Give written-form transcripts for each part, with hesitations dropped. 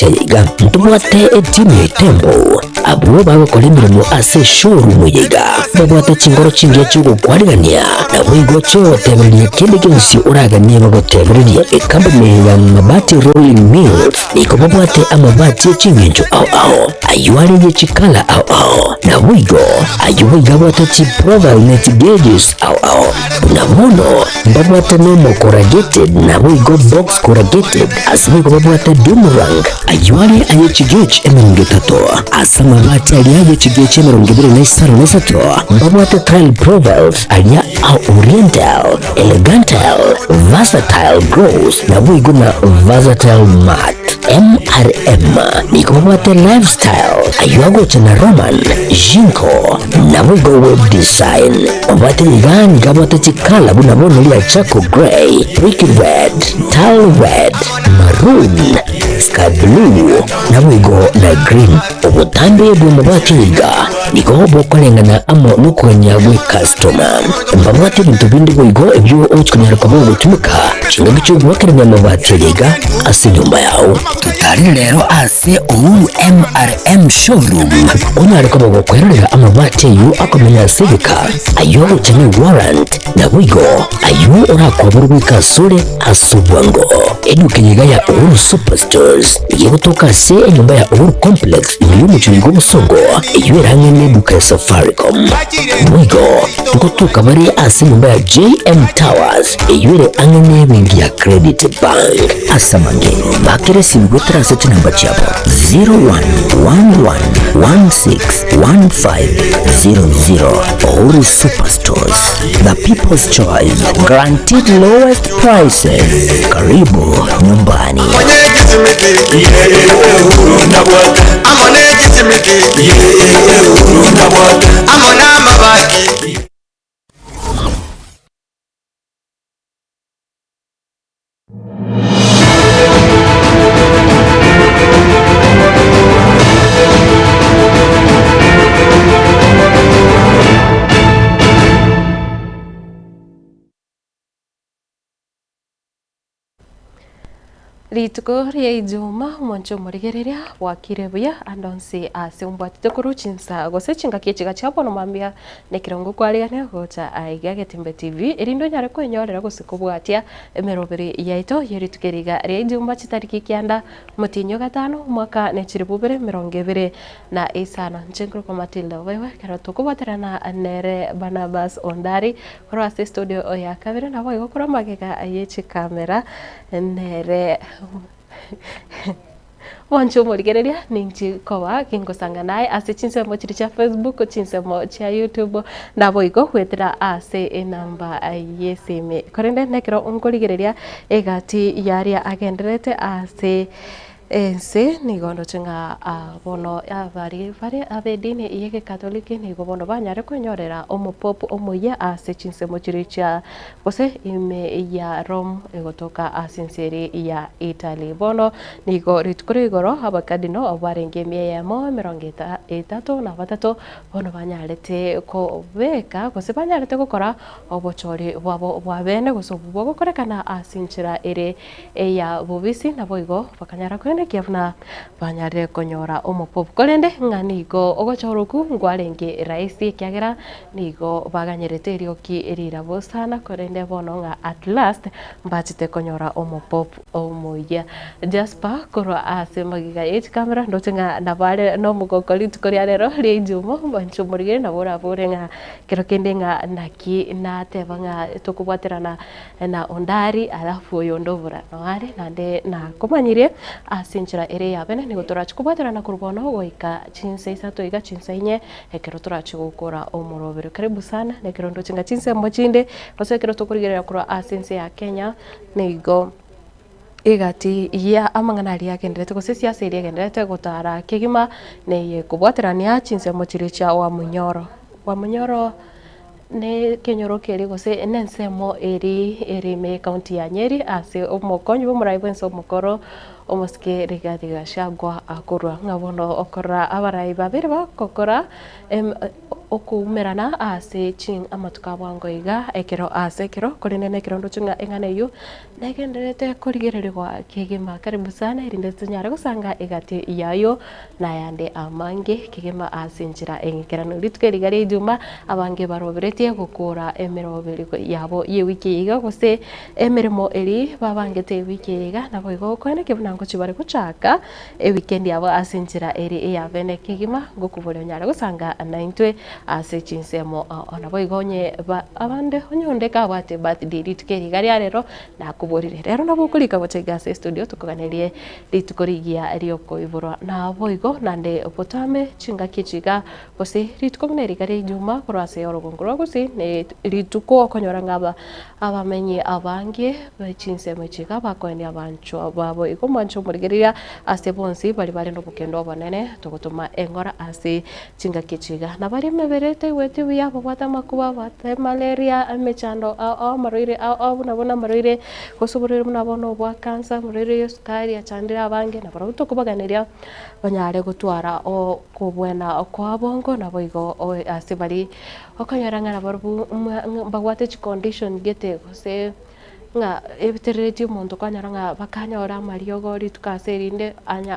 Teiga mtumwate timu tembo abuo bawe kolimiro ase showroom yiga babwate chingoro chingia chugo kwarigania na mwigo cho temelie kende kensi uragania bagotemelie company ya mabati rolling mills niko babwate amabati chingenjo au ayuari ye chikala au na mwigo ayuwe gabwate chiproval net gauges au na mono babwate nomo corrugated na mwigo box corrugated asmwigo babwate boomerang ayuari aye chigech emerunge tato asama mabati aliaje chigech emerunge bire na isaro na sato babwate tile profiles alia au oriental elegantal versatile grows na mwigo na versatile mat MRM niko babwate lifestyle ayuago chana roman jinko na mwigo web design babwate ligani gabwate chikala buna bono lia chako grey brick red tile red maroon sky blue na mwigo na green obutambe bwe mabwate liga niko bokolengana amo nukwenya bwe customer babwate bintu bindi bwigo ebyo ochikunyara kabo gutumika chinga gicho gwakeranya mabwate liga ase nyumba yao tutari lero ase MRM showroom onyari kabo gokwerera amabwate yu akomenya sivika ayo chani warrant na mwigo ayo orakwaburu kasure asubwango edukenyiga ya Uhuru Superstores yegutoka se nyumba ya Uhuru Complex iliyo muchiringo musongo iyo range neduka ya Safaricom mwigo tukotuka bari ase nyumba ya JM Towers iyo range wingi ya Credit Bank asamange bakire simgo transaction number chabo 0111161500 Uhuru Superstores, the people's choice, guaranteed lowest prices. Karibu nyumbani. Rituko ria ijuma mwancho murigereria wakire buya andonse ase umbwatite kuruchinsa gose chinga kichiga chapo no mambia ne kirongo kwariane gocha aiga Getembe TV erindo nyare kwenyorera gose kubwatia emerobere yaito yeritukeriga ria ijuma chitariki kianda mutinyo gatano mwaka ne chiribubere mirongebere na isano nchengro kwa Matilda wewe karato kubaterana nere Barnabas Ondari kwa ase studio ya kabere na wewe kwa magega ayechi kamera nere wancho murigereria ninchi kowa kingosanga naye ase chinsemo chiri cha Facebook chinsemo cha YouTube nabo igo kwetera ase namba yeseme korende nekero ungorigereria egati yaria agenderete ase ense nigondo chinga bono avari abedini yeke katoliki nigo bono banyare kwenyorera omopop omoya ase chinsemo chiri cha gose ime ya Rome egotoka asinseri ya Italy bono nigo ritukuri igoro abakadino abarenge miyemo mirongeta etatu na batatu bono banyarete ko beka gose banyarete gukora obochori wabo wabene gose bwo gukorekana asinchira ere ya bubisi nabo igo bakanyara kiafuna banyare konyora omopop kolende nganigo ogochoroku ngwarenge raisi kiagera nigo baganyerete rioki erira bosana korende bono nga at last mbachite konyora omopop omoya Jasper koro ase magiga h camera ndotenga nabale no mugokoli tukoria rero ri ijumo bancho murige na bora borenga kirokende nga naki na tebanga tukubwaterana na Ondari alafu yondovura no ari nande na komanyire asinchira ere yabene nigo turachikubwaterana kurubono goika chinse isato iga chinse inye ekero turachigukora omurobero karibu sana nekero ndo chinga chinse mochinde gose kero tukurigerera kura asinse ya Kenya nigo igati ya amang'anari yagenderete gose siasa iri yagenderete gutara kigima neye kubwaterania chinse mochiri cha wa munyoro ne kenyoro keri gose nensemo eri me county ya Nyeri ase omokonyo bomuraibo enso mukoro omoske Rigathi Gachagua akorwa ngabono okora abarai babiri bakokora okuumerana ase amatuka bwango iga ekero ase ekero korende nekero ndochunga eng'ana eyo negenderete korigererwa kegema karibu sana erinde tunyare gusanga egati yayo nayande amange kegema ase njira engekerano ritweriga ri juma abange baroberetie gukura emeroberi yabo ye wiki iga gose emerimo eri babangete wiki iga nabo igo kwene kebunango chibare guchaka weekend yabo ase njira eri ya bene kegema gukubore nyare gusanga naintwe ase chinsemo onabo igonye abande onyonde kabate birthday ritukeriga ria rero nakuborire rero nabo kurika bochega ase studio tukoganerie ritukorigia rioko iboro nabo igo nande potame chinga kichiga gose ritukomuneriga ri juma kurase orogongoro gose ne rituko okonyora ngaba abamenyi abange bechinsemo chiga bakoeni abancho babo igo mancho murigeria ase bonsi bari no bukendo bonene tugutuma engora ase chinga kichiga na bari meberete wete wiya babata makuba bate malaria amechando maroire bona maroire gosuburire muna bono bwa cancer maroire yosukari achandira abange na baro tukubaganiria banyare gutwara o kubwena kwa bongo na boigo ase bari okanyaranga na barbu bagwate condition gete gose nga ebitereti umuntu kanyaranga bakanyora mariogo ritukaserinde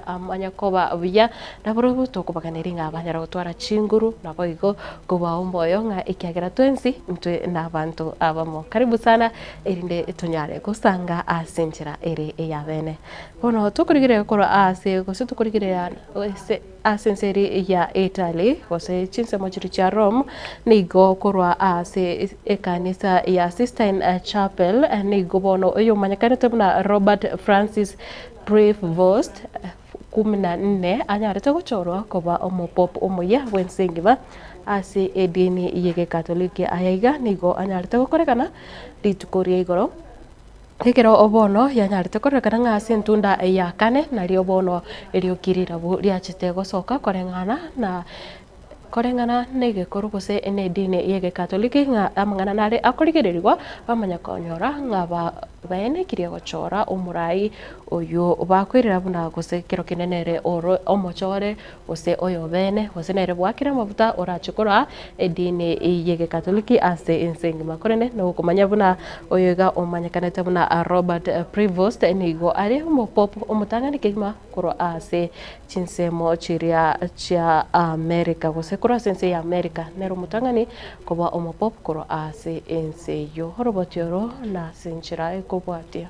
amanya koba buya na buru tukubaganira nga banyara gutwara chinguru na boigo kuba umboyo nga ikiagera twensi mtwe na abantu abamo karibu sana erinde tunyare gusanga asenjira ere ya bene bono tukurigire ko ase gose tukurigire ase asenseri ya Italy gose chinsemo chiri cha Rome nigo korwa ase ekanisa ya Sistine Chapel nigo bono oyo manyakanete muna Robert Francis Prevost 14 anyarete gochorwa koba omopop omoya wensengiba ase edini yege katoliki ayaiga nigo anyarete gokorekana ritukoria igoro Kekero obono yanyarite korekana ng'ase ntunda ya kane nario bono eriokirira bu riachite gosoka koreng'ana negekoro gose ene dini yege katoliki ng'a amang'ana nare akorigererirwa bamanya konyora ng'aba baene kirie gochora omurai oyo bakwirira buna gose kero kinenere oro omochore gose oyo bene gose nere bwakira mabuta orachikora edini yege katoliki ase ensengima korene no kumanya buna oyo ga omanyakanete buna Robert Prevost nigo ari omopop omutangani kegima koro ase chinsemo chiria cha America gose koro sense ya America nero mutangani koba omopop koro ase ense yo horobotioro na senchira ekobwatia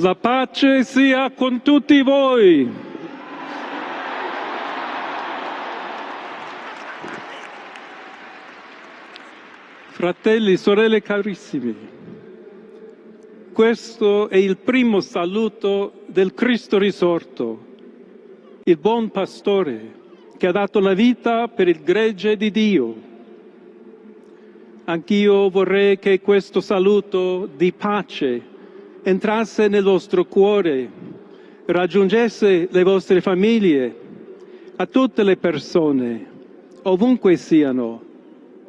La pace sia con tutti voi. Fratelli, sorelle carissimi, questo è il primo saluto del Cristo risorto, il buon pastore che ha dato la vita per il gregge di Dio. Anch'io vorrei che questo saluto di pace entrasse nel vostro cuore, raggiungesse le vostre famiglie, a tutte le persone, ovunque siano,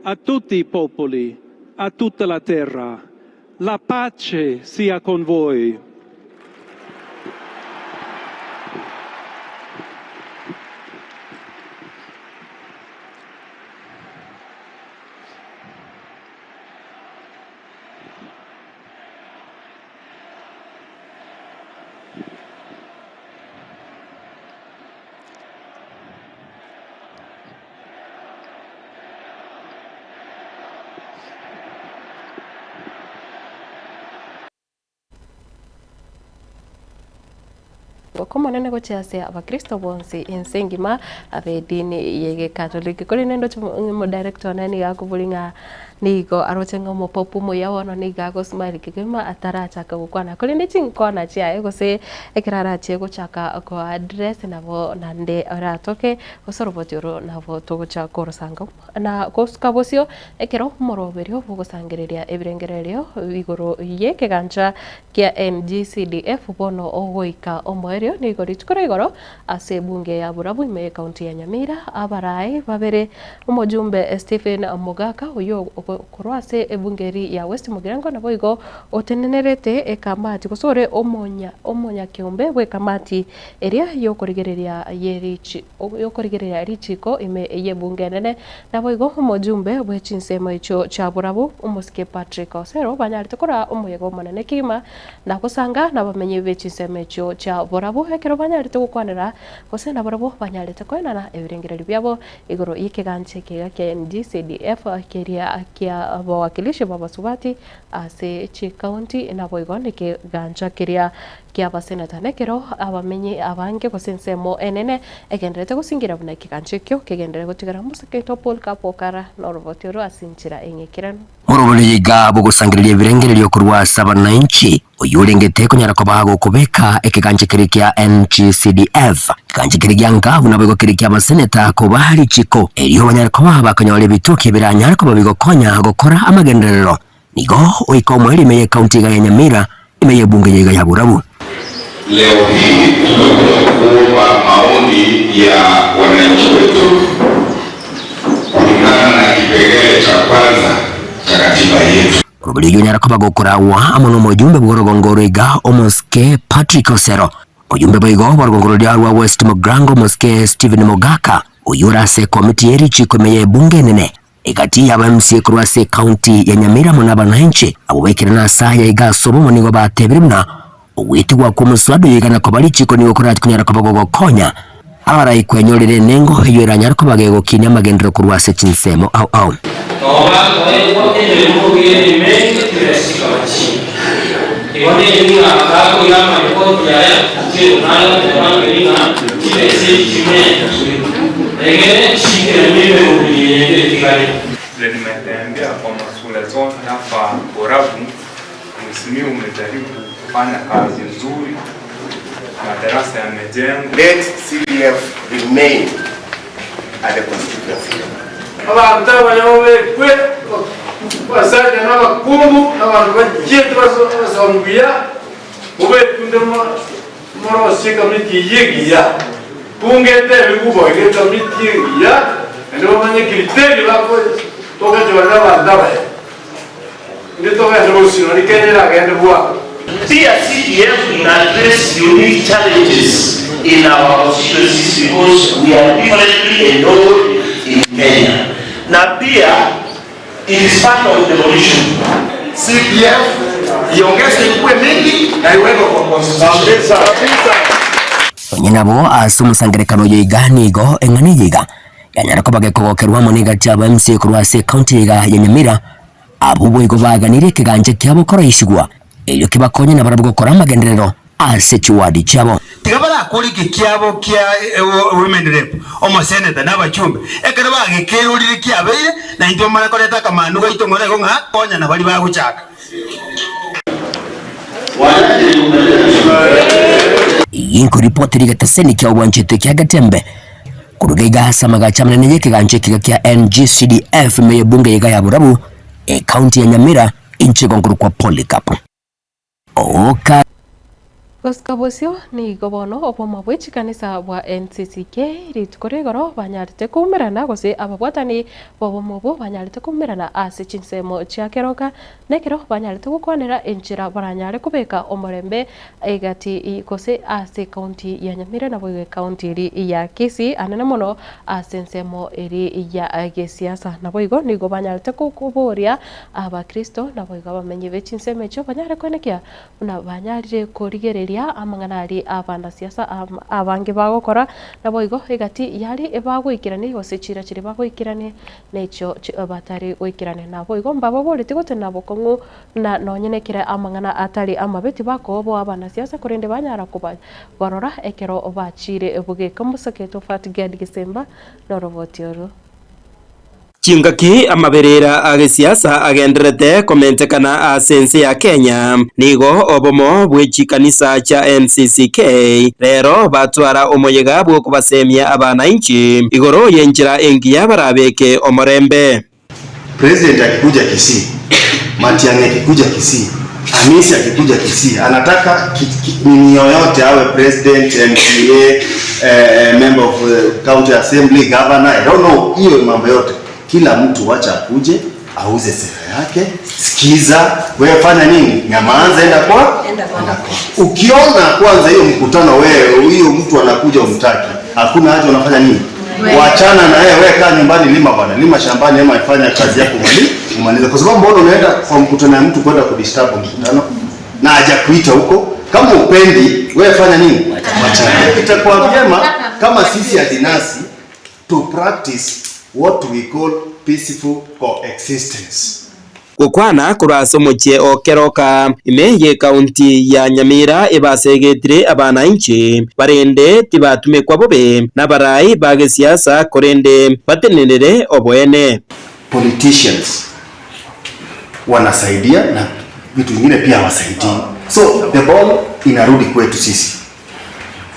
a tutti i popoli, a tutta la terra. La pace sia con voi. Koma nene gochase abakristo bonsi insengima abedini yege katoliki kuri nendo mo director nani yakubulinga nigo arochenga mo popu mo yawono niga go smile kigema atara chaka gukwana kuri ndichin kona chia ego se ekrara chego chaka go address na bo nande oratoke osorobotiro na bo togo cha korosanga na koskabosio ekero moroberio bo sangereria ebrengererio igoro yeke gancha kia NGCDF bono ogoika omoerio nigo ritkore igoro ase bunge ya Burabu ime kaunti ya Nyamira abarai babere umojumbe Stephen Mogaka uyo korwase ebungeri ya West Mugirango na boigo otenenerete ekamati kusore omonya kiumbe we kamati eria yokorigereria yerichi yokorigereria richiko ime ye bunge nene na boigo umojumbe we chinsemo icho cha Burabu umuske Patrick Osero banyarite kora umuyego monene kima na kusanga na bamenye be chinsemo icho cha Burabu ekero banyarite gukwanira kose na Burabu banyarite koinana ebirengereri byabo igoro ikiganche kiga ke NGCDF keria kia abawakilishi babasubati ase chi county na boigone ke ganja kiria kia basenata nekero abamenye abange kosensemo enene egenderete gusingira buna kiganche kyo kegendere gutigara musiketo Paul Kapokara norvotiro asinchira engekirano Muruburiga bugusangirira ibirengerero kurwasa abananchi uyurengete kunyara ko bago kubeka ekiganje kirikia NGCDF kiganje kirigia ngaho nabwo kirikia abaseneta ko bahari chiko eriyo banyara ko bakanyole bituke biranyara ko babigo konya gukora amagenderero nigo oiko mweli meye county ya Nyamira imeye bunge yega ya Burabu. Leo hii tumekuomba maoni ya wananchi wetu kulingana na kipengele cha kwanza cha katiba yetu. Rubiliyo nyara ko bagokora wa amono mojumbe bworogongoro iga omoske Patrick Osero mojumbe boigo bworogongoro dia wa West Mugirango moske Stephen Mogaka uyura se komiti erichi komeye bunge nene ikati ya MC kurwase county ya Nyamira monaba nanchi abubekira na saya iga sobomo nigo batebirina uwiti wa kumuswado yigana ko balichi ko nigo kurati kunyara ko bagogo konya abara ikwenyolire nengo yera nyara ko bagego kinya magendero kurwase chinsemo au Nimetembea kwa masuala zote hapa Burabu. Mheshimiwa umejaribu kufanya kazi nzuri, madarasa yamejengwa. Let CDF remain at the constituency. Abantu abanyawe kwe basajja n'abakungu n'abantu bajetu basombiya ube kundemo moro sika miti yegiya kungete bigubo igeta miti yegiya ndio manye kriteri bako toka jora bandaba ndio toka rosi no nikendera gende bwa. CDF will address unique challenges in our constituencies because we are differently endowed in Kenya. Na pia It is part of devolution. CPF iongeze kuwe mingi na iwekwe kwa constitution. Onyenabo asumusangirikano yiganigo enganiyiga yanyarako bagekogokerwa muniga cyaba MC kurwase county yiga ya Nyamira abubo igobaganire kiganje kyabo koraishigwa iyo kibakonye na barabugokora amagenderero ase chiwadi cyabo tigabara kuri kikyabo kya women rep omo senator n'abachumbe ekere bagekerurire kyabeire na ndio mara koleta kamanu gaito ngorego nga konya na bali baguchaka Yinko ripoti rigataseni kya wanchete kya Gatembe kurugaiga hasa magacha manene kiganje kya NGCDF meye bunge yiga ya Burabu county ya Nyamira inche gonguru kwa Polycarp oka Goskabosio ni gobono opo mabwichi kanisa wa NCCK ritukorigoro banyarite kumirana gose ababwatani bobo mobo banyarite kumirana ase chinsemo chiakeroka nekero banyarite gukwanira enchira baranyare kubeka omorembe egati gose ase county ya Nyamira na bwe county iri ya Kisii anene mono ase nsemo iri ya gesiasa na boigo ni go banyarite kukuboria abakristo na boigo bamenye bechinsemo echo banyare kwenekia na banyarire korigere amanganari abanda siasa abange bagokora naboigo egati yari ebagwikirane gose chira chiri bagwikirane necho batari gwikirane naboigo mbabo bolete gote nabokongu na nonyenekira amangana atari amabeti bakobo abana siasa kurende banyara kuba barora ekero bachire ebuge kamusaketo Fatgad Gisemba norovotioro Chingaki amaberera agesiasa agenderete komentekana asense ya Kenya nigo obomo bwechi kanisa cha NCCK rero batwara omoyega bwo kubasemia abana inchi igoro yenjira engiya barabeke omorembe. President akikuja Kisii, Matiang'i akikuja Kisii, Hamisi akikuja Kisii, anataka nini yoyote awe president, MCA, member of county assembly, governor, I don't know, hiyo mambo yote. Kila mtu wacha akuje auze sera yake, sikiza, wewe fanya nini? Nyamaza, enda kwa. Ukiona kwanza hiyo mkutano wewe huyo mtu anakuja umtaki, hakuna haja unafanya nini? Waachana na yeye, wewe kaa nyumbani, lima bwana, lima shambani ama ifanya kazi yako umalize. Kwa sababu mbona unaenda kwa mkutano ya mtu kwenda kudisturb mkutano na haja kuita huko? Kama upendi, wewe fanya nini? Waachana. Itakuwa vyema kama sisi adinasi to practice what we call peaceful coexistence. Kukwana kuraso mochie okeroka imeye county ya Nyamira ebasegetire abana inchi barende tibatume kwa bobe na barai bage siasa korende batenenere oboene. Politicians wanasaidia na vitu vingine pia hawasaidii. So the ball inarudi kwetu sisi.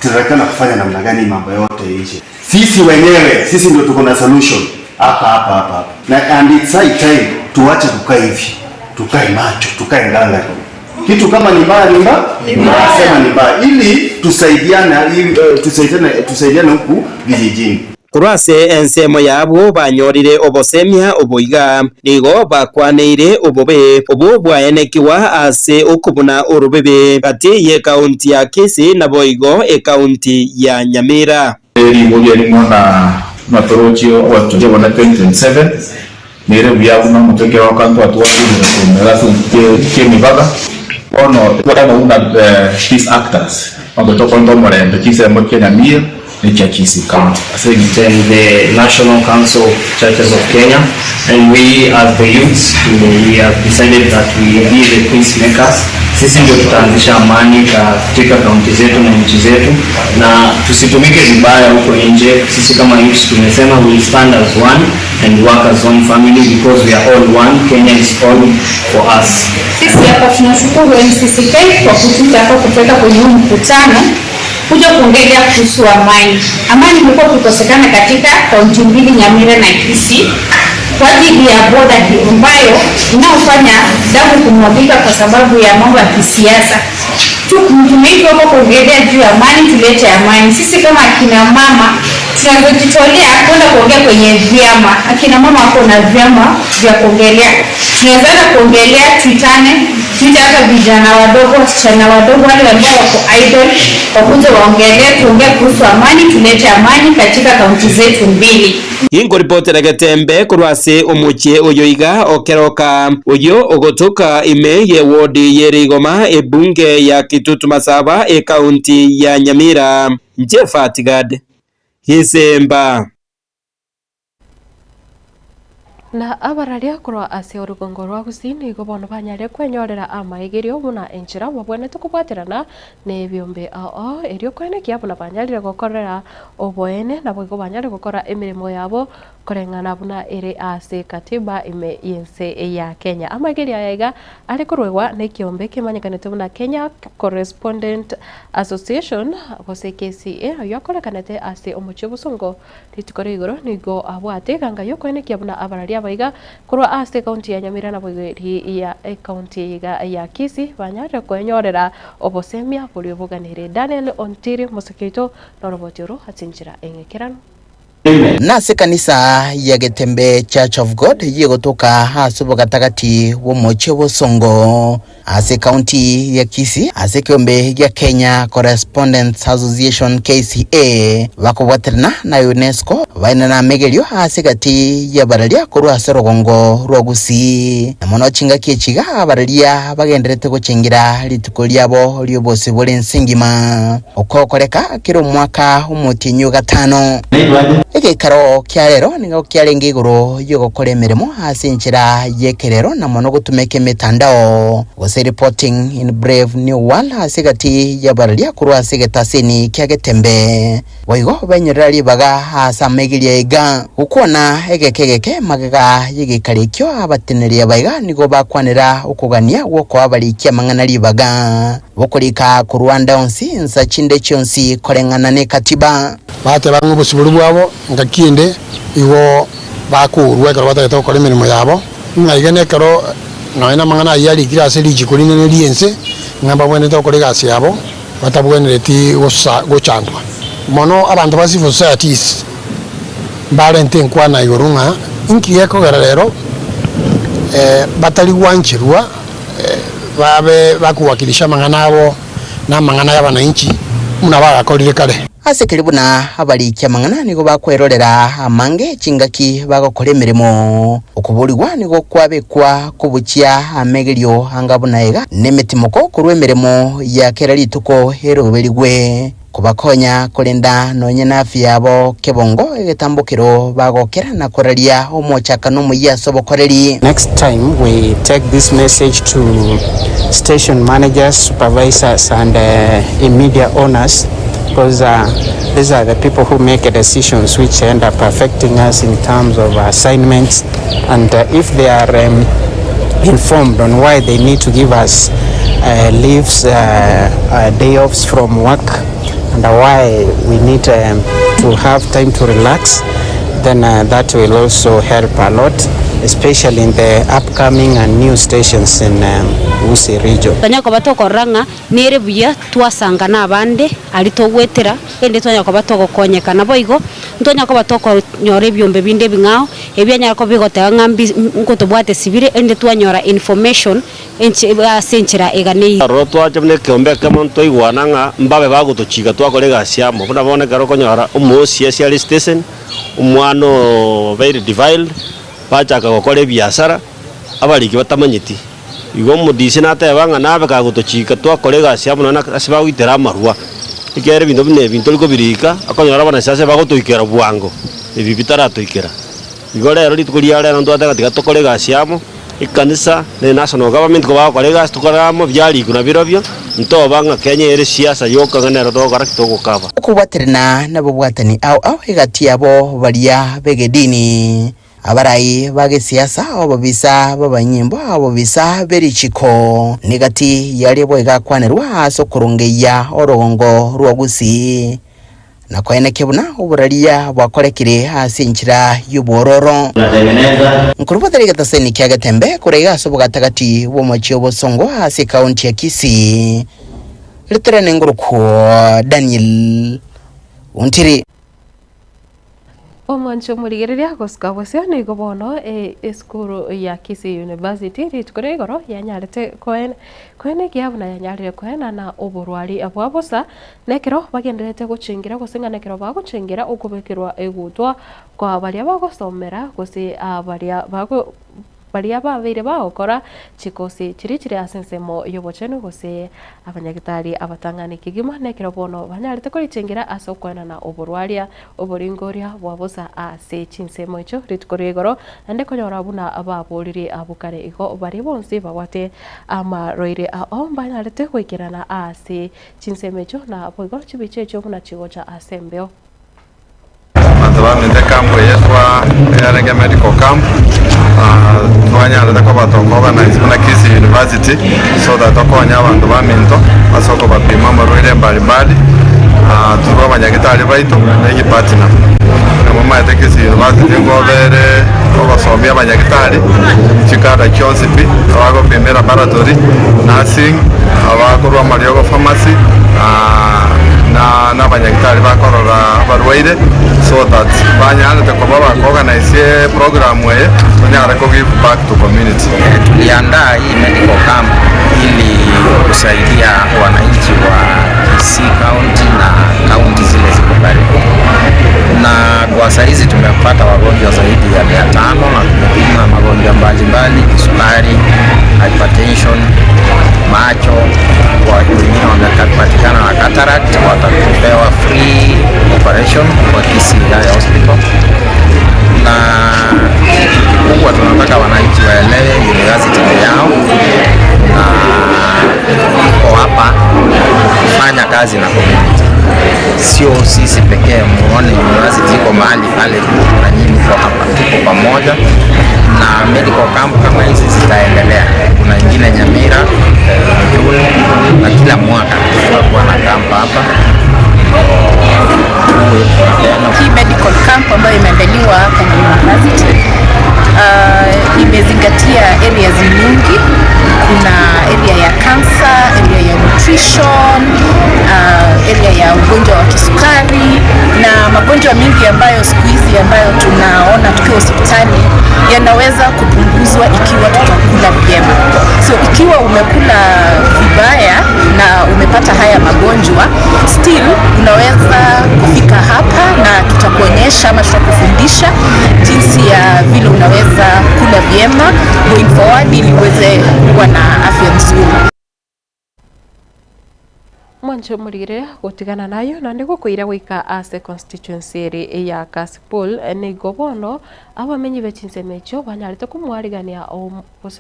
Tunarekana kufanya namna gani mambo yote nje. Sisi wenyewe, sisi ndio tuko na solution. Hapa. Na and it's high time tuache kukaa hivi. Tukae macho, tukae nganga. Kitu kama ni mbaya sema ni mbaya ili tusaidiane huku vijijini. Kurase ensemo yabo banyorire obosemia oboiga nigo bakwaneire obobe obo bwaenekiwa ase okubuna orubebe kati ye county ya Kisii na boigo county ya Nyamira. Matorochio watoje wana 2027 nire bya una muteke wa kanto atu watu alafu mibaga ono wana una these actors wanatoka ndo mrembe kisa mmoja na mia ni cha Kisii County the National Council of Churches of Kenya, and we as the youths we have decided that we be the peacemakers. Sisi ndio tutaanzisha amani katika kaunti zetu na nchi zetu na tusitumike vibaya huko nje. Sisi kama youths tumesema we stand as one and work as one family because we are all one. Kenya is all for us. Sisi hapa tunashukuru NCCK kwa kutuita hapa kupeleka kwenye mkutano kuja kuongelea kuhusu amani. Amani imekuwa kukosekana katika kaunti mbili, Nyamira na Kisii, kwa ajili ya boda ambayo inaofanya damu kumwagika kwa sababu ya mambo ya kisiasa. Tumeitwa hapa kuongelea juu ya amani, tulete amani. Sisi kama akina mama tunazojitolea kwenda kuongea kwenye vyama. Akina mama wako na vyama vya kuongelea, tunaweza kuongelea tuitane hata vijana wadogo, wasichana wadogo, wale ambao wako idle, wakuje waongelee, tuongee kuhusu amani, tulete amani katika kaunti zetu mbili. Ingo ripotera Getembe kurwase umuche uyoiga okeroka uyo ogotoka ime ye wodi yerigoma ebunge ya Kitutu Masaba kaunti ya Nyamira. Jefatigad Hisemba na abararia kurwa ase orugongo rwa gusini igo bono banyare kwenyorera amaigerio buna enchira babwene tukubwaterana ne byombe erio kwene kiabuna banyarire gokorera oboene na bwo banyare gukora emirimo yabo korengana buna ere ase katiba ime yense ya Kenya. Amaigerio yaiga ari kurwegwa ne kiombe kimanyekanete buna Kenya Correspondent Association gose KCA yokorekanete ase omuche busongo ritukore igoro nigo abwate ganga yokwene kiabuna abararia baiga kurwa ase kaunti ya Nyamira na bwiri ya kaunti ya Kisii banyare kwenyorera obosemia buli buganire. Daniel Ontiri Musekito na robotiro hatsinjira engekerano nase kanisa ya Getembe Church of God yegotoka hasubo gatagati womoche bosongo ase kaunti ya Kisii ase kiombe ya Kenya Correspondents Association KCA bakobwaterana na UNESCO baina na megerio ase gati ya bararia kurwa ase rogongo rwa Gusii na mono chinga kichiga abararia bagenderete guchengira rituko lyabo lyobose bole nsingima okokoreka kiro mwaka umutinyu gatano Ekekaro kia rero nigo kiarenge iguru yogokora emirimo ase nchira yekerero na mono gutumeke mitandao gose reporting in Brave New World ase gati ya bararia kurwa ase getaseni kia Getembe boigo benyorera libaga asa megiria ega ukona egekegeke magaga yigikarikyo abateneria baiga nigo bakwanira ukugania woko abarikia mangana libaga bokorika ku Rwanda onsi nsa chinde chonsi korengana ne katiba bate bangu busuburu bwabo ngakinde iwo bakurwe karo batageta gukora imirimo yabo ngaigene karo noina mangana yali kira ase lijikurine ne liense ngamba bwene to kore gasi yabo batabwenereti gochandwa mono abantu ba civil societies barente nkwana igorunga inkiye kogera rero batali wanchirwa babe bakuwakilisha mangana abo na mangana y'abananchi muna bagakorire kare ase karibu na abarikia mangana nigo bakwerorera amange chingaki bagokora emirimo okuburirwa nigo kwabekwa kubukia amegerio angabuna ega nemetimoko kurwe emirimo ya kera rituko heroberigwe kubakonya kurenda nonye na afya yabo kebongo egetambukiro bagokera na koraria omochaka no muyaso bokoreri. Next time we take this message to station managers, supervisors and media owners, because these are the people who make decisions which end up affecting us in terms of assignments, and if they are informed on why they need to give us leaves, day offs from work, and why we need to have time to relax, then that will also help a lot, especially in the upcoming and new stations in Gusii region. Tanyako batoko ranga nere buya twasanga na bande alito gwetera ende tanyako batoko konyeka na boigo ntonyako batoko nyore byombe binde bingao ebyanyako bigotega ngambi nkoto bwate sibire ende twanyora information senchira egane rotwa jamne kiombe kama ntoi wananga mbabe bagutochiga twakorega siamo buna bone karo konyora umusi ya station umwano very divided bachaka gukora biashara abariki batamanyiti igo mudisi nate banga nabe kagutochika twakorega siamo na asiba witera marwa ikere bindo bine binto liko birika akonyora bana sase bagotoikera bwango ibi bitara toikera igo rero litukuria rero ndo ataka tokorega siamo ikanisa ne national government ko bakorega tukoramo byali kuna birobyo nto banga Kenya ere siasa yoka ganero to karakito kukaba kubaterana nabo bwatani au hegati yabo baria begedini abarai bage siasa abo bisa babanyimbo abo bisa berichiko negati yari boiga kwanerwa aso kurungeya orogongo rwa Gusii na kwaene kebuna uburaria bwakorekire asinchira yubororo nkuruboteri gataseni kya Getembe kurega aso bugatagati bomochi obosongo ase kaunti ya Kisii litere nenguruko Daniel Ontiri Omwancho murigereria gosika bwasio ni gobono eskuru ya Kisii University ritukore igoro yanyarete kwene giabuna yanyarire kwena na oborwari abwabosa nekero bagenderete gucingira gusinga nekero bagucingira ukubekirwa egutwa kwa baria bagosomera gusi baria babeire bagokora chikosi chiri asensemo yobochenu gusi abanyagitari abatangani kigima nekero bono banyarete kurichingira asokwena na oborwaria oboringoria bwabosa ase chinsemo icho ritukore igoro ande konyora buna ababorire abukare igo bari bonse bagwate amaroire banyarete kwikirana ase chinsemo icho na boigo chibiche icho buna chigocha asembeo Bamite kampu yetwa Yarenge Medical Camp twanyarete ko batokorganize na Kisii University so that okonya abantu baminto basoko bapima amarwaire mbalimbali tuba abanyagitari baitu negi partner mama ya Kisii University ngobere obasomya abanyagitari chikara cyose pi abagopimira laboratory nursing abakorwa amariogo pharmacy na abanyagitari bakorora abarwaire so that banyarete ko bakoganize program ye banyara ko give back to community. Tuliandaa hii medical camp ili kusaidia wananchi wa Kisii County na kaunti zile ziko karibu, na kwa saizi tumepata wagonjwa zaidi ya 500 na tumepima magonjwa mbalimbali, kisukari, hypertension, macho, kwa wengine wamepatikana na cataract, watapewa free operation kwa Kisii Hospital. Na kubwa tunataka wananchi waelewe university yao na iko hapa kufanya kazi na community, sio sisi pekee. Muone university iko mahali pale na nyinyi kwa hapa, tuko pamoja na medical camp kama hizi zitaendelea. Kuna nyingine Nyamira, June, na kila mwaka tutakuwa na camp hapa. Hii medical camp ambayo imeandaliwa hapa na university imezingatia areas nyingi. Kuna area ya cancer, area ya nutrition, area ya ugonjwa wa kisukari na magonjwa mingi ambayo siku hizi ambayo tunaona tukiwa hospitali yanaweza kupunguzwa ikiwa tutakula vyema. So ikiwa umekula vibaya na umepata haya magonjwa, still unaweza kufika hapa na tutakuonyesha ama tutakufundisha jinsi ya vile unaweza kula vyema going forward ili uweze kuwa na afya nzuri. Mwancho murire gutigana nayo na ndiko kuira gwika ase constituency ri ya Kasipul ni gobono abamenyi bechinsemecho banyarite kumwarigania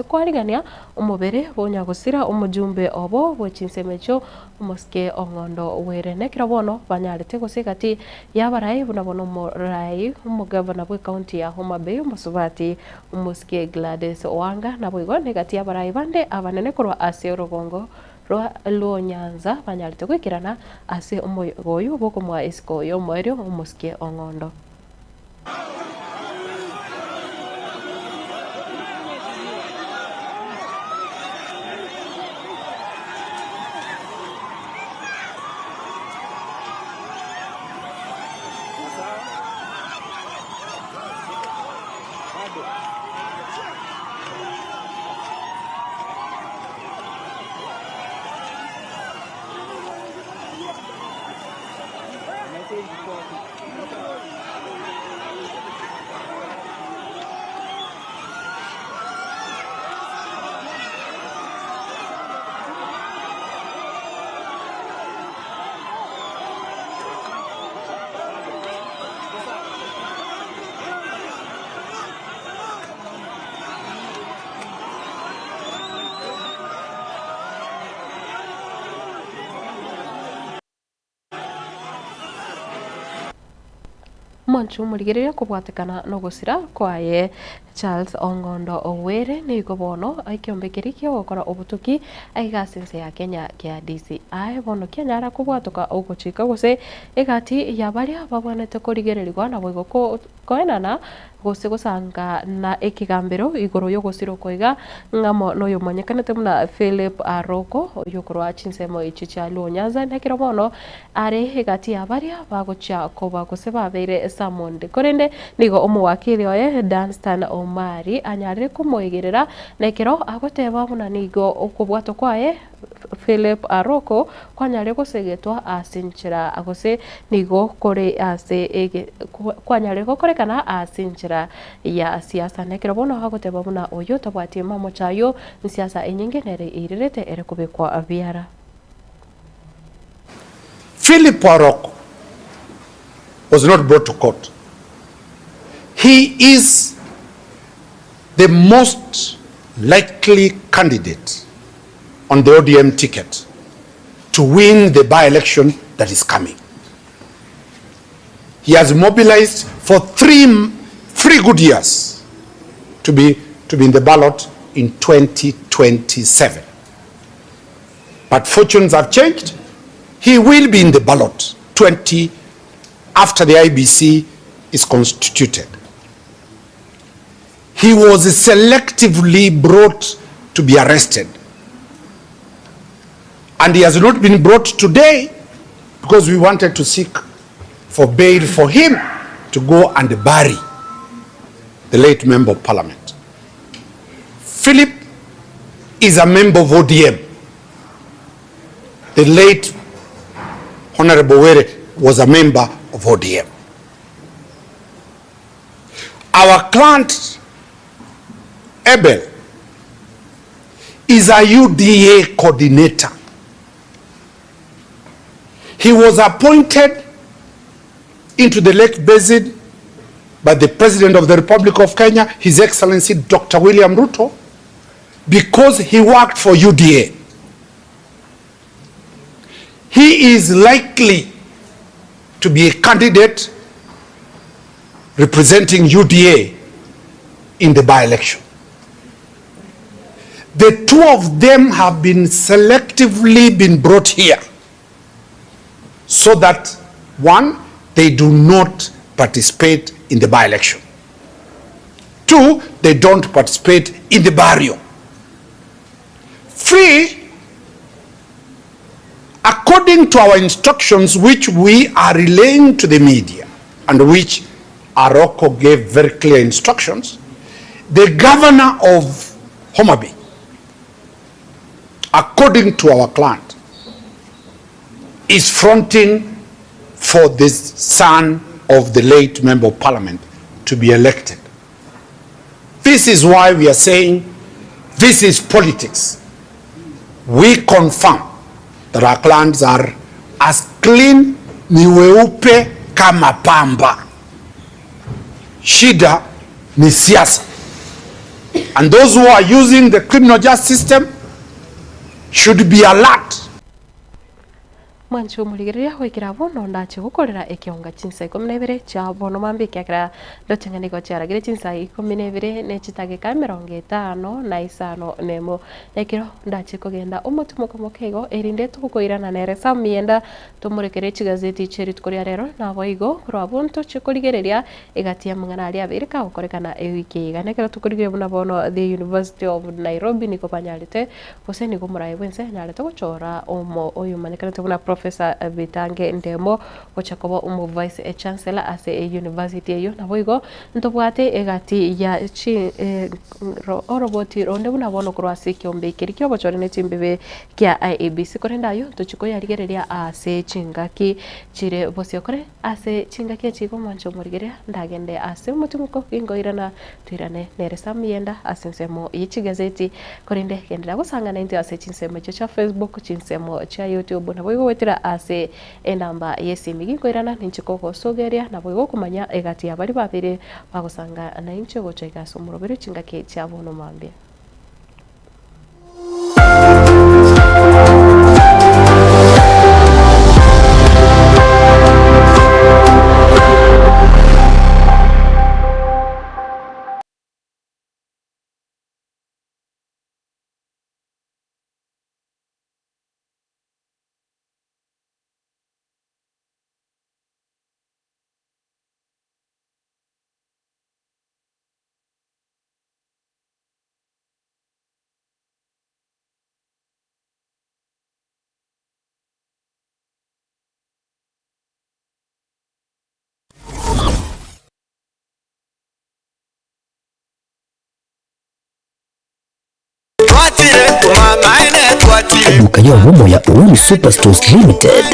kwarigania umubere bonya gusira umujumbe obo bwechinsemecho umuske ongondo werene kirabono banyarite gusigati yabarai buna bono murai umugavana bwe county ya Homa Bay umusubati umuske Gladys Wanga na bwigo negati yabarai bande abanene kurwa ase rugongo rwa Nyanza banyarite kwikirana ase umugoyo boko mwa esko yo mwerio umuske ongondo. Mwancho murigereria kubwatikana no gusira kwaye Charles Ongondo Owere ni gobono aikiombekeria kio gukora obutuki aigasense ya Kenya kia DCI bono Kenya ara kubwatuka uguchika guse igati ya baria babonete kurigererirwa na bwigo koenana gose gusanga na ekigambiro igoro yo gosiro koiga ngamo no yo manyekanete muna Philip Aroko yo korwa chinsemo ichi cha Nyanza nekiro bono are hegati ya baria bagocha ko bagose babere Samonde korende nigo omuwakili oye Danstan Omari anyarire kumoigerera nekiro agoteba buna nigo okubwato kwaye Philip Aroko kwanyare gosegetwa asinchira agose nigo kore ase kwanyare gokorekana asinchira ya siasa nekero bono hagoteba buna oyo tabwati mamo chayo siasa enyinge nere irirete ere kubekwa abiara. Philip Aroko was not brought to court. He is the most likely candidate on the ODM ticket to win the by-election that is coming. He has mobilized for three good years to be in the ballot in 2027. But fortunes have changed. He will be in the ballot after the IBC is constituted. He was selectively brought to be arrested. And he has not been brought today because we wanted to seek for bail for him to go and bury the late member of parliament. Philip is a member of ODM. The late Honorable Were was a member of ODM. Our client, Abel, is a UDA coordinator. He was appointed into the Lake Basin by the President of the Republic of Kenya, His Excellency Dr. William Ruto, because he worked for UDA. He is likely to be a candidate representing UDA in the by-election. The two of them have been selectively been brought here so that, one, they do not participate in the by-election. Two, they don't participate in the barrio. Three, according to our instructions, which we are relaying to the media, and which Aroko gave very clear instructions, the governor of Homa Bay, according to our client, is fronting for this son of the late member of parliament to be elected. This is why we are saying this is politics. We confirm that our clients are as clean ni weupe kama pamba. Shida ni siasa. And those who are using the criminal justice system should be alert. Mwancho muligeria wikira bono ndache gukorera ekionga chinsa 12 cha bono mambike akira ndotenganiko chara gire chinsa 12 ne chitage kamera 5 nemo ekiro ndache kugenda umutumuko mokego erinde tukukoirana nere samienda tumurekere chigazeti cheri tukoria rero nabo igo rwa bunto chikoligereria egatia mungana ali abirika gukorekana ewiki ganekero tukorige buna bono the University of Nairobi niko panyalite gose niko murai bwense nyalete guchora omo oyu manekero tubuna Professor Bitange Ndemo gochakobo umu Vice Chancellor ase university eyo nabo igo ntobwate egati ya oroboti ronde buna bono kurwasi kiombe kirikyo bochorene chimbebe kya IEBC korendayo tuchiko yarigereria ase chingaki chire bosiokore ase chingaki chiko mancho murigeria ndagende ase mutumuko ingoirana twirane nere samienda asensemo yichi gazeti korende kendera gusangana inte ase chinsemo cha Facebook chinsemo cha YouTube nabo igo wetira ase enamba yesimigi koirana ninchiko sogeria nabo igo kumanya egati abari babire bagusanga na incho gochega somurobere chingaki cha bono mambia. Eduka ya womo ya Uhuru Superstores Limited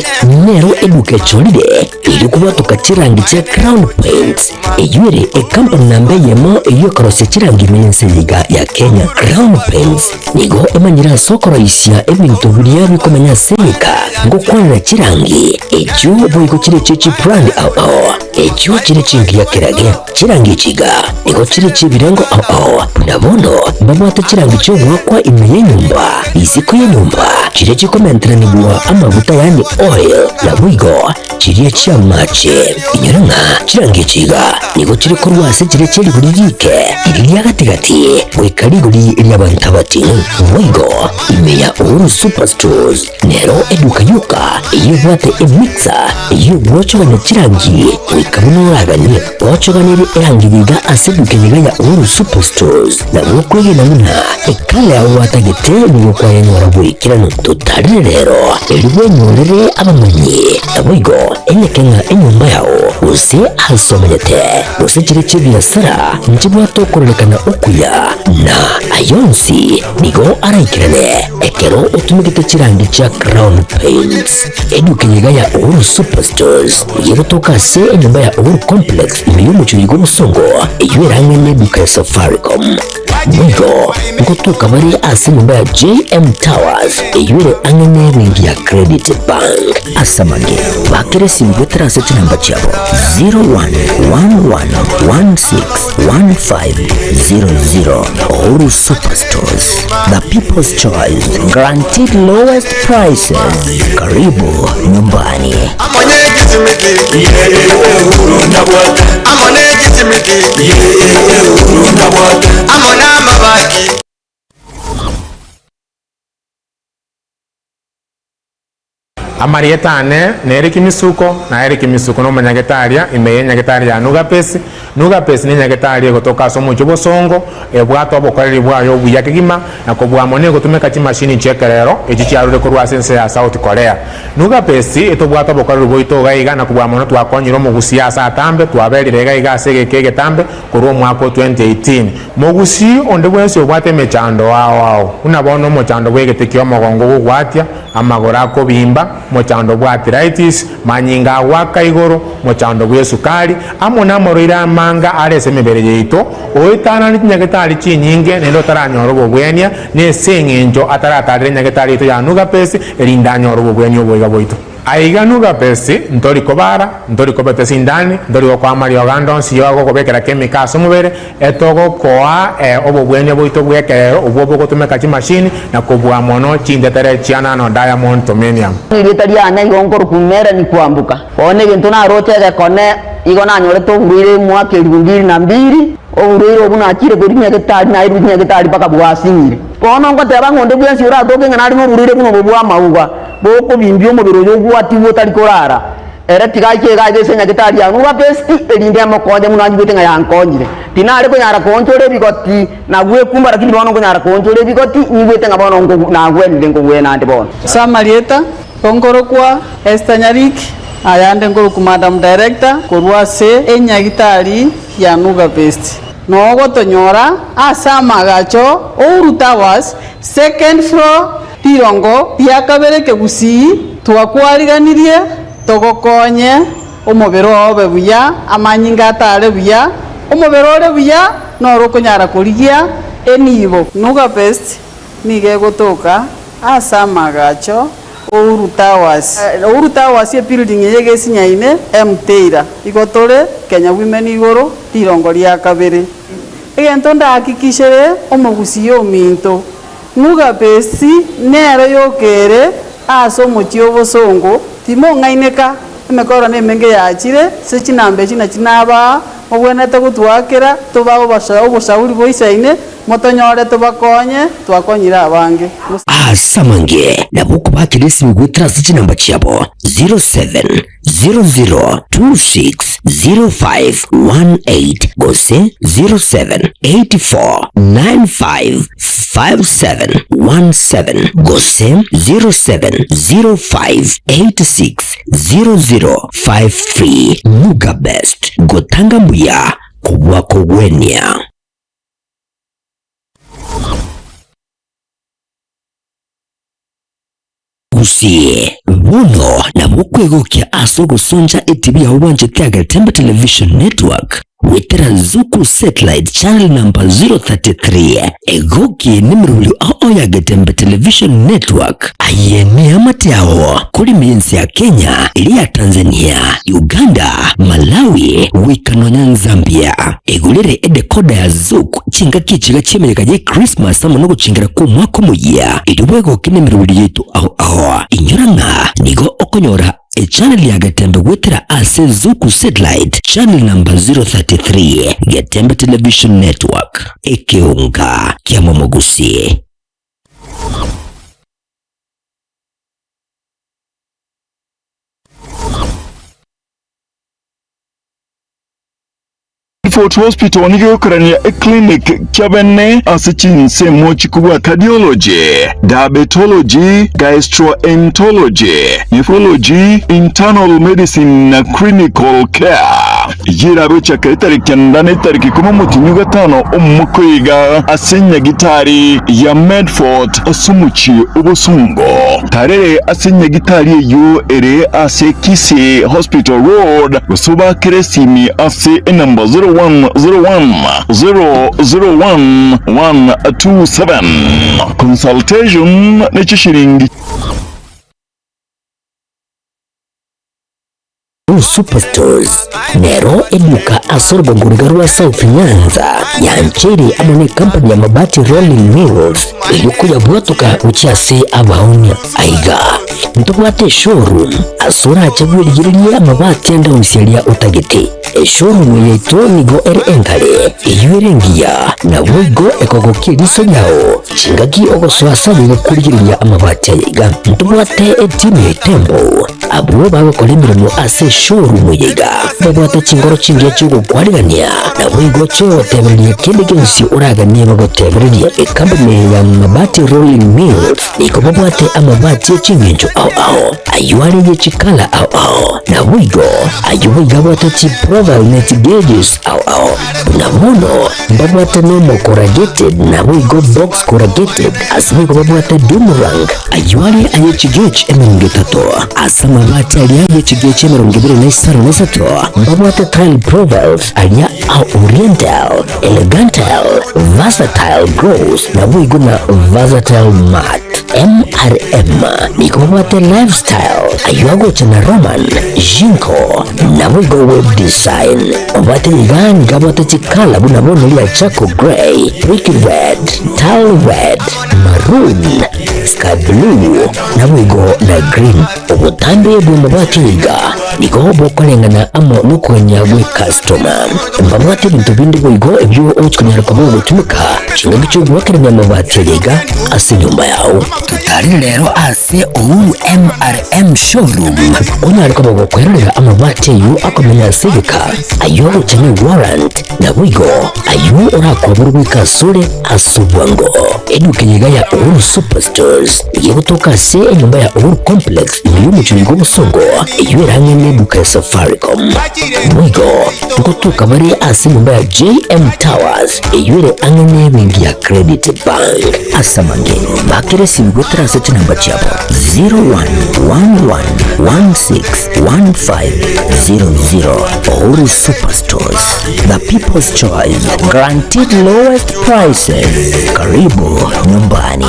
nero eduka echorire ili kubatuka chirangi cha Crown Paints eyuere company nambe yemo iyo korose chirangi menyenseyiga ya Kenya. Crown Paints nigo emanyira soko raisia ebintu buriya bikomanya senika ngo kwanira chirangi echo boyiko chire chichi brand ao echo chire chingi ya kirage chirangi chiga nigo chire chibirengo ao nabondo babata chirangi cyo gwakwa imeye nyumba iziko ya nyumba chire chikomentera nigwa amavuta yani oil na wigo chire chamache inyaranga chirangi chiga nigo chire korwase chire chiri buririke iriya gatigati wekariguri iryabantabati wigo imeya Uhuru Superstores nero eduka yuka iyo bwate emixer iyo bwochoganya chirangi wikamunuragani bwochoganiri erangiriga aseduke niga ya Uhuru Superstores na bwokwege namuna ekale ya watagete nigo kwa yenyora bwikirano tutarire rero eriwe nyorere abamanyi naboigo enyekenga enyumba yao use hasomanyete use chire chibiasara njibwatokorelekana okuya na ayonsi nigo araikirane ekero utumikite chirangi cha Crown Paints eduka nyiga ya Uhuru Superstores yerotoka se enyumba ya Uhuru Complex imiyumu chuyigo musongo eyueranga neduka ya Safaricom nigo ngotuka bari ase nyumba ya JM Towers eyuere angene ringi ya Credit Bank asamage bakere simbwetera se namba chabo 0111161500 Uhuru Superstores, the people's choice, guaranteed lowest prices. Karibu nyumbani. Amarietane nere kimisuko na ere kimisuko no manyagetaria imeye nyagetaria ya nuga pesi ni nyagetaria gotoka somo chobosongo ebwato obokoreri bwayo buya kigima na kobwa mone gotumeka chi machine chekerero echichiarure korwa sense ya South Korea nuga pesi etobwato obokoreri boito gaiga na kobwa mone twakonyiro mugusi asa atambe twaberire gaiga sege kege tambe korwa mwako 2018 mugusi onde bwense obwate mechando wao unabono mochando bwegetekio mogongo gugwatia amagora ko bimba mochando bwa arthritis manyinga waka igoro mochando bwa sukari amona moroira manga arese mebere yeito oitana ni nyagetari chinyinge nendo taranyoro bogwenia ne sengenjo ataratadre nyagetari to yanuga pesi erindanyoro bogwenio boiga boito aiga nuga pesi ntori kobara ntori kobete sindani ntori kwa Mario Gandon si yago kobekera kemika somubere etogo koa obogwenio boito bwekerero obwo bogotumeka chi machine na kobwa mono chindetere chiana no Diamond Tomenium Ritariana igongoro kumera ni kwambuka one bintu na rote kone igona nyore to burire mwaka 2002 oburire obuna akire berinya getari na irunya getari paka bwasingire bono ngoteba ngonde bwensi ura doke ngana ari burire buno bwa mauga boko bimbyo mubiro yo gwati botari korara era tigaike gaje senya getari anu wa besti erinde amokonde munanyi gutenge yankonyire tinare ko nyara konchore bigoti na gwe kumba lakini bono ko nyara konchore bigoti nyibwete ngabono ngo na gwende ngo gwe nande bono Samarieta Kongoro kwa Esther Nyariki ayande ngoro ku Madam Director korwa se enyagitari ya Nuga Best nogo tonyora asama gacho Uhuru Towers second floor tirongo yakabere kegusi twakwariganirie togokonye omobero obe buya amanyinga atare buya omobero ore buya noro konyara kurigia enibo Nuga Best nige gotoka asama gacho Uhuru Towers ye building yege sinyaine mteira igotore Kenya Women igoro tirongo ria kabere egento ndakikishere omogusi yo minto Nuga Best nero yokere aso mochio bosongo timo ngaineka emekoro nemenge yachire se chinambe china chinaba obwenete gutwakira tubabo bashauri boisaine motonyore tubakonye twakonyira abange asamange nabuko bakirisi bigwitira namba cyabo 0700260518 gose 0784955717 gose 0705860053 Nuga Best gotanga mbuya kubwa kogwenia. Mugusi Bono na bukwegokia aso gusonja etibi ya ubanje tiaga Tembe Television Network witera Zuku Satellite Channel number 033 egoki nimrulu ao ya Tembe Television Network ayene amatiao kuri mienzi ya Kenya, ilia Tanzania, Uganda, Malawi, wikanonya Zambia. Egulire edekoda ya Zuku chinga kichiga chimenyeka je Christmas samo no chingira ku mwaka muya idubwego kinemrulu yetu ao inyoranga nigo okonyora a channel ya Gatembe wetera ase Zuku Satellite Channel number 033 Gatembe Television Network ekeunga kia Mugusi. Fort Hospital nigeokorania a clinic kyabene asichinse mochikuwa cardiology, diabetology, gastroenterology, nephrology, internal medicine na clinical care. Yirabe chaka itariki ndane itariki kuma mutinyuga tano umukwiga asinya gitari ya Medford asumuchi ubusungo. Tarere asinya gitari yu ere ase Kisi Hospital Road usuba Keresimi ase number 0101-001-127. Consultation nechishiringi Superstores Nero eduka asorba ngurigarua South Nyanza ya nchiri amone company ya mabati Rolling Mills ilikuya buatuka uchase abaonia aiga ntobwate showroom asura achabwiri jiriria amabati enda usialia utagete showroom yeito nigo ere engale iyuerengia na wigo ekogokie liso yao chingaki ogoswasa nigo kurigiriria amabati aiga ntobwate etime tembo abuwe bago kolimbirono ase showroom yiga babwata chingoro chingia chugo kwarigania na wigo cho tebelia kende gensi uragania bago tebelia company ya mabati Rolling Mills niko babwate amabati chingenjo ao ayuari ye chikala ao na wigo ayuwe babwata chi Proval net gauges ao na mono babwata nomo corrugated na wigo box corrugated asimigo babwata Dumerang ayuari aye chigech emengetato asama mabati aliaje chigeche merongibire na isaro nesato babwata tile Provals alia au Oriental Elegantal Versatile Gross na wigo na Versatile Mat MRM niko babwata Lifestyle ayuago chana Roman Jinko na wigo Web Design babwata igani gabwata chikala buna bono lia Chaco Grey Brick Red Tile Red Maroon Sky Blue na wigo na Green ubutambe yebu mbabwate iga niko hobo kolengana amo nuko nyagwe customer mbabwate bintu bindi wigo ebyo ochukanyara kwa bogo tumuka chingagicho gwakere nyamabwate iga ase nyumba yao tutari lero ase Uhuru MRM showroom onyari kwa bogo kwerera amabwate yu akomenya asegeka ayo uchane warrant na wigo ayo urakwa wika sure asubwango eduke yiga ya Uhuru Superstores yegutoka se nyumba ya Uhuru Complex iliyo muchirigo busongo iyo range neduka ya Safaricom wigo ngutuka bari ase nyumba ya JM Towers iyo angene wingi ya Credit Bank asamange bakire sibigo transit number chabo 0111161500 Uhuru Superstores, the people's choice, guaranteed lowest prices. Karibu nyumbani.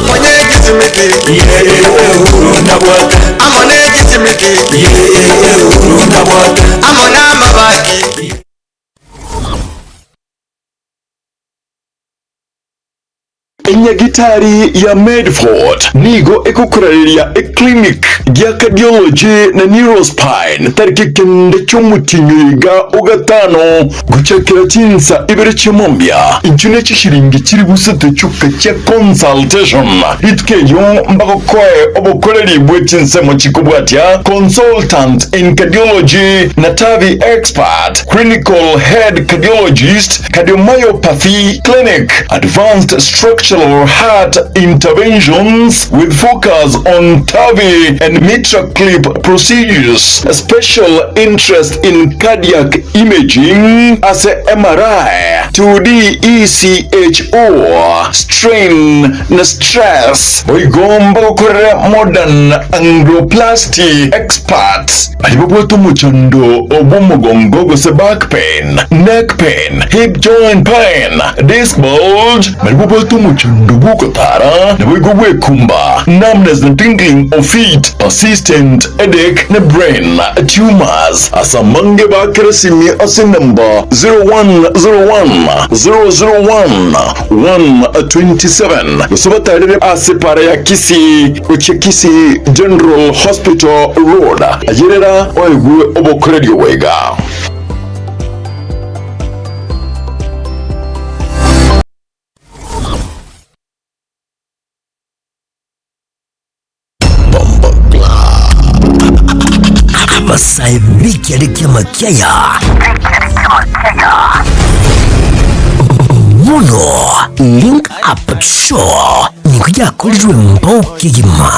Enyagitari ya Medford nigo ekukuraria e clinic ya cardiology na neurospine tariki kende cy'umutinyiga ugatano gucakira tinsa ibere cy'imombya inchune cy'ishiringi kiri busete cyuka cya consultation itkeyo mbagokoe obokoreri bwetinse mu kikubwatya consultant in cardiology na tavi expert clinical head cardiologist cardiomyopathy clinic advanced structural for heart interventions with focus on TAVI and MitraClip procedures. A special interest in cardiac imaging as a MRI, 2D ECHO, strain na stress. Boigomba ukore modern angioplasty experts. Alipokuwa muchando obomugongo gose back pain, neck pain, hip joint pain, disc bulge. Alipokuwa muchando bukotara na boigogwe kumba. Numbness and tingling of feet, persistent headache na brain tumors. Asamange bakeresimi ase number 0101 001 127. Yosobatarire ase para ya Kisii uche Kisii General Hospital Road. Ajerera oigwe obokorerio wega. Abasaibiki alikia makiaya Muno Link Up Show ni kuja kulijwe mboki gima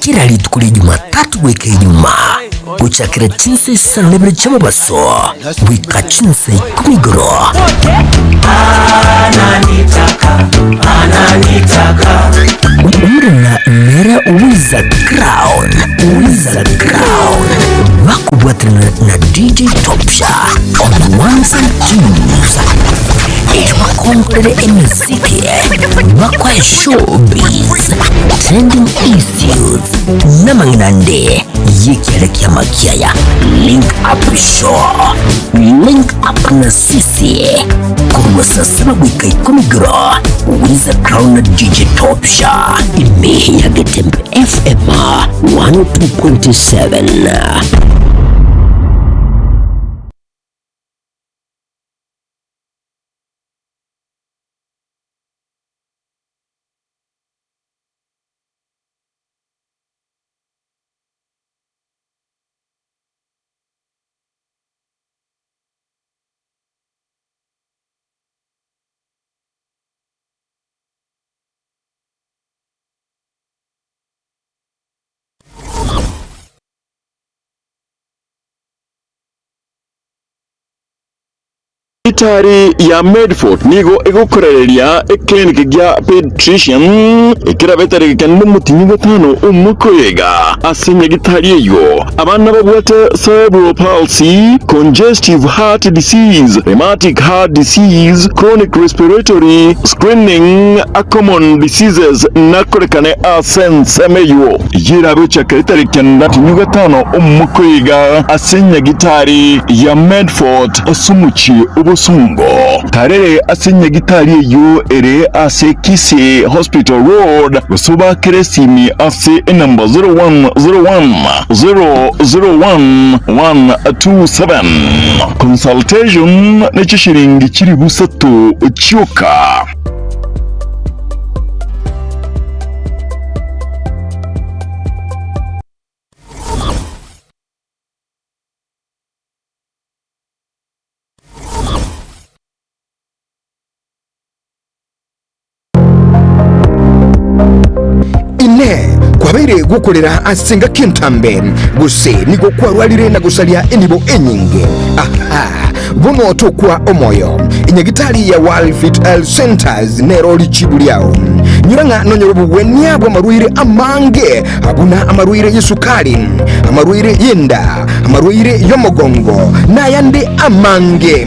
kila litukuli Jumatatu weke Ijumaa kuchakira chinse sanebere chama baso wika chinse kumigoro umrina nera Wiza Crown wakubwatana na DJ Topsha on ones and twos. Wakongelele emiziki wakwa showbiz, trending issues na manginande yekielekea makiaya. Link Up Show, link up na sisi kuwa sasa wika 10 gro. Wiza Crown na DJ Topsha imehi ya Getembe FM 102.7. Itari ya Medford nigo egokorereria clinic ya pediatrician ikira betari kanu mutinyi gatano umukoyega asinya gitari yo abana babwate cerebral palsy, congestive heart disease, rheumatic heart disease, chronic respiratory screening, a common diseases nakorekane asensemeyo yira becha kitari kanu mutinyi gatano umukoyega asinya gitari ya Medford osumuchi Sungo karere asinya gitari yo ere ase Kisii Hospital Road Gusuba Keresimi ase number 0101 001 127. Consultation nechishiringi chiri busatu chioka. Kwabeire gukorera asenga kintambe guse nigo kwarwarire na gusalia enibo enyinge bono tokwa omoyo inyagitari ya World Fit Health Centers neroli chibuliao nyuranga nonyorobu weniabo amaruire amange abuna amaruire yesukari amaruire yenda amaruire yomogongo na yande amange.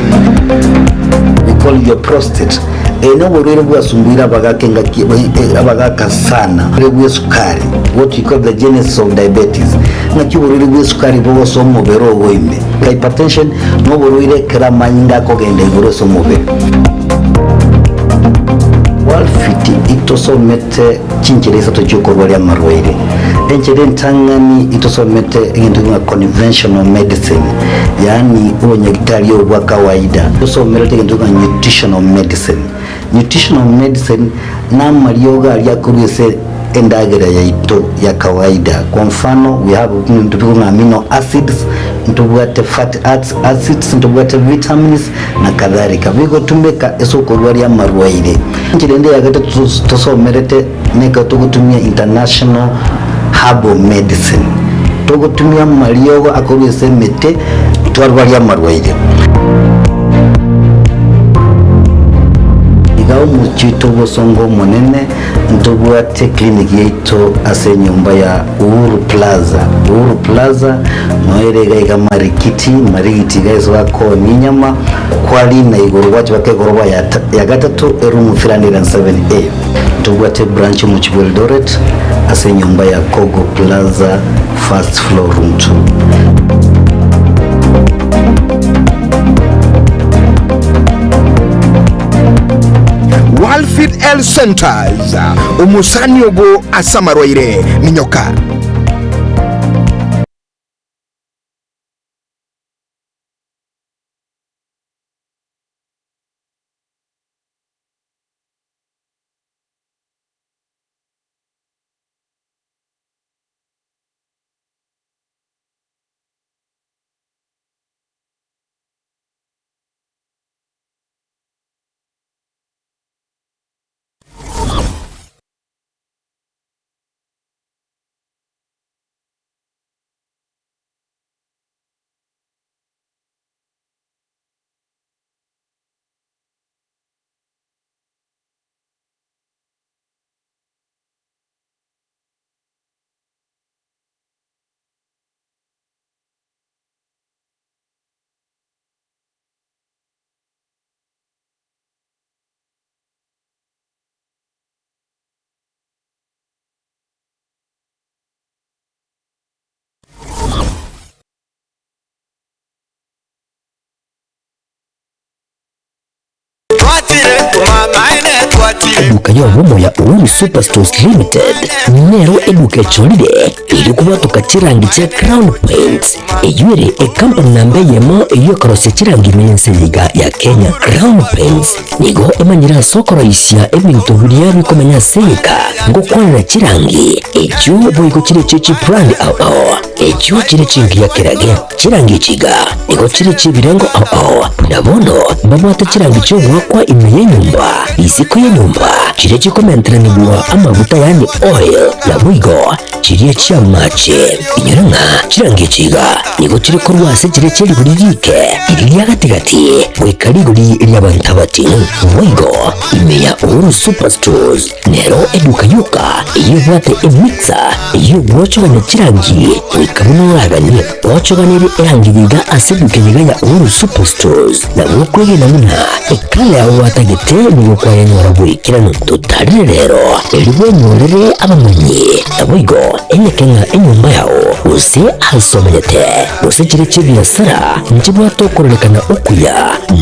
We call your prostate. Eno borero bwasumbira abagaka sana bwe sukari, what we call the genesis of diabetes. Ngaki borero bwe sukari bo so mobero woime hypertension no borero kera manyinga ko gende boro so mobe World Fit itosomete chinchereza to choko ya marwaire enchede ntangani itosomete ngindu nga conventional medicine, yani unyagitari wa kawaida itosomete ngindu nga nutritional medicine. Nutritional medicine na marioga aliakurese endagera ya ito ya kawaida. Kwa mfano we have amino acids, ntubwate fatty acids ntubwate vitamins na kadhalika bigotumika esoko rwari amarwaire ngirende yagate tusomerete neka tugutumia international herbal medicine tugutumia mariyogo akorese mete twarwari amarwaire igao muchito bosongo monene ntubwate clinic yeito ase nyumba ya Uhuru Plaza noerega igamarikiti marigiti guys wako ninyama kwali na igoro wacho bakegoroba ya gatatu erumu 307A ntubwate branch mu Eldoret ase nyumba ya Kogo Plaza first floor room 2. Walfit Health Centers umusani ogo asamarwaire minyoka Eduka y'obumo ya Uhuru Superstores Limited nero eduka echolide ili kubatuka chirangi cha Crown Paints eyure company nambe yemo iyo korose chirangi mense liga ya Kenya. Crown Paints nigo emanyira sokoro isya ebintu buriya bikomenya seka ngo kwanira chirangi echo boyiko chire chechi brand ao echo chire chingi ya kirage chirangi chiga nigo chire chibirengo ao nabono babata chirangi cyo gwakwa imeye nyumba isiko ya nyumba chire chikomentera nibwa amavuta yani oil ya bwigo chire chamache inyaranga chirangi chiga nigo chire korwase chire chiri buririke iriya gatigati wekari guri lyabantabati bwigo imeya Uhuru Superstores nero eduka yuka yibwate emixer yibwocho bane chirangi wikabuno ragani wocho ganiri erangiriga aseduke ya Uhuru Superstores na wokwege namuna ekale ya watagete nigo kwa yenyora bwikirano tutari rero eriwe nyorere abamanyi nabwigo enekenga enyumba yao use asomete use chire chibiasara njibwato korelekana okuya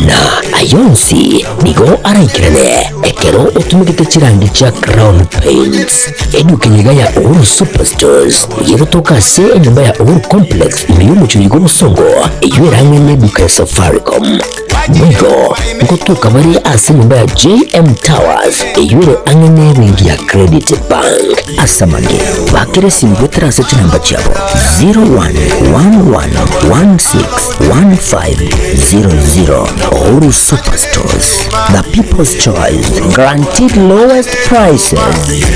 na ayonsi nigo araikirane ekero utumikite chirangi cha Crown Paints eduke ya Uhuru Superstores yerotoka se enyumba ya Uhuru Complex imiyumu chuligo musongo eyueranga neduka ya Safaricom Nigo ngotuka bari ase nyumba ya JM Towers eyure angene ringi ya Credit Bank asamage bakire simbetera ase namba chabo 0111161500 Uhuru Superstores, the people's choice, guaranteed lowest prices.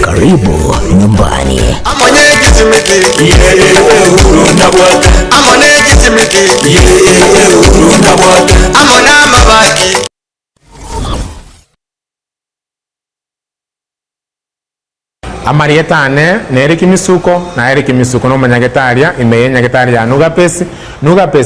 Karibu nyumbani. Amarietane nere kimisuko na ere kimisuko no manyagetaria imeye nyagetaria ya Nugapesi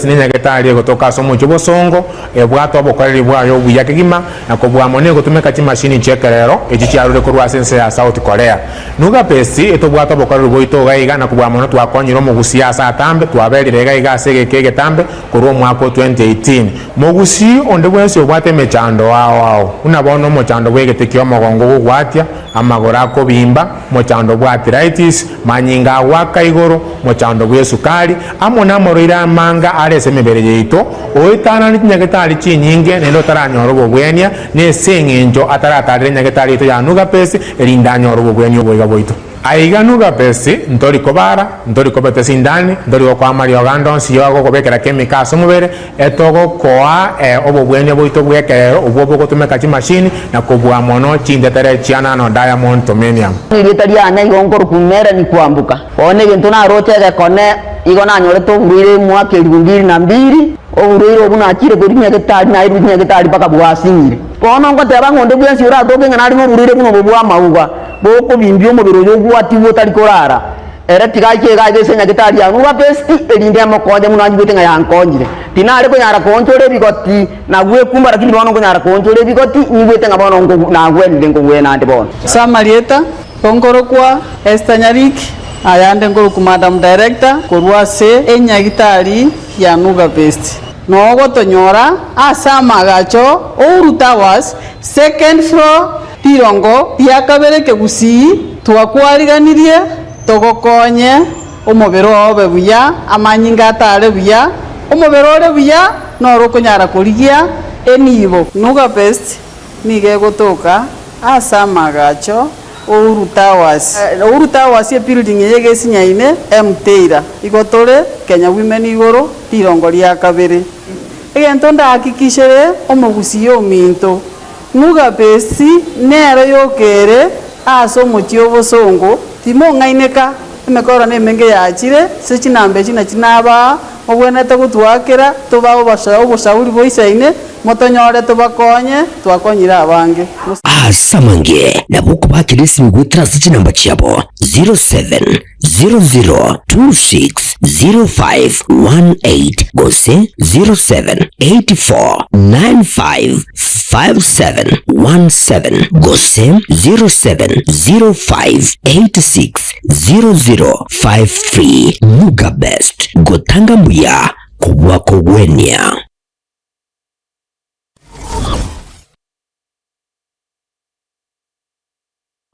ni nyagetaria gotoka somo chobosongo ebwato abokoreri bwayo buyakigima na kobwamone gotumeka chimashini chekerero echichiarure korwa sense ya South Korea. Nugapesi etobwato abokoreri boito gaiga na kobwamone twakonyiro mugusiasa atambe twaberire gaiga segekege tambe korwa mwaka 2018 mugusi onde bwese obwate mechando wao unabono mochando bwegetekio mogongo gugwatia amagora kobimba mochando bwa arthritis manyinga waka igoro mochando bwa sukari amona moroira manga arese mebere yeito oitana ni nyagetari chinyinge nendo taranyoro bogwenia ne sengenjo ataratarire nyagetari to ya Nugapesi elindanyo robogwenio boiga boito. aiga nuga pesi ntori kobara ntori kobete sindani ntori kwa Mario Gando si yago kobekera chemicals mubere etogo koa obobwene boito bwekero obwo bogotumeka chi machine na kobwa mono chindetere chiana no diamond tomenium Ritariana igongoro kumera ni kwambuka one bintu na rote gakone igona nyore to burire mwaka 2002 oburire obuna akire kurinya getari na irunya getari paka bwasingire kono ngo teba ngonde bwensi ura doge ngana rimo burire buno bwa mawuga boko bimbyo mubiro yo gwati wotari korara era tigaike gaige senya getari anu wa besti elinde amokoje muno ajibete nga yankonjire tinare ko nyara konchore bigoti na gwe kumba lakini bono ko nyara konchore bigoti nyibete nga bono ngo na gwende ngo gwe nande bono Samarieta Konkoro kwa Esther Nyariki ayande ngoro ku Madam Director korwase enyagitari ya Nuga Best nogo tonyora asama gacho Ouru Towers second floor tirongo yakabere kegusi twakwariganirie togokonye omobero obe buya amanyinga atare buya omobero ore buya noro konyara kurigia enibo Nuga Best nige gotoka asama gacho Ouru Towers ye building yege sinyaine Mteira igotore Kenya Women igoro tirongo ria kabere egento ndakikishere omugusi yo minto Nuga Best nero yokere aso mutio bosongo timo ngaineka emekora nemenge yachire sechinambe chinaba obwene togutwakera tobao bashawo bosauri boisaine motonyore tobakonye twakonyira abange asamange nabuko bakirisi migwitra sechinamba chiabo 0700260518 gose 0784955717 gose 0705860053 Nuga Best gotanga mbuya kubwa kogwenya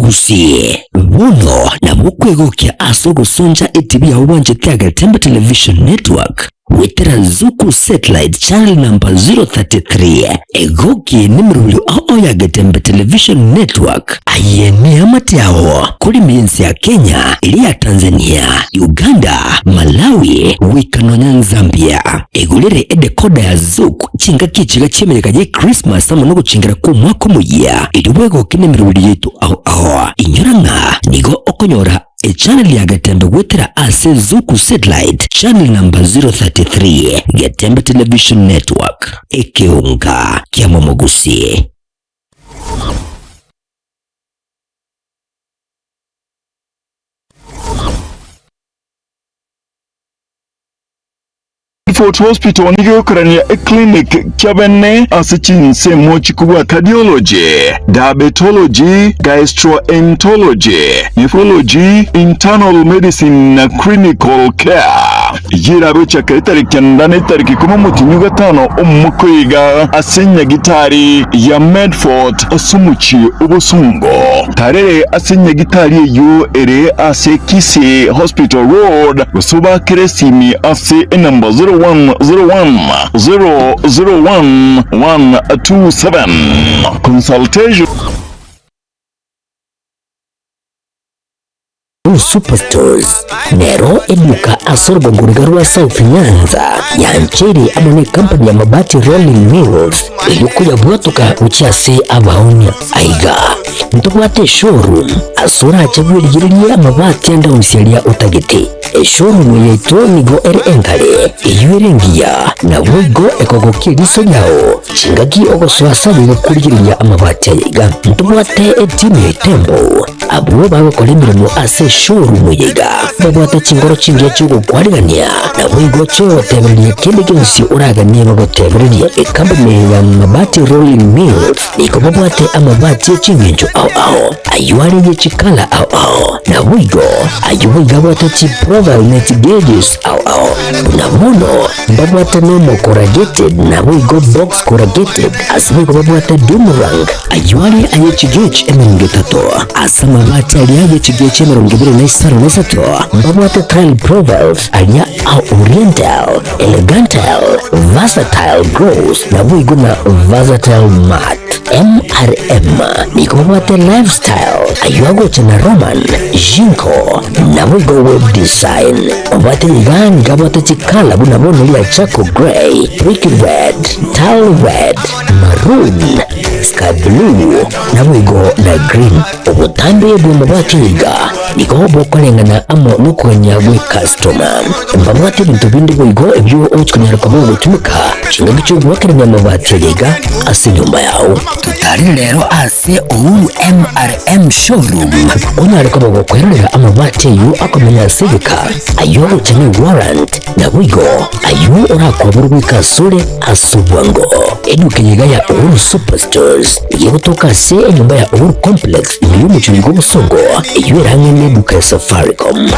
usie bono na mukwegokia asogo sonja etibi ya uwanje tiaga Temba Television Network wetera Zuku Satellite Channel number 033 egoki nimruli ao ya Temba Television Network ayene amati yao kuli mienzi ya Kenya ili ya Tanzania Uganda Malawi wikanonya Zambia egulire edekoda ya Zuku chinga kichiga chimereka je Christmas amunugo chingira kumwako muya iduwego kinemruli yetu ao inyoranga nigo okonyora channel ya Gatembe wetera ase Zuku Satellite Channel number 033 Gatembe Television Network ekeunga kia momogusi Fort Hospital nigekorania clinic kyabene asichinse mochikuwa cardiology, diabetology, gastroenterology, nephrology, internal medicine na clinical care. Yirabe chaketari kyandane tariki kuma mutinyuga tano omukwiga asenya gitari ya Medford asumuchi ubusungo. Tarere asenya gitari yo ere ase Kisi Hospital Road usuba Keresimi ase number 0101001127. Consultation Superstores Nero eduka asorgo ngurigarua South Nyanza ya ncheri amone company ya mabati Rolling Mills yuko ya buatuka uchase abaonya aiga ntubwate showroom asura achabwiri giriria mabati anda usialia utagete showroom yeto nigo engale yuerengia na wigo ekogokiri yao chingaki ogoswasabi gukurigiria amabati aiga ntubwate etime tembo abuwe bawe kolimiro ase showroom yiga babwata chingoro chingia chugo kwarigania na wigo cho tebelie kende gensi uragania bago tebelie company ya mabati Rolling Mills niko babwate amabati chingenjo au ayuari ye chikala au na wigo ayuwiga babwate chiproval net gauges au na mono babwate nomo corrugated na wigo box corrugated aswigo babwate boomerang ayuari aye chigech emengetato asama mabati aliaje chigeche merongibire na isaro nesato babwate tile provals alia au oriental elegantal versatile grows na wigo na versatile mat MRM niko babwate lifestyle aywago chana Roman Jinko nabuigo web design babwate igani gabwate chikala buna bono lia chako grey, wicked red, tile red, maroon, sky blue nabuigo na green obutambe bwe babwate iga niko bokolengana amo nukwenya gwe customer babwate bintu bindi boigo ebyo ochkunyara kwa bogo tumika chinga gicho gwakerenya mabati iga ase nyumba yao tutari rero ase Uhuru MRM showroom onare ko bogo kwerera amabati yu akomenya sibika ayo chane warrant na wigo ayo orakoburu bikasure asubwango edukenyiga ya Uhuru Superstores yebutoka se nyumba ya Uhuru Complex niyo muchingo busongo iyo range ne duka Safaricom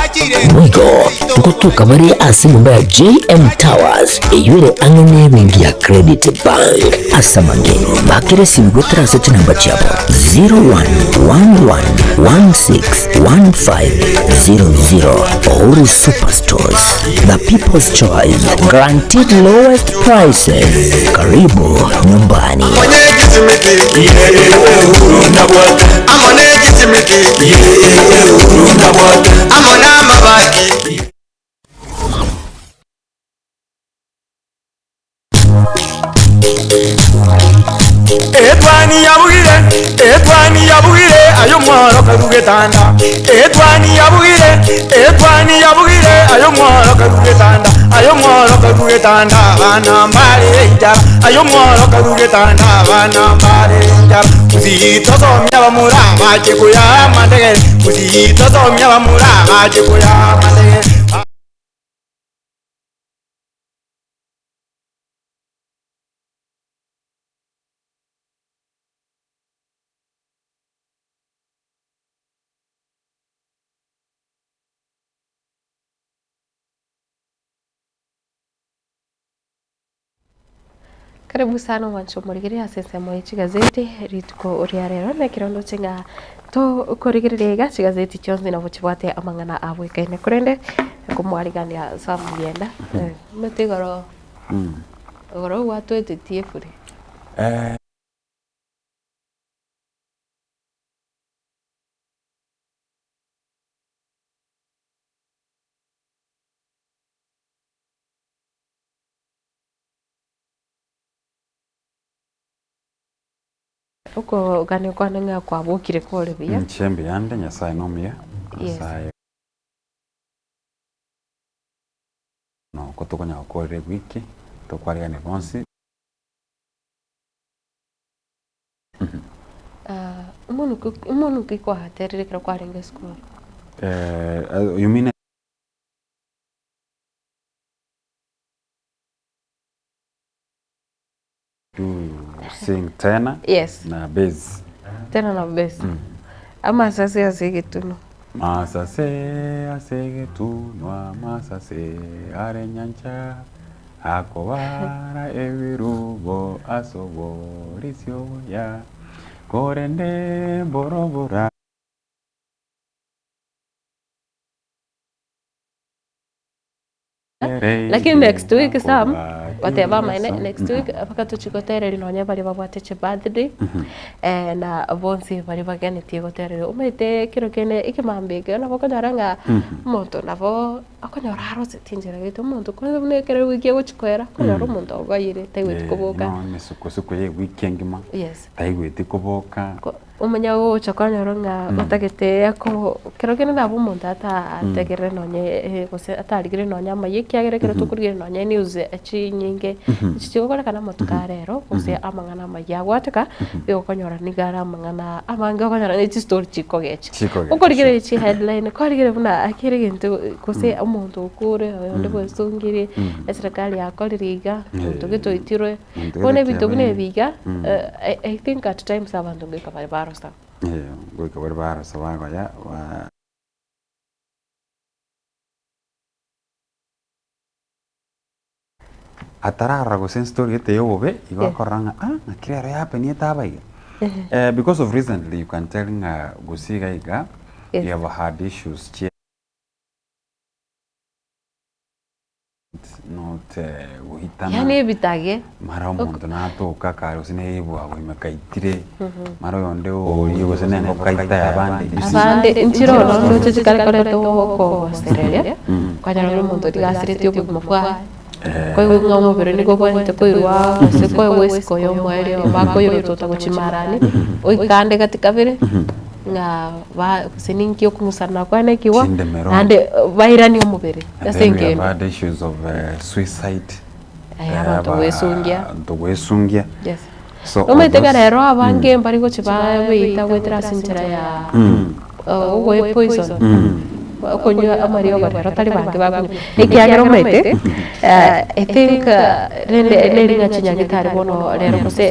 wigo tukotuka bari ase nyumba ya JM Towers iyo angene mingi ya Credit Bank asamange bakire simbutra sete namba chabo 0111161500 Uhuru Superstores, the people's choice, guaranteed lowest prices. Karibu nyumbani. Etwani yabugire ayo mwaro karugetanda etwani yabugire ayo mwaro karugetanda bana mbale njara ayo mwaro karugetanda bana mbale njara uzito somya bamura baje kuya mandege uzito somya bamura baje kuya mandege. Karibu sana wancho murigiri asese moichi gazeti rituko uria rero na kirondo chinga to kurigirega gazeti chonzi na vuchibwate amangana abwekaine kurende kumwarigania samugenda metigoro goro watu etetie furi uko gane kwa nanga kwa bukire kole biya nchembe yande nyasaye nomye nyasaye no kotokonya okore wiki tokwariga ne bonsi umuntu kiko haterere kira kwa renga school you mean to sing tena yes na bass tena na bass ama sase asegetuno masase are nyancha akobara ebirugo asoborisyo ya korende borobora lakini next week Sam whatever my next week apaka tuchikotere linonya bali babwate birthday na bonsi bali bagane tigotere umete kiro kene ikimambeke na bako daranga monto navo akonyora rose tinjira gitu monto ko ne kere wiki gochikoera konyora monto ogayire taiwe kuboka no ne suko ye weekend ma yes taiwe tikuboka umenya gocha konyora utagete yako kiro kene nabo monto ata tegere nonye gose atarigire nonya mayiki agere kiro tukurigire nonya news achi nyinge chigokora kana motuka rero gose amangana maya gwateka bigokonyora nigara amangana amanga konyora ni story chiko geche ukorigire chi headline korigire buna akire gintu gose umuntu ukure onde bwesungire serikali yakoririga tugito itirwe kone bitu bine biga I think at times abantu ngikabari barosta ngikabari barosta bagaya wa atarara go sense story ete yobe iwakoranga nakire happen yetabaga because of recently you can tell gusiga iga you have had issues not guhitana yani bitage mara omuntu natuka kare usine ibu agwimakaitire mara yonde ori usine ngo kaita yabandi inchiro ndo chikari kare to ko Australia kwanya omuntu digasirete obuguma bwa kwa hiyo ngamo bere niko kwa nitakoirwa se kwa wesiko yo mwere bako yo tota kuchimarani oikande katika vile nga ba sininki okumusana kwa nekiwa ande bairani omubere yasenke bad issues of suicide abantu wesungia yes so ometega rero abange mbari go chiba beita gwetera sinchera ya ogo poison okonyo amario barero tali bange bagu ekiagero mete I think neringa chinyagitari bono rero kose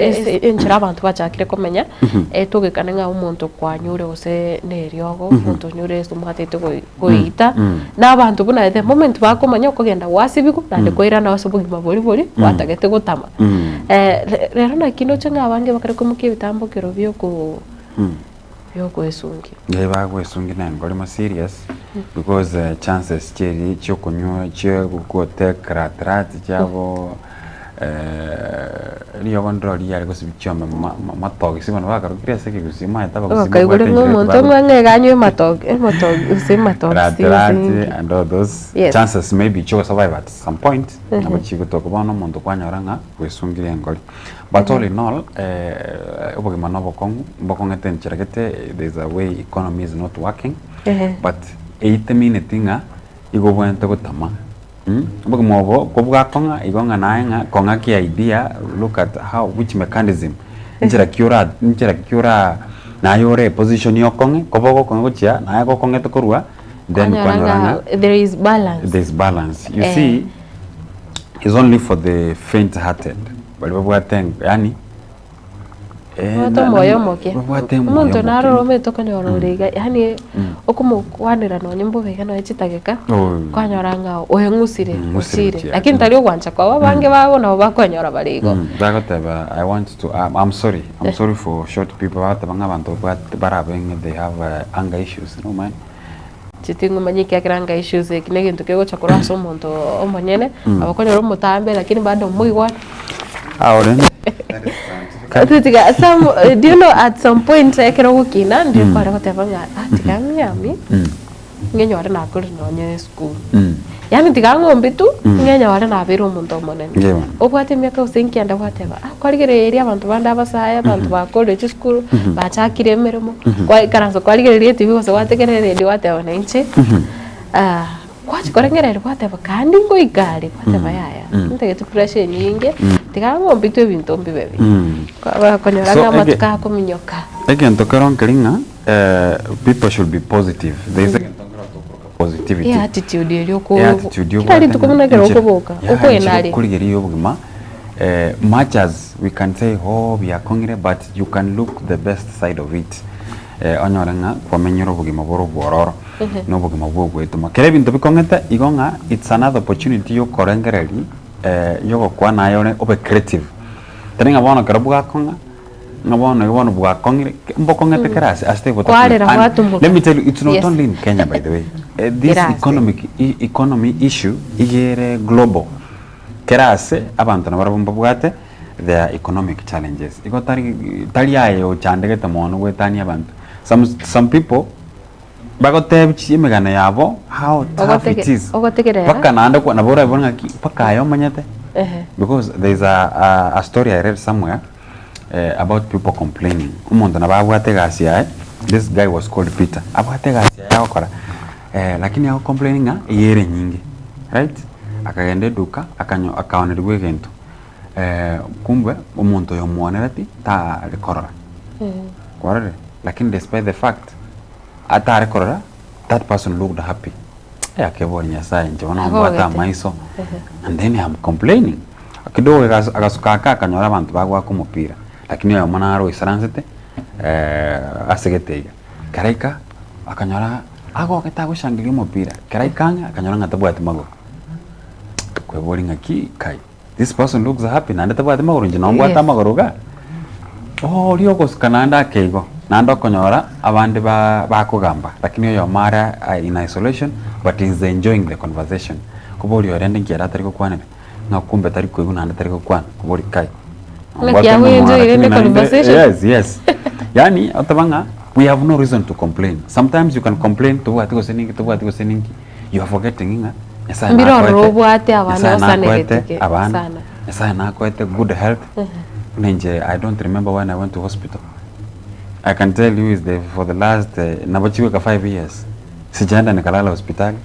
enchira abantu bachakire komenya etugikane nga umuntu kwanyure ose neriogo umuntu nyure sumuhatete goita n'abantu buna the moment bakomanya okogenda wasibiku nande koira na wasubugima bori watagete gutama rero na kino chenga abange bakare komuke bitambo kero byo ko esungi bagwesungi nani bari ma serious because chances cheri cyo kunywa cyo gukote kratrat cyabo riyo bandori yari gusibicyoma matogi sibona bakarukira seke gusima yataba gusima bakayigure n'umuntu umwe ganywe matogi and all those chances maybe cyo survive at some point abachigo tokubana umuntu kwanyoranga gwesungire ngori but all in all ubugima no bokongete nchirakete there's a way economy is not working but 8 minutes nga igobwente gutama ubugima obo kobwakonga igonga naenga konga ki idea look at how which mechanism nchira na yore position yokonge kobogo konga gochia na yako konge tokorua then kwanyoranga there is balance you see is only for the faint hearted balibabwateng yani Wato moyo moke. Umuntu naro rometoka ni ororega. Yani okumu kwanira no nyimbo vega no echitageka. Kwanyoranga oyengusire usire. Lakini tali ogwancha kwa bange babo nabo bakwanyora baligo. Dagoteba I want to I'm sorry for short people banga bantu barabeng they have anger issues no man. Chitingu manyiki akiranga issues kinege tukego chakora so muntu omonyene abakonyora umutambe lakini bado muigwa. Ahora do you know at some point ekero gukina ndio kwara gotebanga atikamyami ngenyora na kuri no nye school yani tigangombe tu ngenyora na biro umuntu omonene obwate myaka usenki anda wateba kwarigereria abantu banda basaya abantu bakore school bachakire emeremo kwa karanzo kwarigereria tibi gose wategerere ndi wateba na inche kwachi korengerere wateba kandi ngo igari wateba yaya ntegete pressure nyinge tigangombe tu ebintu mbibebe kwa konyoranga matuka kuminyoka again tokaron keringa people should be positive there is positivity attitude yoko kali tukomuna kero koboka uko enali kuligeriyo bugima much as we can say we are congre but you can look the best side of it onyoranga kwamenyero bugima boro bororo no bugima bwo gwetuma kere bintu bikongeta igonga it's another opportunity yo korengereri yoko kwa nayo obe creative teninga bona karabu gakonga ngabona bwakongire mbokongete kerase aste let me tell you it's not only in Kenya by the way this economy issue igere global kerase abantu nabarabumba bwate their economic challenges iko tari ayo chandegete mono gwetani abantu some people bagote chimegana yabo how tough it is paka nanda kwa nabora ibonga paka ayo manyete because there is a story I read somewhere about people complaining umuntu nababwate gasia this guy was called Peter abwate gasia yakora lakini yako complaining yere nyingi right akagende duka akaonerwe gento kumbe umuntu yomuonerati ta rekorora korore lakini despite the fact ata rekorora that person looked happy yakebori nyasaye njona mbata maiso and then I'm complaining kidogo akasukaka akanyora abantu bagwa ku mupira lakini yo manaro isaransete asegetega karaika akanyora ago ketagushangiria umupira karaikanga akanyora ngatabwate mago kwebori ngaki kai this person looks happy nanda tabwate magoro nje nombo atamagoroga riyo kosukananda keigo nando konyora abandi bakugamba lakini yo mara in isolation but is enjoying the conversation kubori orende ngiara tari kukwanira nga kumbe tari kuiguna tari kukwana kubori kai like ya wenjo ile conversation. Yes yani otabanga we have no reason to complain. Sometimes you can complain to what was saying you are forgetting nga mbiro robwate abana osanegete sana yesa na kwete good health ninje. I don't remember when I went to hospital. I can tell you is for the last nabachiweka 5 years sijaenda nikalala hospitali.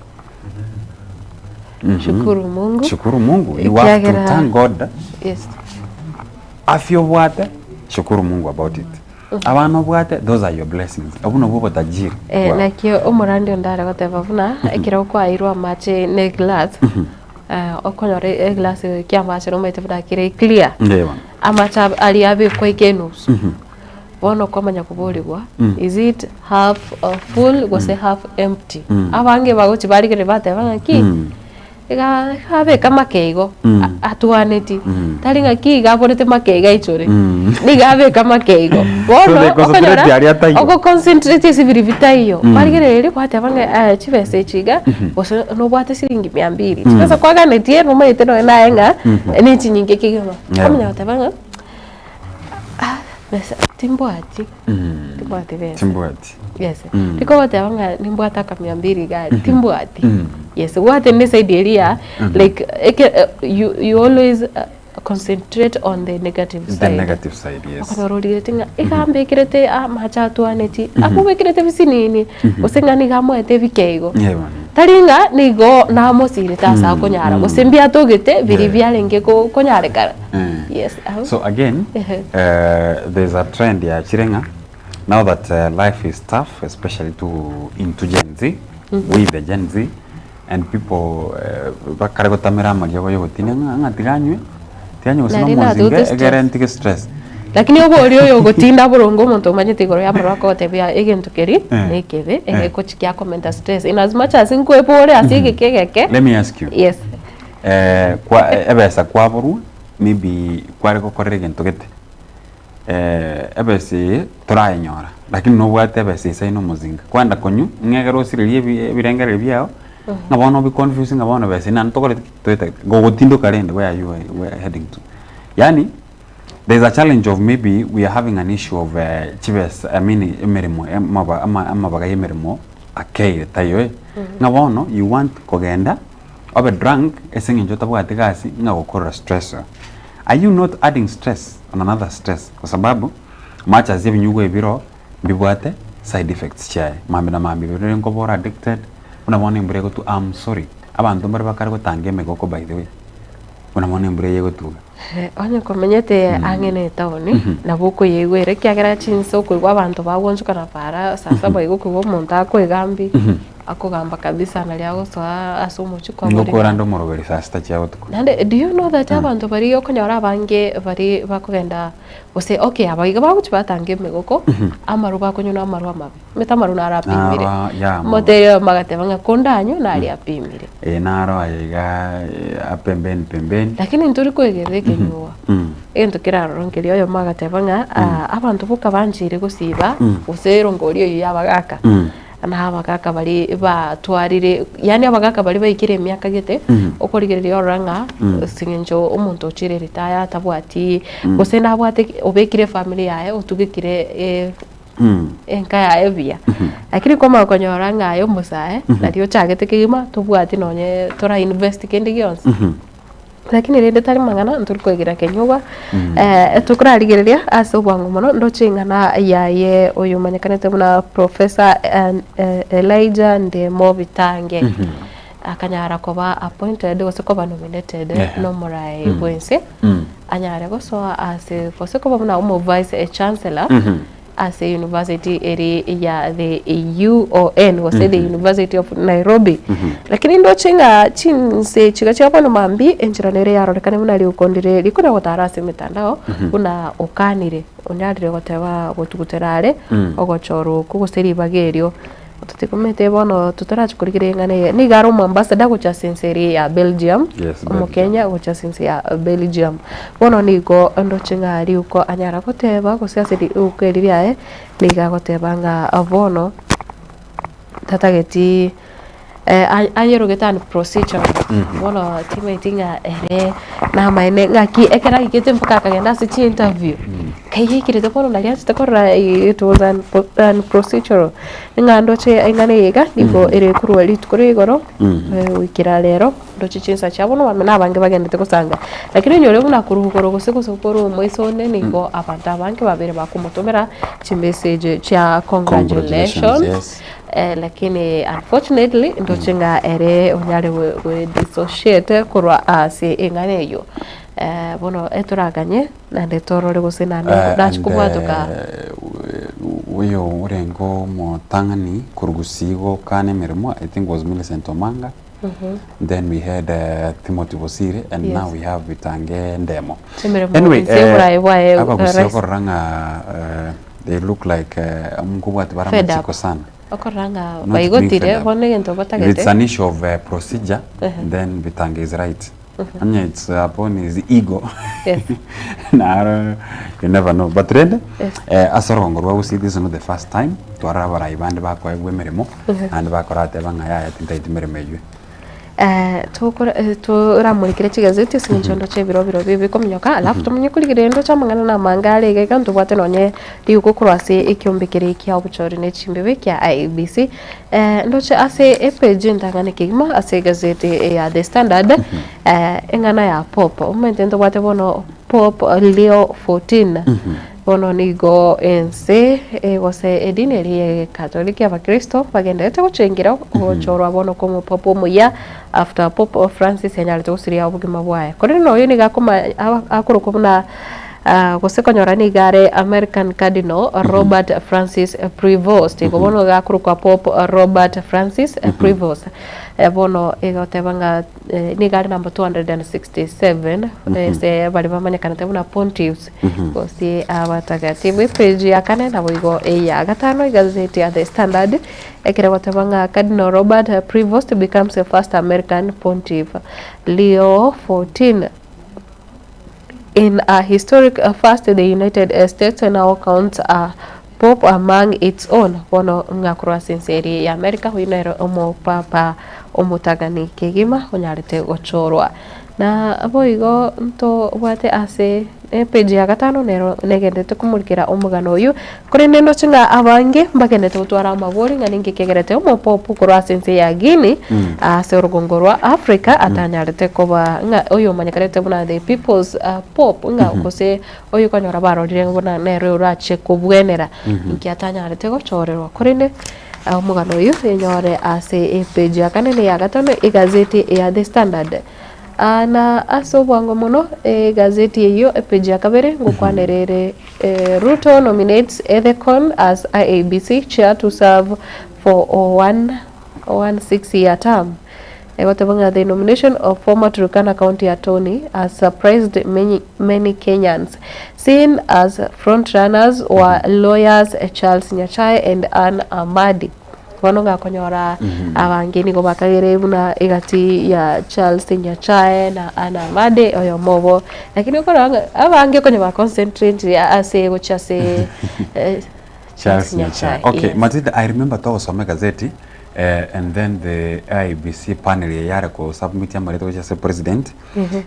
Shukuru Mungu. You have to thank God. Yes. Afyo bwate shukuru Mungu about it. Abana bwate those are your blessings. Abuno bobo tajiri. Nakyo omorandi ondara goteba buna ekira kwa irwa mache ne glass. Okonyore glass kyamache no mete buna kire clear. Ndeba. Amacha ali abe kwa ikenus. Bono komanya kuboligwa is it half full gose half empty. Abange bagochi bari kire bate bangaki. Ega habe kama keigo atuaneti taringa ki gaborete makeiga ichore ni gabe kama keigo bono okonyora oko concentrate sibiri vitayo barigere kwate abanga chibese chiga boso no bwate siringi 200 chibesa kwaga netie no maite no naenga ni chinyinge kigema komanya otabanga besa timbwati timbwati yes tiko otabanga nimbwata kama 200 gari timbwati. Yes, what in this idea, like you always concentrate on the negative side. The negative side, yes. Okonoroditinga ikambe kirete macha tuaneti apo kirete bisinini osengani gamo ete vikeigo. Taringa nigo na mosire tasa konyara osembia togete biri byalenge ko konyare kara. Yes. So again, there's a trend ya chirenga now that life is tough, especially into Gen Z, with the Gen Z. And people bakarago tamera mariyo yo tinya ngatiganywe tianya usino muzinge guarantee stress lakini obo ori yo gotinda borongo muntu manyete goro ya marako tebia egento keri nekebe eko chikia comment stress in as much as inkwepore asige kegeke. Let me ask you. Yes. Kwa ebesa kwa boru maybe kware ko korre gento gete ebese try nyora lakini no bwate ebese sai no muzinga kwanda konyu ngegero siriye birengere byao ngabona be confusing ngabona bese nan tokore toita gogotindo karende where you are heading to. Yani there's a challenge of maybe we are having an issue of chibes emerimo amabaga emerimo akay tayo ngabona you want kogenda obe drunk esenginjo tabwate gasi ngakokora stress. Are you not adding stress on another stress kwa sababu much as ibinyugo ebiro bibwate side effects chae mambe na mambe biro ngobora addicted unamwona imbure go tu I'm sorry abantu mbare bakara go tange megoko by the way unamwona imbure yego tu onye komenyete angene tawoni na buko yegwere kyagera chinso kulwa abantu bagonjuka na para sasa boyego kubo muntu akwegambi akogamba kabisa na lyago so asomo chikwa muri ngokora ndo moroberi sasa cyabo tuko nande do you know that abantu bari okonyora bange bari bakugenda ose okay abayiga baguchi batange megoko amaru bakonyona amaru amabi metamaru na rapimire mote magate banga kondanyo na ali apimire naro ayiga apembeni lakini nturi kwegereke nyuwa ento kiraronkerio yo magate banga abantu buka banjire gusiba usero ngorio yabagaka na abagaka bari batwarire yani abagaka bari bayikire emyaka gete okorigererio oranga singenjo omuntu ochire retire tabwati gose nabwate obekire family yae otugikire enka ya evia lakini koma konyoranga ayo musae nadio chagete kigima tubwati nonye tora invest kende gyons lakini rende tari mangana nturikwegira kenyuwa tukurarigereria aso bwangu muno ndocingana yaye uyu manyakanete muna Professor Elijah Ndemo Bitange akanyara koba appointed gose koba nominated no morai bwense anyara goso ase gose koba muna vice chancellor as a university area the UON was the University of Nairobi lakini ndo chinse chigacha bano mambi enjiranere yaro rekane muna liukondire likuna gotarase mitandao una okanire onyarire goteba gotuguterare ogochoro kuguseri bagerio tutikomete bono tutarachikurigire ngane ni garo Mombasa gocha senseri ya Belgium omo Kenya gocha senseri ya Belgium bono nigo ndo chingari uko anyara goteba gosiasiri ukeriria niga goteba nga abono tatageti anyero getan procedure bono teammate nga ere na maine ngaki ekera igete mpaka kagenda si interview kai kirete bono na ya stakora it was an procedure ngando che ngane yega niko ere kurwa litukore goro wikira lero ndoche chinsa chabono bamena abange bagendete kusanga lakini nyore buna kuruhukoro guseko mwisone niko abantu abange babere bakumutomera chi message cha congratulations yes. Lakini unfortunately ndoche nga ere onyale we dissociate kurwa ase engane yo bono eturaganye na ndetorore gusena ndachikubwatoka uyo urengo motangani kurugusigo kane mirimo I think was Millicent Omanga. Then we had Timothy Bosire and yes. Now we have Bitange Ndemo. Anyway, they look like mkubwati baramachiko sana. Okoranga baigotire bone gento batagete. It's an issue of procedure. Then Bitange is right. And it's upon his ego. Yes. Nah, you never know. But Red, Asarongo, we see this is not the first time. To arrive at Iband back where we merimo and back at Evangaya at Intameju. Turamurikire kigazeti sinchondo chebiro bikomnyoka alafu tumunyukuligire ndo chamangana na mangale gekantu bwate nonye liuko kurwase ikyombekere kya obuchori ne chimbibe kya IBC ndoche ase epeje ndangane kigima ase gazeti ya The Standard engana ya pop umentendo bwate bono pop Leo 14 bono nigo ense wase edineri katoliki abakristo bagendete gucengera gochorwa bono komo popo muya after Pope Francis enyalite gusiria obugima bwaye kore no yo nigakoma akuruko na gusekonyora ni gare American Cardinal Robert Francis Prevost bono gakuruko Pope Robert Francis Prevost bono egotebanga ni gare number 267 se bali bamanyakana tebuna pontiffs kosi abatagatifu page ya kane na boigo ya gatano igazeti ya The Standard ekere batebanga Cardinal Robert Prevost becomes the first American pontiff. Leo 14 in a historic first, the United States now counts a pope among its own. Bono ngakura sinceri ya Amerika huinero omo papa omutagani kegima onyarete gochorwa na aboigo nto wate ase page ya gatano nero negendete kumurikira omugano uyu kuri nendo chinga abange mbagendete gutwara amabori nganinge kegerete omo popu kurwa sense ya Guinea ase urugongorwa Africa atanyarete koba nga uyu manyakarete buna the people's pope nga kose uyu kanyora barorire buna nero urache kubwenera inki atanyarete gochorerwa kuri ne omugano uyu enyore ase page ya kanene ya gatano igazeti ya The Standard na aso bwango muno gazeti iyo page ya kabere ngukwanerere Ruto nominates Ethekon as IABC chair to serve for 1 term. The nomination of former Turkana County Attorney has surprised many Kenyans. Seen as frontrunners were lawyers Charles Nyachai and Ann Amadi. Wanonga konyora abangeni go bakagere buna igati ya Charles Nyachai na Anna Amadi oyo mobo lakini ukoranga abange konyo ba concentrate ase gochase Charles Nyachai. Okay, Matilda, I remember to some gazeti and then the IBC panel yare ko submit ya mareto gochase president.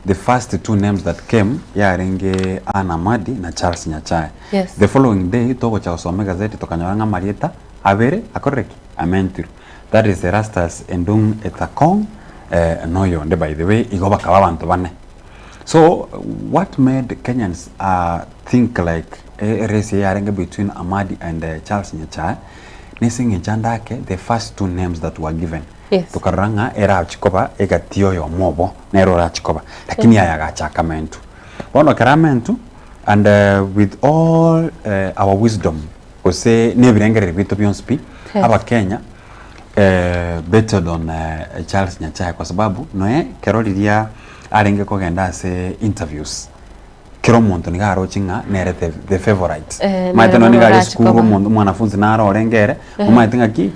The first two names that came yarenge Anna Amadi na Charles Nyachai. Yes. The following day to gocha some gazeti to kanyora Marieta abere akorreki amentru. That is Erastus Endung Etakong Noyo. By the way, igoba kababantu bane. So what made Kenyans think like a race between Amadi and Charles Nyachai? Nising Jandake, the first two names that were given. Yes. Tukaranga era chikoba egatio yo mobo nero ra chikoba. Lakini ayagacha kamentu. Bono karamentu and with all our wisdom, kose nebirengere bito bionspy aba Kenya better on Charles Nyachai kwa sababu noe keroliria arenge kogenda ase interviews kero muntu nigaro chinga nere the favorite maite no nigaro skuru muntu mwanafunzi naro orengere umaite ngaki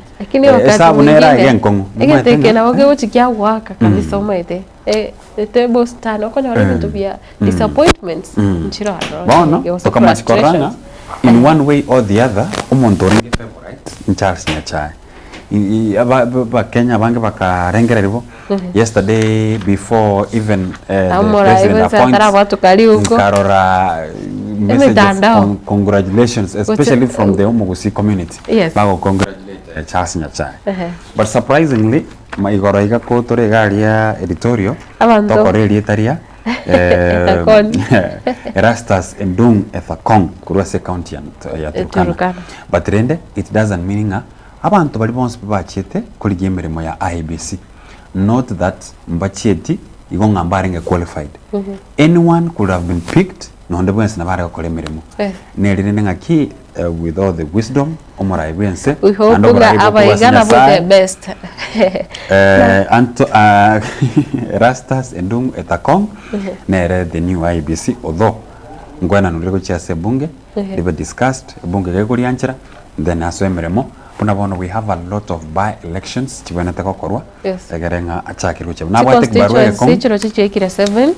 esabu nera yenkongo egete na oge uchikia waka kabisa umaite table stand okonyora bintu bya disappointments nchira bono tokamasikoranga in one way or the other umuntu orenge favorite Charles Nyachai Kenya bange bakarengererwo yesterday before even the Amora president atara watu kali huko karora message of congratulations especially from the Omugusi community. Yes. Bago congratulate Charles Nyachae. But surprisingly maigoro iga kotore garia editorial tokoreri etaria Erastus Endung Ethakong Kurwase County ya Turkana. But rende it doesn't mean abantu bali bonse bachete kuri gemeremo ya IBC. Not that mbacheti igonga mbarenge qualified. Anyone could have been picked no ndebo ense nabare kole meremo. Nerinde ngaki with all the wisdom omora ibense and abaigana with the best. Erastus Endung Ethakong nere the new IBC although ngwana nurego chia bunge they discussed bunge gegori anchira then aswemeremo Punabono, we have a lot of by-elections chibonete kokorwa egerenga achakirwe chebo nabwate kibarwe ko chiro chichekire 7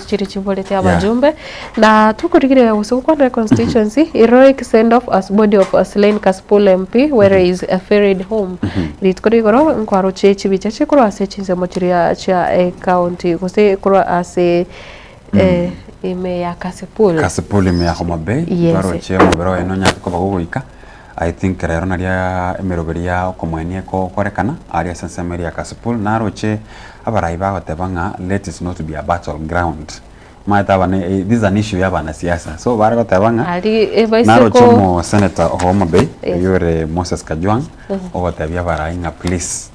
chiri chibolete abajumbe na tukurigire usukwanda constituency heroic send off as body of slain Kasipul MP where is a ferried home litkorigoro nkwaro chechi bichache kuro ase chinze mochiria cha county kose kuro ase ime ya Kasipul ime ya Homa Bay twaro che mubero eno nyako bagogoika I think rero naria emeroberia okomwenie ko korekana aria sensemeria Kasipul naroche abarai bagotebanga let it not be a battleground matabane this is an issue yabana siasa so baragotebanga naroche mo senator Homa Bay yore Moses Kajwang ogotabia barai nga please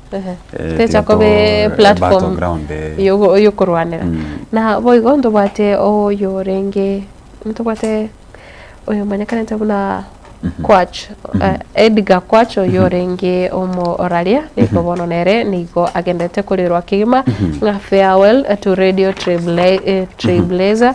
techakobe platform yo korwanera na boigondo bate o yorenge mtobate oyo manyakana tabuna Kwach Edgar Kwach yorenge omo oralia niko bono nere niko agendete kulirwa kigima nga farewell to radio Trailblazer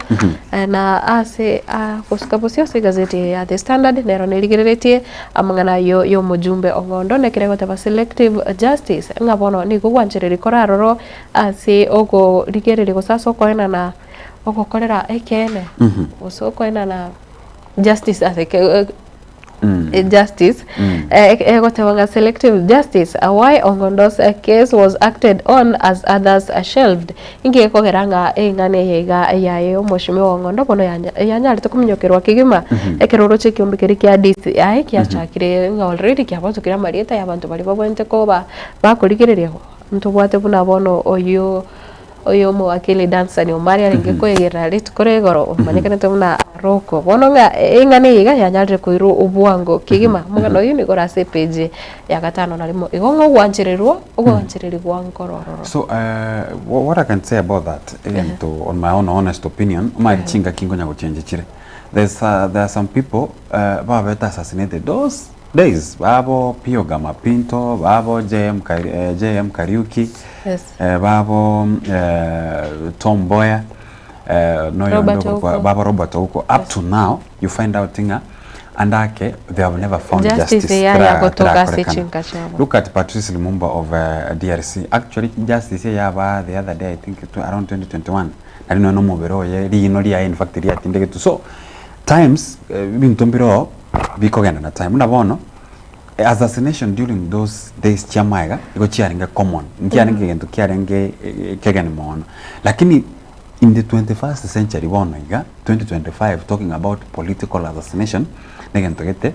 na ase kuskaposio se gazeti ya The Standard nero niligiretie amangana yo mujumbe ongondo nekirego taba selective justice nga bono niko wanchereri koraroro ase ogo ligerere gosaso koena na ogo kolera ekene oso koena na justice ase justice got selective justice why Ongondo's case was acted on as others shelved inge ko geranga engane yega yayo moshime Ongondo bono yanya rito kuminyokerwa kigima ekeroro chekiombe kiri kya DCI kya chakire nga already kya bazo kira marieta yabantu bali babwente ko bakurikirereho ntubwate buna bono oyo mo akili dansa ni Omari alingeko yera lit koregoro manekane tumna roko bononga engane yiga yanyare koiru ubwango kigima mugano yini gora se page ya gatano nalimo igongo wanchererwa wankororo. So what I can say about that on my own honest opinion my chinga kingo nyago change chire there are some people baba assassinated those days babo Pio Gama Pinto babo JM Kariuki babo Tom Boya babo Robert Ouko up to now you find out tinga andake they have never found justice. Look at Patrice Lumumba of DRC actually justice yaba the other day I think around 2021 I don't know mobero ye in fact ya so times bintombiro bikogenda na time unabono assassination during those days chamaiga iko chiaringa common nkiaringa ngento kiaringa kegani mono lakini in the 21st century bono iga 2025 talking about political assassination ngento gete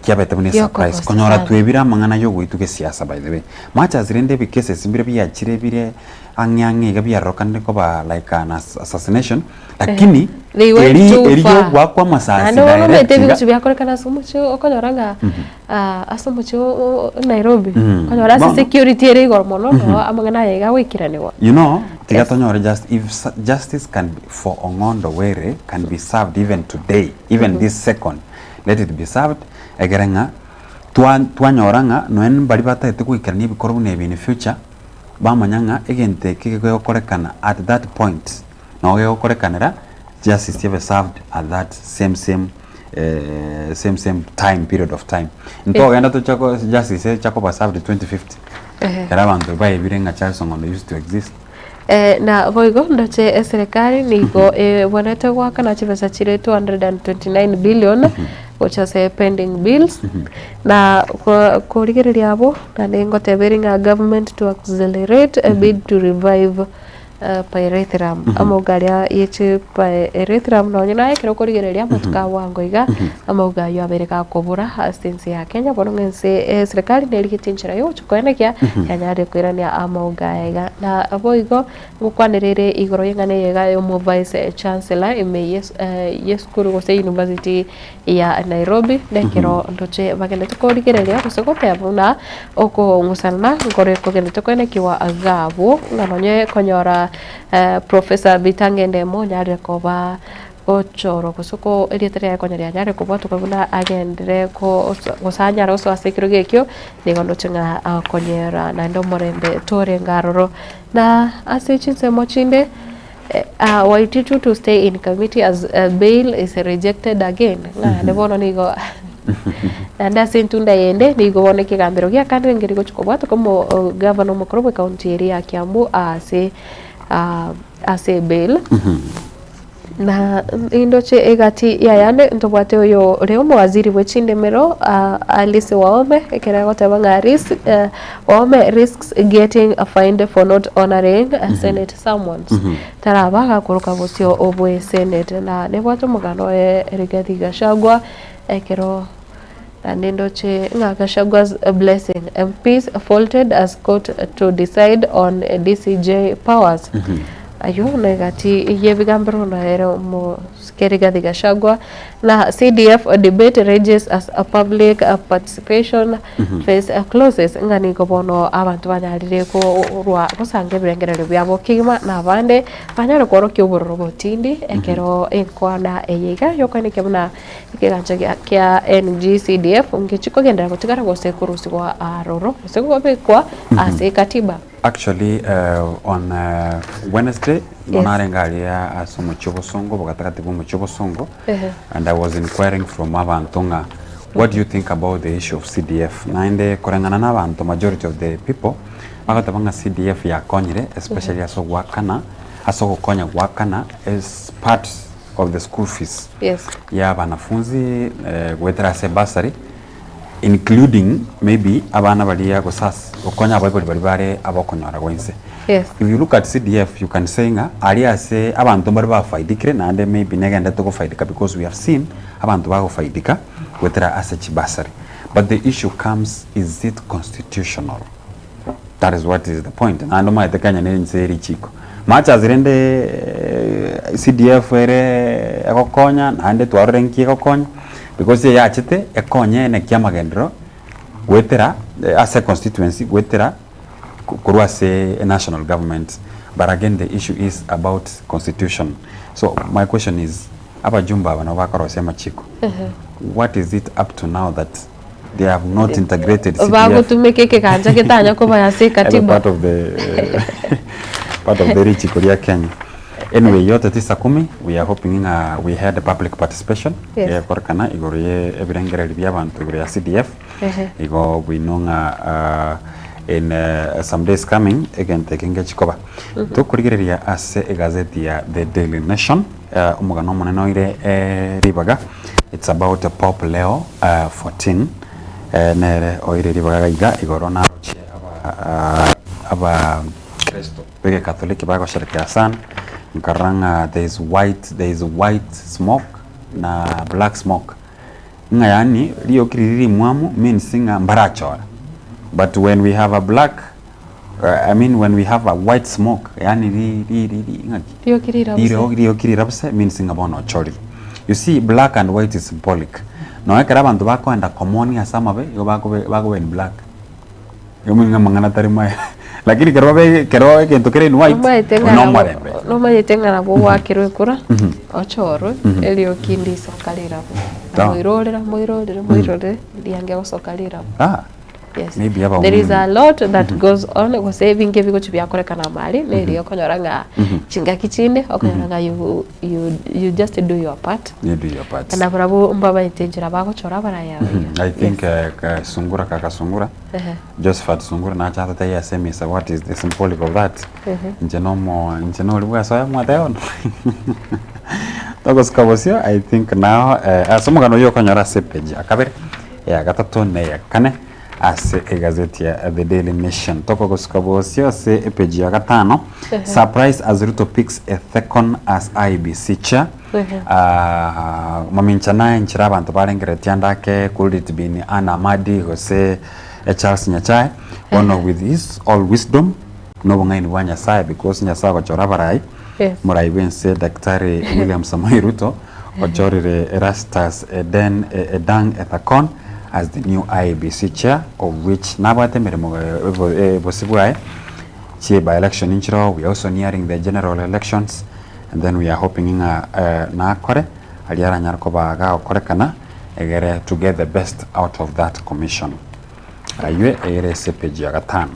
kiabete bune surprise konyora twebira mangana yo gwituke siasa by the way much as rende bi cases mbire bi achire bire angyange ga bi arokande ko ba like an assassination lakini eriyo wakwa masasi na no mete bi kuchibya kore kana sumucho okonyoranga asumucho Nairobi konyora security eri gormono no amangana yega wikiraniwa you know tigatonyora just if justice can be for Ongondo Were can be served even today even this second let it be served egerenga twanyoranga noen bari batete kwikirani bikoro nebi in future bamanyanga egente kigego korekana at that point no gego korekanera justice have served at that same time period of time nto genda to chako justice chako served 2050 era bantu bae birenga Charles Ongondo used to exist na voigo ndoche serikali niko wanete waka na chivesa chire 229 billion which say pending bills na kurigereria abo na ningoteberinga government to accelerate a bid to revive pyrethrum amogaria yeche pyrethrum no nyina ekero kurigereria matuka wango iga amoga yo abereka kobura asense ya Kenya bonongense serikali nerigitinchira yo chukoenekia yanyare kwirania amoga iga na aboigo gukwanirire igoro yengane yega yo mo vice chancellor yeskuru gose university ya Nairobi nekero ndoche bagende tukorigereria gusogote buna oko ngusana ngore kogende tukoenekiwa agabo nganonye konyora Professor Bitangende mo nyare koba ochoro kusoko elietera yakonyaria nyare koba tukabuna agendere ko gusanya roso asekiro gekyo nigondo chinga konyera na ndo morembe tore ngaroro na asechinse mochinde waititu to stay in committee as bail is rejected again na nebono nigo nanda sentunda yende nigo wone kigambiro gya kandi ngiri gochukobwa tukomo governor mukuru county area ya Kiambu ase bail na indoche egati yayande ntobwate oyo reo mwaziri wechindemero Alice Waome ekera gotabanga risk Waome risks getting a fine for not honoring a senate summons tarabaga kuruka bosio obwe senate na nebwato mugano Rigathi Gachagua ekero and indoche Gachagwa's blessing MPs faulted as court to decide on DCJ powers ayo negati yebigambiro na ero mo Rigathi Gachagua na CDF debate rages as a public participation phase closes ngani kobono abantu banyarire ko rwa kusange birengerero byabo kigima na bande banyare koro kyoboro botindi ekero enkwana eyiga yokane kemuna ikiganja kya NGCDF ngechiko gendera kutigara gose kurusigwa aroro sego bekwa ase katiba. Actually, on Wednesday, Monarengaria as Mochobosongo, Bogatakatibu Mochobosongo, and I was inquiring from Avantonga, what do you think about the issue of CDF? Nainde Koranganana, the majority of the people, Magatabanga CDF ya Konyre, especially Aso Wakana, Aso Konya Wakana, is part of the school fees. Yes. Ya Banafunzi, whether as a bursary, including maybe abana balia gosas okonya ababiri baribare abakonyora gwense. Yes. If you look at CDF, you can say nga aria say abantu bari ba faidikire na ande maybe negenda to go faidika because we have seen abantu ba go faidika whether as a chibasari. But the issue comes, is it constitutional? That is what is the point. And my the Kenya nenseri chiko. Much as rende CDF ere ekokonya ande twarenki ekokonya because ya chete ekonye ne kyamagendro wetera as a constituency wetera kurwa say a national government, but again the issue is about constitution. So my question is abajumba banavakaro sema chiko what is it up to now that they have not integrated CDF part of the rich Korea Kenya. Anyway, yote tisa kumi, we are hoping we had a public participation. Yes. Korkana igoriye evirengere libiabantu igoriya CDF. Igo winonga in some days coming again taking chikoba. To kurigereria as a gazette ya The Daily Nation. Umugano moneno ire ribaga. It's about Pope Leo 14. Nere oire ribaga iga igorona roche aba Kristo. Pege Catholic bago sherekea sana. Nkaranga there is white smoke na black smoke. Nga yani liyo kiriri mwamu means nga mbarachora. But when we have a black when we have a white smoke yani liyo kirira bse means nga bono chori. You see, black and white is symbolic. No ekera bantu bako anda common ya samabe yo bako in black. Yo mwinga mangana tarimaya. Lakini kero kento kere in white no marembe. No mayetenga na bo wakiro kura ochoro elio kindi sokalira bo. Moirole diange sokalira. Yes. Maybe there is a lot that goes on kwa saving ke biko chibya koreka na mali neri okonyoranga chinga kichinde okonyoranga you just do your part. You do your part. Na bravo mbaba intenjira bako chora bara yawe. I think Sungura kaka Sungura Josephat Sungura na chata taya semi so what is the symbolic of that? Njenomo libwa so ya mwateon. togosikabosio I think now asomogano yo konyora sepeji akabere ya gatatu ne ya kane ase egazeti ya The Daily Nation togosikabosio se epeji ya gatano surprise as Ruto picks a second as IBC chair maminchana nchira abantu barengere ndake kulit bini Anna Madi Jose Charles Nyachai one with his all wisdom no bongaini wa Nyasaye because Nyasaye gochora barai murai bense Daktari William Samoei Ruto ochorire Erastus Edang Ethakon as the new IEBC chair, of which nabate mirimo bosibuai chi by election inchiro. We are also nearing the general elections, and then we are hoping na kore aliara nyarkoba ga okorekana egere to get the best out of that commission. Aywe ere sepeji ya gatano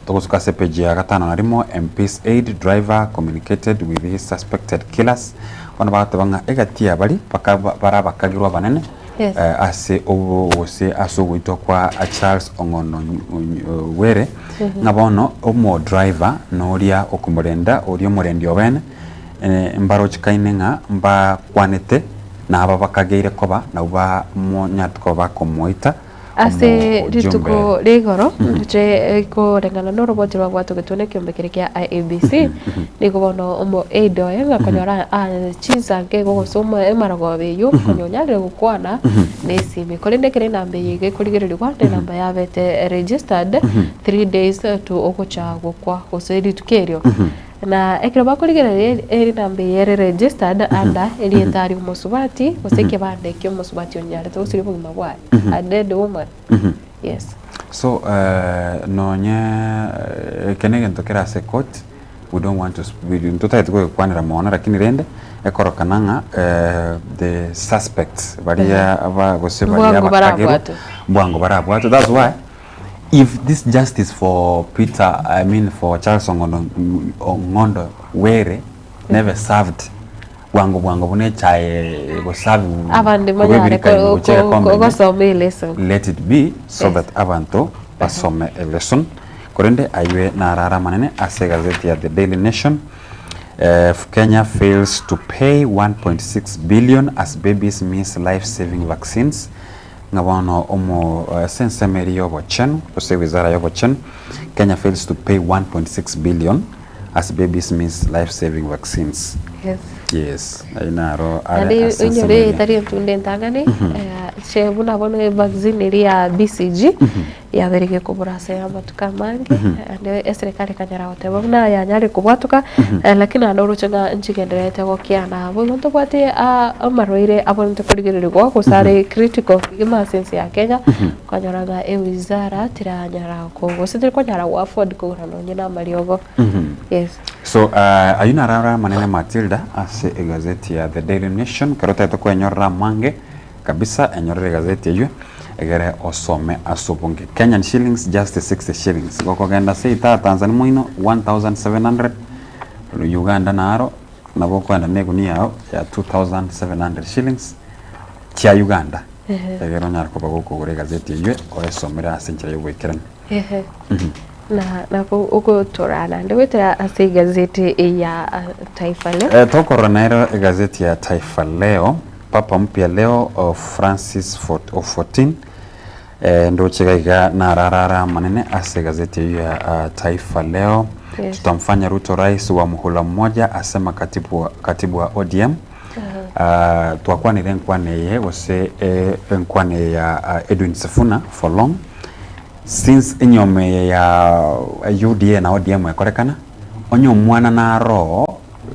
togosuka sepeji ya gatano narimo MP's aide driver communicated with his suspected killers wana batanga egatia bali paka bara bakagirwa banene ase ose aso wito kwa Charles Ongono were nabono omo driver noria okumurenda ori omurendi obene mbaro chikainenga mba kwanete na aba bakageire koba na uba monyatko bakomoita ase rituko rigoro nje ko rengana no robot rwa gwatu gitune kyombekere kya IEBC niko bono omo edo yenga konyora chiza nke go soma emarago beyo konyonyale gukwana nesimi kolende kere nambe yige kuligere kwa namba yabete registered 3 days to okocha gukwa koseri tukerio na ekira bakuligere eri nambe yere registered anda eri etari musubati oseke bande kyo musubati onyare to siri bugima bwa a dead woman. Yes. So nonye kenegen tokera se court, we don't want to tutai tuko kwanira mona lakini rende ekorokananga the suspects baria aba gose baria bakagero bwango barabwato. That's why if this justice for Peter, I mean for Charles Ongondo were never served bwango bune chae go serve abandi manyare ko some lesson, let it be so that abanto basome a lesson korende aywe na rara manene ase gazeti ya The Daily Nation. Kenya fails to pay 1.6 billion as babies miss life-saving vaccines. Ngabano omo sensemeri yobo chen kose wizara yobo chen. Kenya fails to pay 1.6 billion as babies miss life-saving vaccines. Yes. Ainaro ale inyore tari tunde ntangane chebuna bone vaccine iri ya BCG ya bereke kuburasa ya matuka mangi ande serikali kanyara hote bana ya nyari kubatuka lakini andoro changa nchigenderete gokiana bo ndo bwate amaroire abonte kuligere go kusare critical emergency ya Kenya kanyaraga wizara tiranyara ko gosite kanyara wa afford ko rano nyina mariogo. Yes. So ayuna rara manene Matilda ase gazeti ya The Daily Nation karota to kwenyora mange kabisa enyorere gazeti yeyo egere osome asubunge Kenyan shillings just 60 shillings goko genda seita Tanzania muino 1700 Uganda naro nabo kwenda neguni yao ya 2700 shillings chia Uganda egere nyarko bagoko gore gazeti yeyo osomera asinchira yobwekirana na uko torana ndewetera ase gazeti ya Taifa Leo toko ronero gazeti ya Taifa Leo papa mpya leo Francis of 14 ndo chegaiga na rarara manene ase gazeti ya Taifa Leo. Tutamfanya Ruto rais wa muhula mmoja asema katibu wa ODM. Tuakwa ni renkwane ye wase renkwane ya Edwin Sifuna for long since inyome ya UDA na ODM yakorekana onyo mwana na ro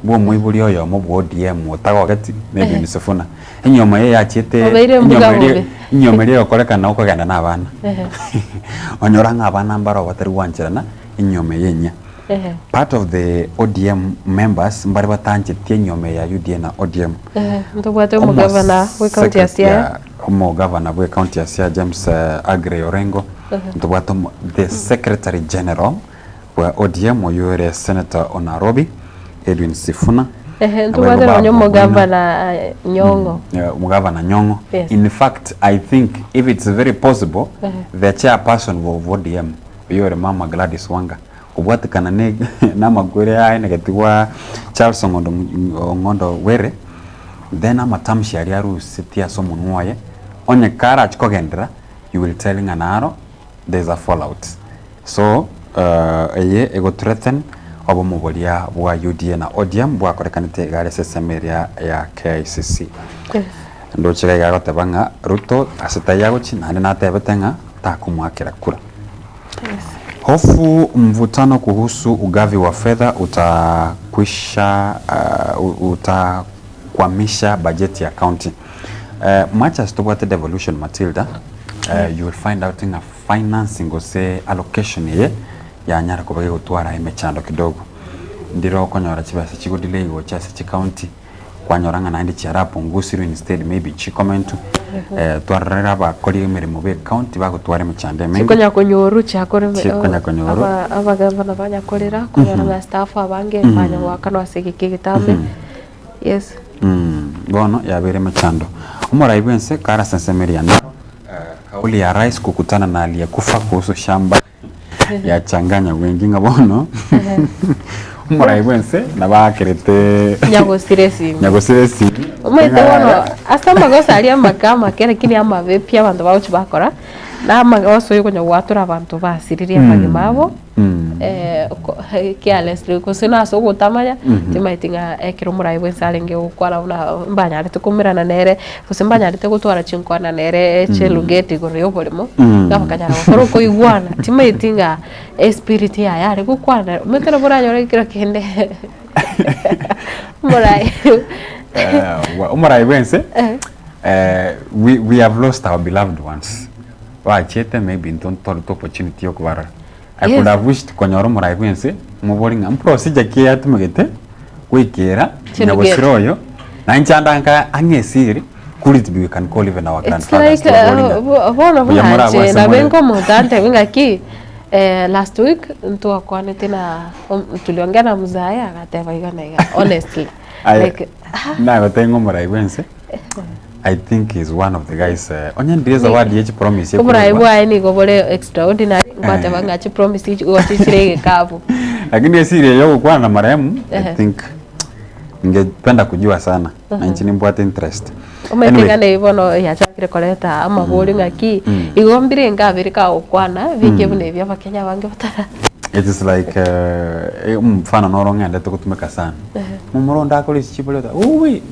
bo mwibuli oyo mu ODM utago gati maybe Nisifuna inyoma ye yachite inyoma ye yakorekana uko ganda nabana onyoranga abana mbaro batari wanchirana inyoma yenya part of the ODM members mbari batanchitie inyoma ya UDA na ODM ndobwate mu governor we county ya Siaya mo governor we county ya Siaya James Agre Orengo ndobwate the secretary general wa ODM oyore Senator Onarobi Edwin Sifuna ndobwate onyo mo governor Nyongo Mugavana Nyongo. In fact I think if it's very possible the chairperson of ODM oyore Mama Gladys Wanga obwatikana ne namagwere aye negatigwa Charles Ngondo Were then amatamshi ari arusitia so munwaye onye kara chikogendera you will telling anaro there's a fallout so eye ego threaten obo mubolia bwa UDA na ODM bwa korekanite gare sesemeria ya KICC ndo chega gagote banga Ruto asitayago china na tebetenga takumwakira kura. Hofu mvutano kuhusu ugavi wa fedha utakwamisha bajeti ya county. Much as toward the devolution Matilda, you will find out in a financing or say allocation ye ya nyara kubage gutwara imechando kidogo. Ndiro konyora chibasa chigudile go chase chi county kwanyoranga na ndi charapo ngusiro instead maybe chikomentu twarara ba kori mirimo be county bagutwara imechande mengi konya konyoru chakore abagamba banya korera konyora staff abange banya wakano asiki gitambe yes bono yabere mechando umora ibense kara sensemeria na kauli ya rais kukutana na aliyekufa kuhusu shamba ya changanya wengi ngabono umora ibense nabakerete nyagosiresi umete wono asamba gosalia makama kere kini ama vepia bantu bauchi bakora na amagoso yuko nyawatura abantu basiriria magimabo carelessly kusina so gutamanya timaitinga ekiro murai bwensalenge ukwala una mbanya ari tukumirana nere kusimbanya ari tegutwara chinkwana nere chelugeti goryo bolimo gabakanyara bakoro ko igwana timaitinga spirit ya yari gukwana metero buranyo rekira kende murai umurai bwense we have lost our beloved ones wachete maybe don't told opportunity okubara I could have wished konyoro murai bwense muboringa procedure kia yatumegete kwikera nyabosiroyo na nchanda angesiri kulit we can call even our grandfathers it's like bona bona na bengo mutante wingaki last week ntu akwane tena tuliongea na mzaya akateva igana honestly like na gotengo murai bwense I think he's one of the guys onye ndiza wadi yechi promise kubura ibwa ni gobole extraordinary ngate bangachi promise ichi wachirege kavu lakini esiri yo kwa na marehemu I think ningependa kujua sana na nchini mbwate interest umetingane ibono ya chakire koleta ama boli ngaki igombire ngabirika okwana vike bune bya bakenya bange batara it is like mfano norongende tukutumeka sana mumuronda akoli chiboleta uwi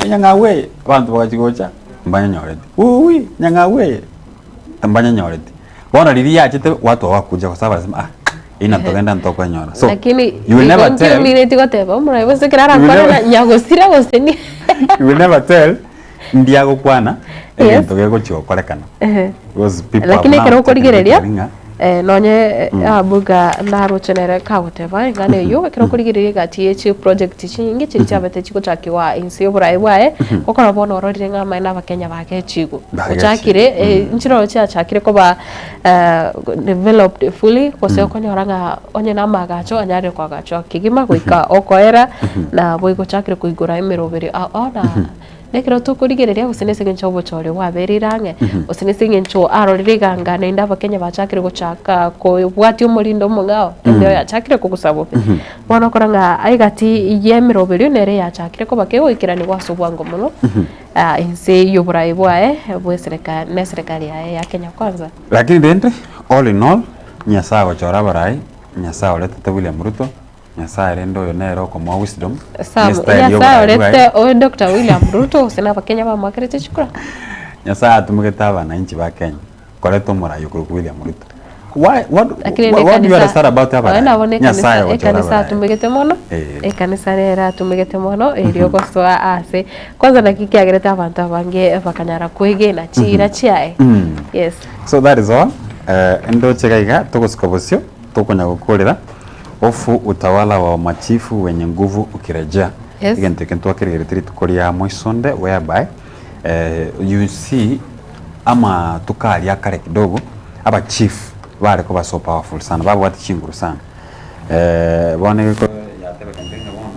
nyangawe abantu bakachigocha mbanya nyoreti uwi nyangawe tambanya nyoreti bona lili yachite watu wakuja kwa sababu lazima ina togenda ntokwa nyora so lakini you will never tell mimi tiko mura yose kirara kwa nyagosira goseni you will never tell ndiago kwana ntogego chiko kolekana because people lakini kero korigereria nonye abuga naruchenere kaguteba ngane yo kero kurigiririra gati echi project chingi chiri chabete chiko chakiwa insi burai bwae kokora bono ororire ngama na bakenya bake chigo uchakire nchiro chakire ko ba developed fully kose konyoranga onye na magacho anyare kwa gacho kigima kuika okoera na boigo chakire kuigura imerobere ona nekero tukurigereria gusinese ngencho bochore waberiranga usinese ngencho arorire ganga nda bakenya bachakire guchaka ko bwati umurindo mungao ndio yachakire kugusabo bono koranga aigati yemirobere nere yachakire ko bakego ikirani wasubwango muno inse yoburai bwae serikali ya Kenya kwanza lakini dende all in all nyasago chora barai nyasago leta William Ruto Nyasaye rendo yonero kwa mwa wisdom. Nyasaye rete o Dr. William Ruto sina bakenya ba makerete chukura. Nyasaye atumugeta abananchi ba Kenya. Koleto mura yukuru William Ruto. What do you understand about that? Nyasaye wacha atumugete mono. Kanisa rera atumugete mono elio kosoa ase. Kwanza nakiki agereta abantu abange bakanyara kwege na chira chiae. Yes. So that is all. Endo chegaiga tokoskobosio tokonya gukorera. Ofu utawala wa machifu wenye nguvu ukirejea. Yes. Again, tekentwa kiregetiri tukoria moisonde whereby you see ama tukali akare kidogo aba chief wale ko so powerful sana babu wati chinguru sana bone ko ya tebe kandenge bono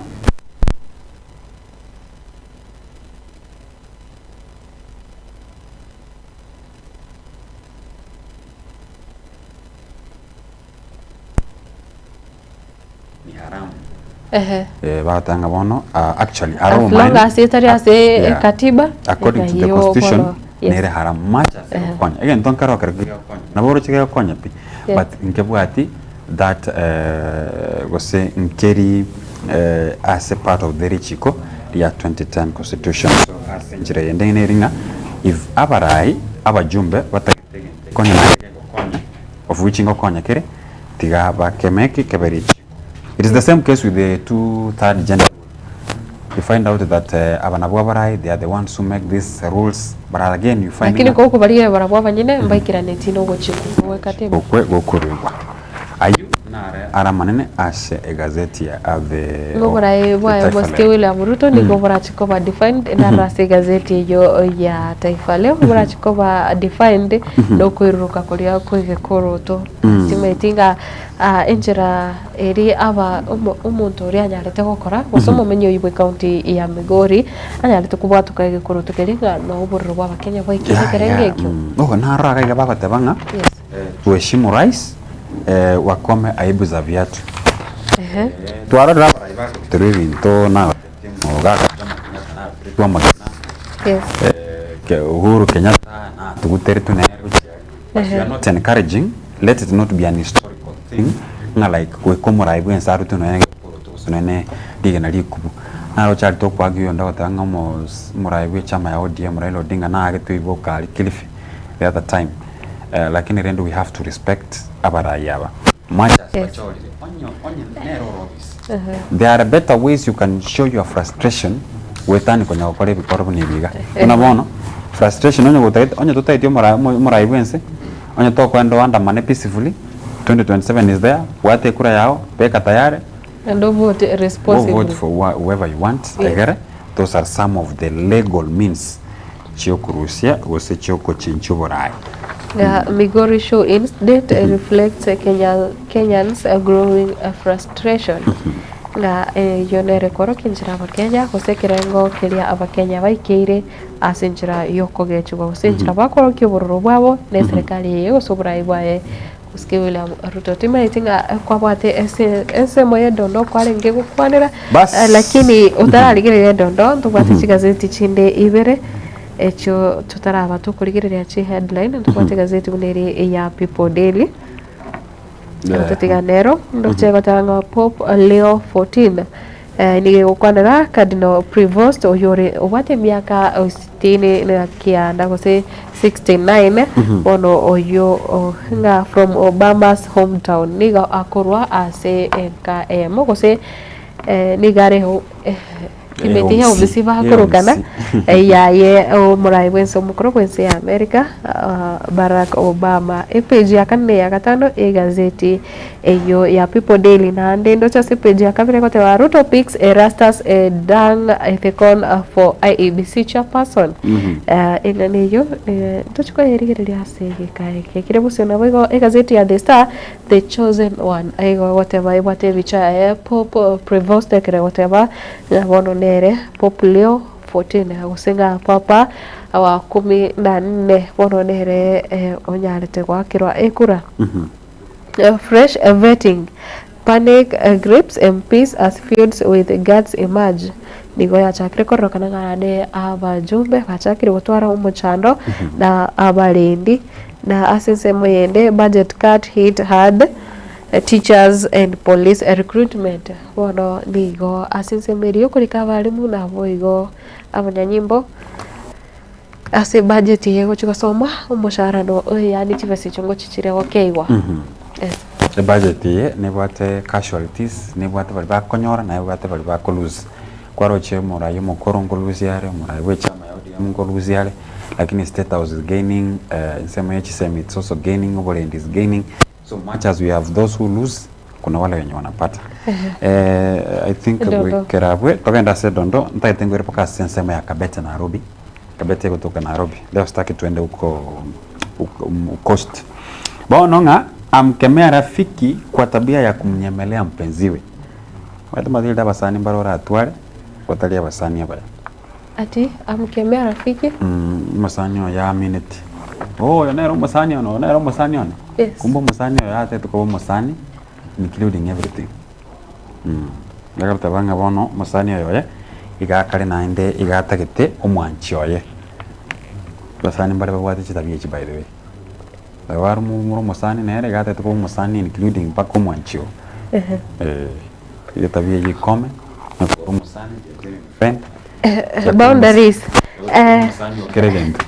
ni haramu batanga bono actually as long as itari katiba according to the constitution nere haramu macha konya again don't karo kare konya na boro chike konya pi but nkebwati that gose nkeri as a part of the Richiko ya 2010 constitution so as njire yende neringa if abarai abajumbe batakitege konya na konya of which ngo konya kere tiga ba kemeki keberichi. It is the same case with the 2/3 gender. You find out that abanabu abarai they are the ones who make these rules, but again you find lakini ko kubaliye abanabu abanyine mbaikira netino gochikuwe kateba gokurwa ayu nare ara manene ashe egazeti ya ave ngoborai bwa boske William Ruto ni gobora chikoba defined na rase gazeti yo ya Taifa Leo gobora chikoba defined no kwiruka kuria kwige koroto simetinga enjera eri aba umuntu uri anyarete gukora gusomo menyo ibwe county ya Migori anyarete kubwatu kage koroto keringa no burro bwa Kenya bwa ikirengekyo naraga gabagatebanga tuheshimu rais wakome aibu za viatu twarora turinto na mogaka twa magana ke Uhuru Kenyatta na tuguteri tunere we are not encouraging, let it not be an historical thing nga like we komora aibu ensaru tunene sunene digena likubu na ochari to kwagyo ndagotanga mo muraibu chama ya ODM Raila Odinga na agetu iboka Kilifi the other time. Lakini rendo we have to respect abarayaba. There are better ways you can show your frustration wetani kwenye wakore bikoro nibiga. Unabono frustration onye tutaitio muraibu ense onye to kwenda andamane peacefully 2027 is there wate kura yao peka tayari and vote responsibly. Vote for whoever you want. Those are some of the legal means chiokurusia gose chioko chinchuborai. Migori show incident reflects Kenyans growing frustration. Nga yonere koro kinjira Kenya gose kirengo kiria abakenya baikire asinjira yoko gechugo gusinjira bakoro kibururu bwabo ne serikali yo sobrai bwae uske William Ruto timaitinga kwa bwate ese moye dondo kwale ngego kwanira lakini utararigire dondo tubate chigazeti chinde ibere echo tutaraba tukurigirira chi headline tubate gazeti buneri ya People Daily Tutiganero ndo chego tanga Pope Leo 14 ni ukwanira Cardinal Prevost oyore obate miaka 60 na kianda gose 69 ono oyo nga from Obama's hometown niga akorwa ase NKM gose nigare kimetiya obisiva hakorokana yaye omurai wenso mukoro kwense ya America Barack Obama page ya kane ya gatano gazeti eyo ya People Daily na ndendo cha page ya kabiri kote wa Ruto picks Erastus Dang Ethicon for IEBC chairperson inaneyo tochiko yerigereria asege kae kire busona bogo gazeti ya The Star The Chosen One ego whatever ibate bicha Pope Prevost kire whatever bono nere Pope Leo 14 gusenga papa wa 14 bono nere onyarete gwakirwa ekura fresh vetting panic grips MPs as fields with guards emerge nigo ya chakire korokana ngane abajumbe bachakire gutwara umuchando na abarendi na asense moyende budget cut hit hard teachers and police recruitment bono nigo asense merio kulika balimu na boigo abanyanyimbo ase budget yego chikasoma umushara no yani chivese chongo chichire okeiwa the budget ye ne bwate casualties ne bwate bali bakonyora na bwate bali bakoluze kwaroche morayo mukoro ngoluze yare morayo wechama yodi ngoluze yare lakini state house is gaining sema yechi sema it's also gaining overland is gaining so much as we have those who lose kuna wale wenye wanapata I think we kerabwe tokenda sedondo ntaitengwe poka sensema ya Kabete Nairobi Kabete kutoka Nairobi leo sitaki tuende huko coast bononga amkemea rafiki kwa tabia ya kumnyemelea mpenziwe watu madilda basani mbarora atware watalia basani hapa ati amkemea rafiki masanyo ya minute yanero masanyo no yanero masanyo no kumbo masanyo ya ate tuko masani including everything ndagarta banga bono musani oyo igakare nainde igatagete omwanchi oye basani mbare babwate chitabye chi by the way dawaru mu musani nere igatete ko musani including pako omwanchi itabye ji come na ko musani friend boundaries keregento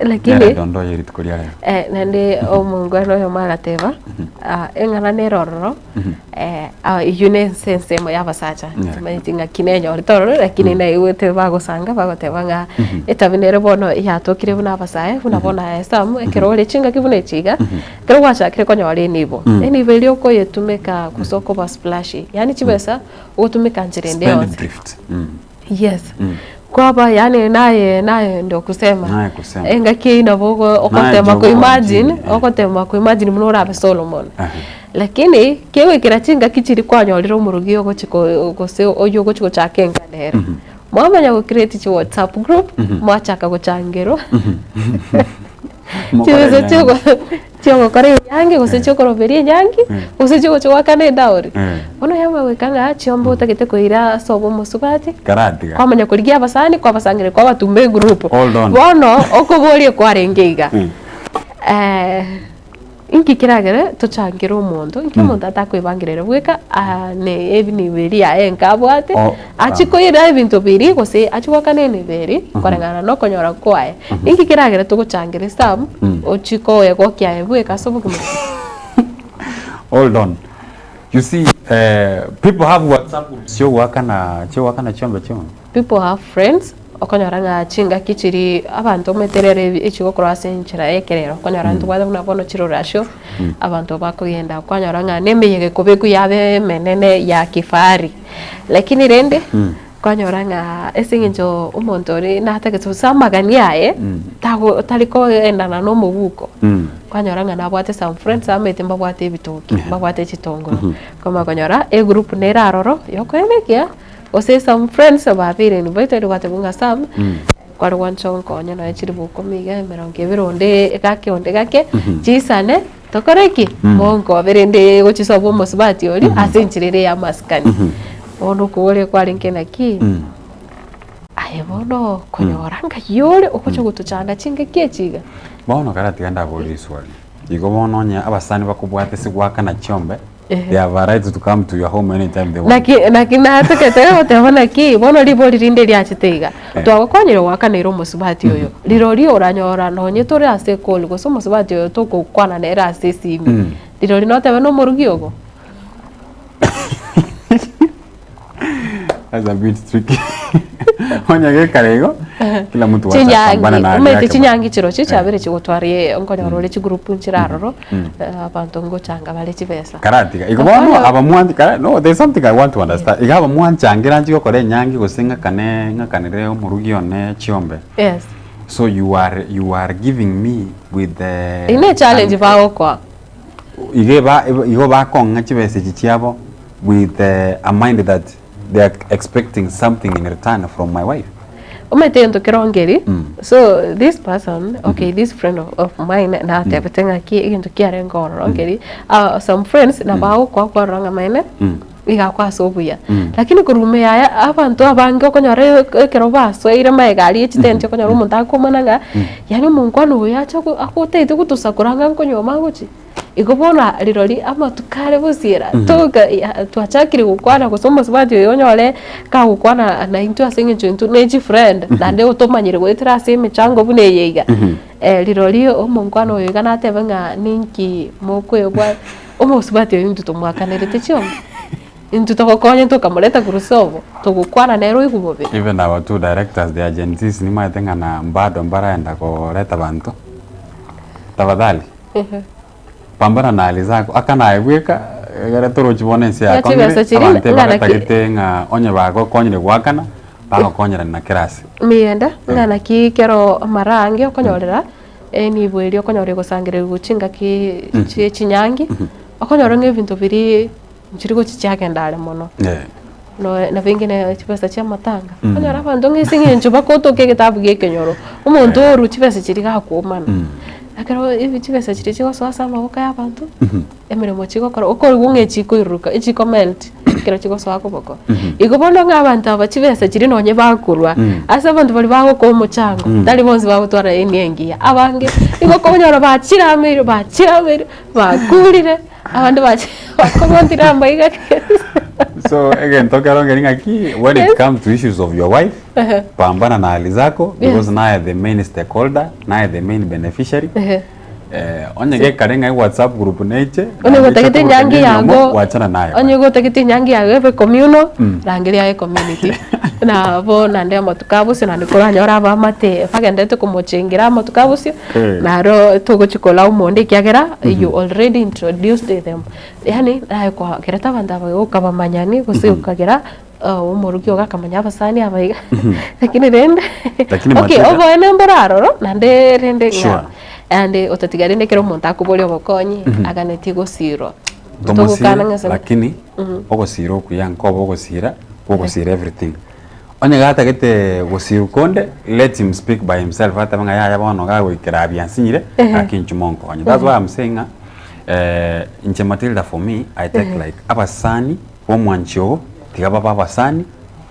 lakini dondo yirit kuliare nande omungano yo magateba engana nerororo yune sense mo yabasacha tumetinga kinenyo ritoro lakini na iwete bagosanga bagoteba nga etabinere bono yatokire buna basaye buna bona samu ekerole chinga kibune chiga kero wacha kire konyore nibo eni velio ko yetumeka kusoko ba splash yani chibesa utumeka njirende yose yes kwaba yani naye ndio kusema engaki inavogo okotema ku imagine munora be Solomon lakini kewe kirachinga kichiri kwanyoriro murugio gochiko gose oyo gochiko chakenga ndero mwamanya go create chi WhatsApp group mwachaka gochangero chizo chego kare yangi gose choko roberi yangi gose chego chwa kane dauri ono yama wekanga chiombo tagete koira sobo musubati karadiga kwamanya kurigia abasani kwa basangire kwa batumbe group bono okoborie kwarengeiga inki kiragere tuchangire umuntu inki umuntu atakwibangirira bweka ne ebini beri aenka bwate achikoira ebintu biri gose achiwakane ne beri korengana no konyora kwae inki kiragere tuguchangire sam ochiko ego kya bweka sobukume hold on you see people have WhatsApp groups cyo wakana chombe chombe people have friends okonyoranga chinga kichiri abantu meterere ichigo crossing nchira ekerero okonyora ntubwa buna bono chiro rasho abantu bakugenda okonyoranga nemeyege kobeku yabe menene ya kifari lakini rende okonyoranga esinginjo umontori natageto samagani yae taliko endana no mubuko okonyoranga nabwate some friends amete mbabwate bitoki mbabwate chitongoro koma okonyora e group neraroro yokoemekia ose some friends ababire ni baito rwate bunga sam kwa rwancho konya na chiri buko miga meronge bironde gake chisane tokoreki mongo berende gochiso bomo sbati ori asenchirere ya maskani ono kuole kwa linkena ki ayebono konyoranga yore okocho gutuchanga chinge kechiga bono karati ganda boli swali igo bono nya abasani bakubwate sigwaka na chombe they have a right to come to your home anytime they want. Nakina atukete otebona ki bono libo lirinde lyachiteiga twagokonyero wakanero musubati oyo lirori oranyora no nyetore ase kol goso musubati oyo toko kwana nera ase simi lirori no tebe no murugiogo. That's a bit tricky. Onyage karego kila mtu watapambana na umete chinyangi chiro chichabere chigotwarie onkonyorole chi group nchiraroro abantu ngochanga bale chibesa karatiga ikobono abamwanti kara no there's something I want to understand igaba mwanchangira nchiko kore nyangi gosinga ngakanire omurugio ne chiombe yes so you are giving me with the ine challenge bao kwa igo ba konga chibese chichiabo with a mind that they are expecting something in return from my wife. Umetendo kirongeri. So this person, okay, this friend of mine na tebetenga ki into kiare ngoro ngeri. Some friends na bao kwa ranga mine. Iga kwa sobuya. Lakini kurume ya abantu abange konyore keroba so ire maegali chitente konyoro umuntu akomananga. Yani munkwano yacha akoteite kutusakuranga konyoma guchi. Igobona lirori ama tukare busira toka twachakiri gukwana gusoma sibati yonyole ka gukwana na into asinge chintu neji friend na nde utomanyire gwetira asime chango bune yeiga lirori omunkwano oyo kana tebenga ninki mokwe bwa omusibati yintu tomwakanirete chyo into tokokonye tokamuleta kurusobo tugukwana nero igubobe. Even our two directors the agencies ni maitenga na mbado mbara enda koreta bantu tafadhali pambana na hali zako akana egweka gara toro chibone sia abante baratagete nga onye bago konyire gwakana bago konyira na kirasi mienda ngana ki kero marange okonyorera eni bweri okonyore gusangire guchinga ki chinyangi okonyora ngebintu biri nchirigo chichagenda mono no na vingine chipesa cha matanga okonyora bantu ngisinge nchuba kotoke kitabu gekenyoro umuntu oru chipesa chiriga kumana akaro ibi chibesa chiri chigo swasa maboka y'abantu emere mo chigo koro okori gunge chiko iruka ichi comment kira chiko swako boko ikobondo ng'abantu abachibesa chiri nonye bakurwa asa abantu bali bago ko muchango dali bonzi bagutwara enyengia abange ikokonyora bachiramiro bakurire abandi bakomondira mbayiga. So again, talk around getting a key when it comes to issues of your wife, pambana na hali zako, because naye the main stakeholder, naye the main beneficiary. Onyege karenga WhatsApp group neche. Onye gotakiti nyangi yago. Wachana naye. Onye gotakiti nyangi yago ebe communal, rangiri ya community. Na bo nande motukabusi na ndikora nyora ba mate fagende to kumochingira motukabusi. Na ro togo chikola umonde kyagera you already introduced them. Yani kwa kereta banda ba ukaba manyani gusi ukagera umurugi ogakamanya abasani abayiga. Lakini rende. Okay, obo enemboraro nande rende nga. Ande otatigarinde kero monta kubole obokonyi aganeti gosiro. Lakini ogosiro kuyanko ogosira everything. Onye gata gete gosiru konde, let him speak by himself. Hata banga ya bono ga wikira biansinyire akinchumonko. Onye that's why I'm saying inche Matilda for me I take like abasani wo mwancho tigaba babasani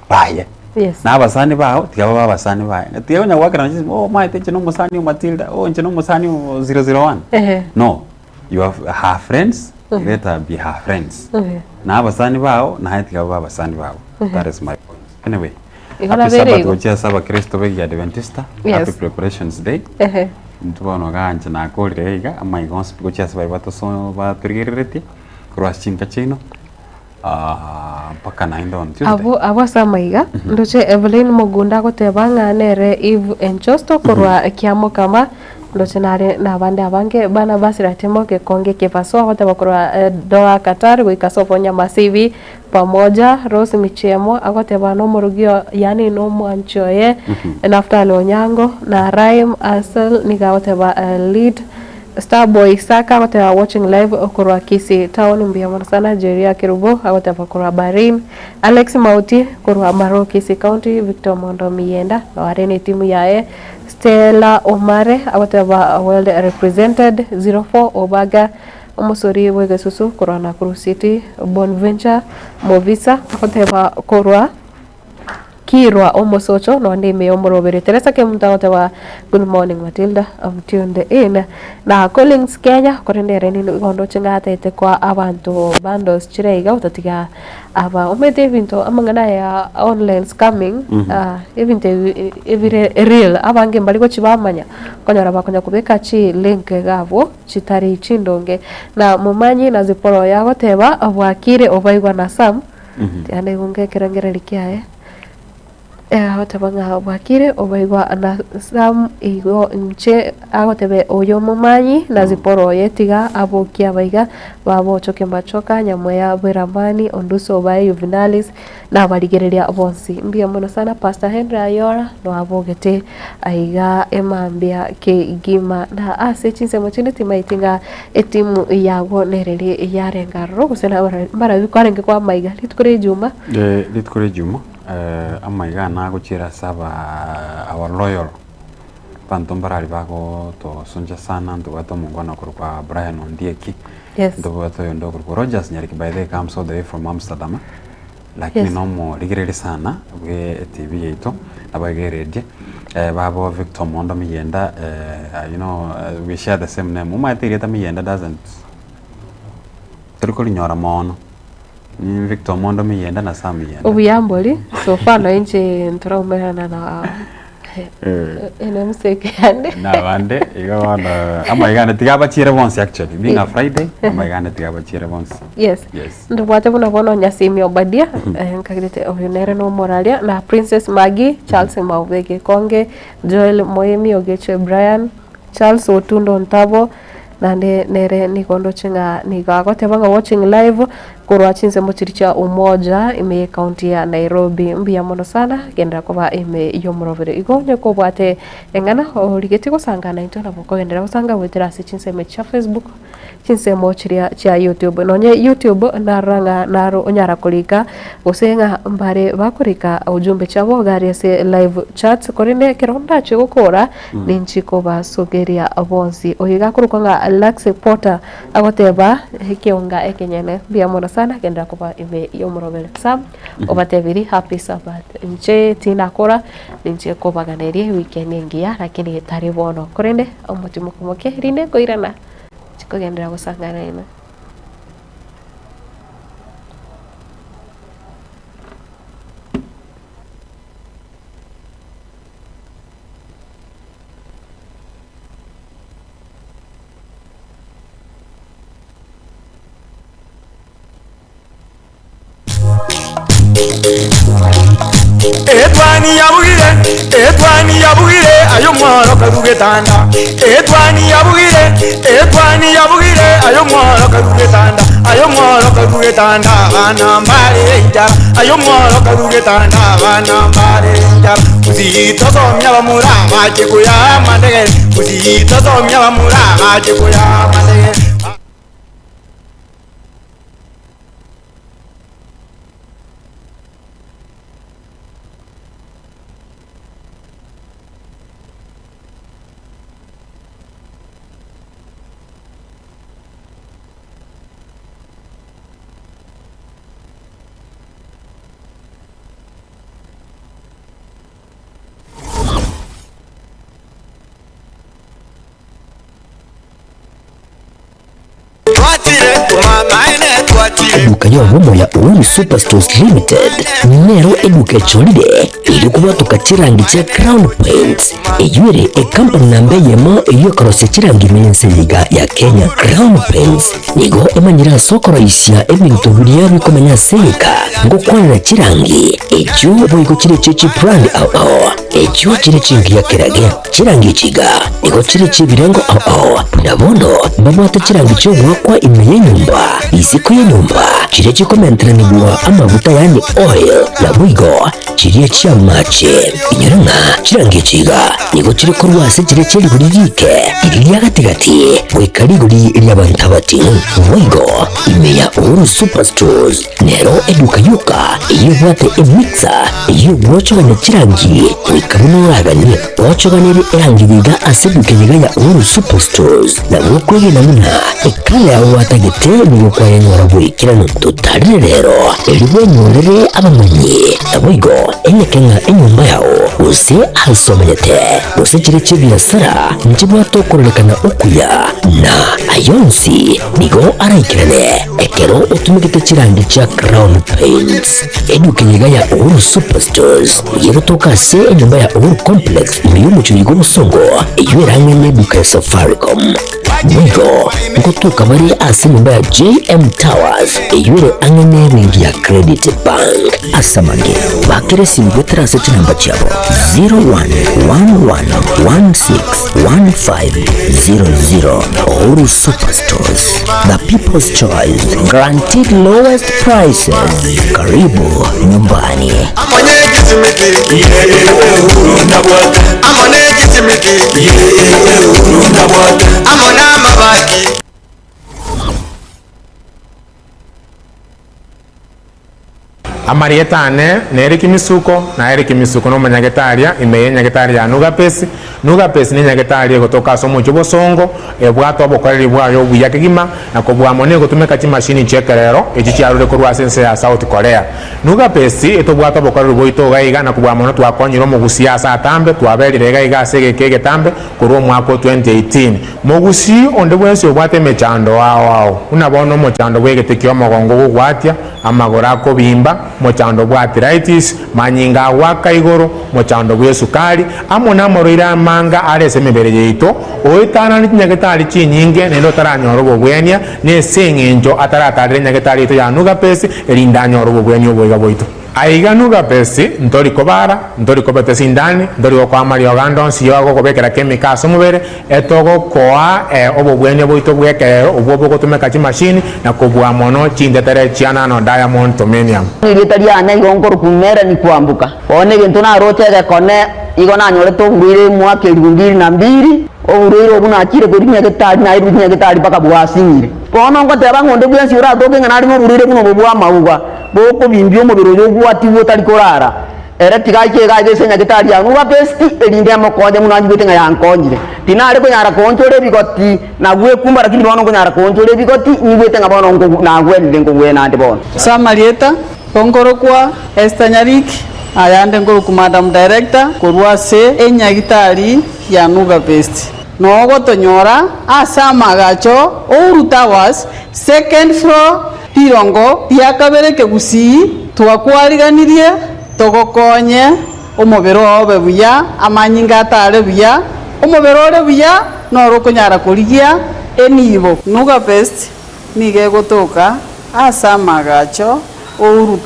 baye. Yes. Na abasani bao tigaba abasani baye. Tiyo nya wakana oh my teche no musani Matilda oh inche no musani 001. No, you have her friends, let her be her friends. Na abasani bao na tigaba abasani bao. That is my point. Anyway, happy Sabbath gocha saba Kristo begi Adventista. Happy Preparations Day. Ntubono ganje na kolire iga ama igons gocha saba bato so ba turgerete cross chinka chino. Paka na indo on Tuesday. Abo sama iga ndoche Evelyn Mugunda gotebanga nere Eve Enchosto korwa kiamo kama ndoche nare na bande abange bana basira temo ke konge ke paso goteba korwa doa Qatar goikasoponya masivi pamoja Rose Michemo agoteba no murugio yani no mwanchoye Naftali Onyango na Raim Asel nigawoteba lead Starboy Saka agoteba watching live okorwa Kisi town mbia sana Jeria Kirubo agoteba korwa Barin Alex Mauti korwa Maro Kisi County Victor Mondo Mienda na wareni timu yae Stella Omare agoteba well represented 04 Obaga Omosori wege susu korwa Nakuru City Bonventure Movisa agoteba korwa Kirwa Omosocho no ndi me omorobere Teresa ke mutawata good morning Matilda I'm tuned in na Collins Kenya korendere ni gondo chingata ite kwa abantu bandos chireiga utatiga aba umete vinto amangana ya online scamming evinte evire real abange mbaliko chibamanya konyora bakonya kubeka chi link gabo chitari chindonge na mumanyi na ziporo yago teba abwakire obaigwa na Sam ane unge kerangere likiae agotabanga bakire obaigwa na Sam igo nche agotebe oyo mumanyi na ziporo yetiga abokia baiga babo choke machoka nyamoya Berambani onduso obai Juvenalis na baligereria bonsi mbia mono sana Pastor Henry Ayora no abogete aiga emambia ke igima na ase chinse mochine timaitinga etimu yago nereri yarengaro gusena bara bikarenge kwa maiga litukore juma amaiga na guchira saba our loyal pantombara libago to sonja sana ndugato mungwana kwa Brian Ondieki ndugato yondo kwa Rogers nyariki by the comes all the way from Amsterdam lakini nomo ligireli sana we TV yeto abageredye babo Victor Mondo Miyenda we share the same name umatireta Miyenda doesn't turikoli nyora mono Victor Mondo Miyenda na Sam Miyenda ubuyamboli so far no inche nturaumerana na mseke yande na bande igabana amaigana tigaba chire once actually being a Friday amaigana tigaba chire once yes ndubwate bono Nyasimi Obadia nkagirite oyonere no moralia na Princess Maggie Charles Maubege Konge Joel Moyemi Ogeche Brian Charles Otundo Ntabo nande nere nikondo chinga nigagotebanga watching live kurwa chinse mochiricha umoja ime county ya Nairobi mbia mono sana gendera kuba ime yomurovere igonye ko bwate engana oligeti ko sangana into na boko gendera usanga wetera si chinse mecha Facebook chinse mochiria cha YouTube nonye YouTube naranga naro onyara kulika usenga mbare bakurika ujumbe chabo gari se live chat korinde kironda che gukora ninchiko basogeria abonsi oyiga kurukanga Alex Porter agoteba hikionga ekenyene mbia mono sana kenda kuba ime yo murobele sam obatebiri happy Sabbath nje tinakora nje kobaganeri weekend ngia lakini itari bono korende omutimo kumoke rine koirana chikogendera gusangana ina Etwani yabugire ayo mwaro karugetanda Etwani yabugire ayo mwaro karugetanda bana mbare njara ayo mwaro karugetanda bana mbare njara uzito somya bamura baje kuya mandege uzito somya bamura baje kuya mandege Eduka yo bomo ya Uhuru Superstores Limited nero eduka cholide ili kubatuka chirangi cha Crown Paints eyure company nambe yemo iyo karose chirangi menseyiga ya Kenya. Crown Paints nigo emanyira soko raisia ebintu biriya bikomenya seka ngo kwanira chirangi echo boyiko chire chechi brand ao echo chire chingi ya kirage chirangi chiga nigo chire chibirengo ao nabono babata chirangi cyo gwakwa imeye nyumba iziko ye nyumba chire chikomentera nigwa amavuta yani oil na bwigo chire chamache inyuranga chirangi chiga nigo chire korwase chire chiri buriyike iriya gatigati wekariguri iriya bantabati bwigo imeya Uhuru Superstores nero eduka yuka iyo bwate emixer iyo bwochoganya chirangi wikabuno uraganye bwochoganire irangi biga aseduke yiga ya Uhuru Superstores na bwokwege namuna ekale yawe watagete nigo kwa yenyora bwikirano tutarire rero eriwe nyorere abamanyi na bwigo enyekenga enyumba yawo use asomete use chire chibiasara njibwato korolekana ukuya na ayonsi nigo araikirane ekero utumikite chirangi cha Crown Paints eduka yiga ya Uhuru Superstores yerotoka se enyumba ya Uhuru Complex imiyumu chuyigo musongo eyueranga neduka ya Safaricom Mwigo ngotuka bari ase nyumba ya JM Towers eyure angene wingi ya Credit Bank asamage bakiresi mbetera seti namba chabo 0111161500 Uhuru Superstores, the people's choice, guaranteed lowest prices. Karibu nyumbani. Amarietane neriki misuko na eriki misuko no manyagetaria imeye nyagetaria nuga pesi ni nyagetaria gotoka somo chobosongo ebwato abokoreri bwayo buyakigima na kobwamone gotumeka chi machine chekerero echi chiarure korwa sense ya South Korea nuga pesi etobwato abokoreri boito gaiga na kobwamone twakonyiro mugusiasa atambe twaberire gaiga segekege tambe korwa mwako 2018 mugusi onde bwensi obwate mechando wao unabono mochando bwegetekyo mogongo gugwatia amagora ko bimba mochando bwa arthritis manyinga waka igoro mochando bwa sukari amona moroira manga arese mebere yeito oitana ni nyagetari chinyinge nendo taranyoro bogwenia ne sengenjo ataratare nyagetari to yanuga pesi elindanyoro bogwenia obwega boito aiga nuga pesi ntori kobara ntori kobete sindani ntori kwa Mario Gandon si yago kobekera chemical somubere etogo koa obogwenia boito bwekero obwo gotumeka chi machine na kobwa mono chindetere chiana no diamond tomenium ngitaria na igongoro kumera ni kwambuka one gintu na rote kone igona nyore to ngwire mwake 2002 oburiro obuna akire burinya getari na irunya getari paka bwasingire pono ngoteba ngonde bwensi ura doke ngana ari burire kuno bwa mauga boko bimbyo mubiro yo gwati wotari korara ere tigaike gaje senya gitari ya nuga besti elinde amokonje munanyi gute nga yankonjire tinare ko nyara konjore bigoti na gwe kumba lakini bono ko nyara konjore bigoti ni gute nga bono ngo na gwe ndengo gwe na ndebono Samarieta Kongoro kwa Esther Nyariki ayande ngoro ku Madam Director kurwase enyagitari ya nuga besti nogo tonyora asama gacho Ouru Towers second floor tirongo yakabere kegusi twakwariganirie togokonye omobero obe buya amanyinga atare buya omobero ore buya noro kunyara kurigia enibo nuga best nige gotoka asama gacho Ouru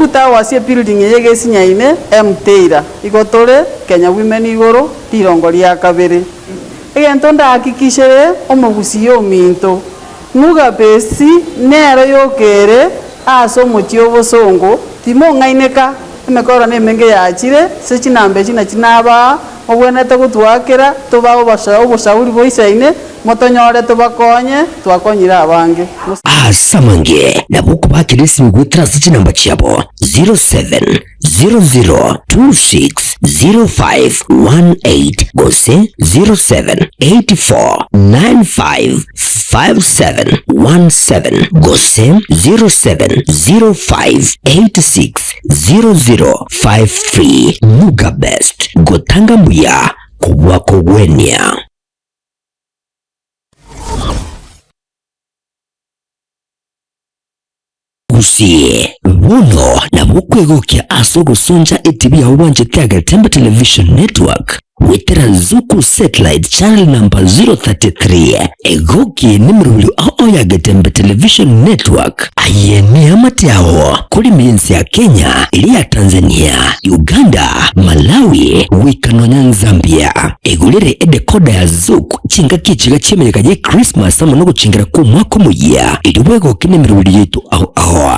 Towers ye building yege sinyaine mteira igotore Kenya Women igoro tirongo ria kabere egento ndahakikishere omogusi ominto nuga best nero yokere aso mochio bosongo timo ngaineka emekora nemenge yachire sechinambe china chinaba obwenete gutwakira tuba oboshauri boisaine motonyore tubakonye twakonyira abange asamange nabuko bakirisi gwitira sechinamba cyabo 0700260518 gose 0784955717 gose 0705860053 Nuga Best gotanga mbuya kubwa kogwenya gusie bono na bukwegokia aso gusonja etibi ya ubanje tiaga Tembe Television Network wetera Zuku Satellite Channel number 033 egoki nimrulu ao ya Tembe Television Network ayeni amatiao kuli mienzi ya Kenya ili ya Tanzania, Uganda, Malawi, Wikanonya, Zambia egulire edekoda ya Zuku chinga kichiga chimeka je Christmas amonogo chingira ku mwako muya iliwego kinemrulu yetu ao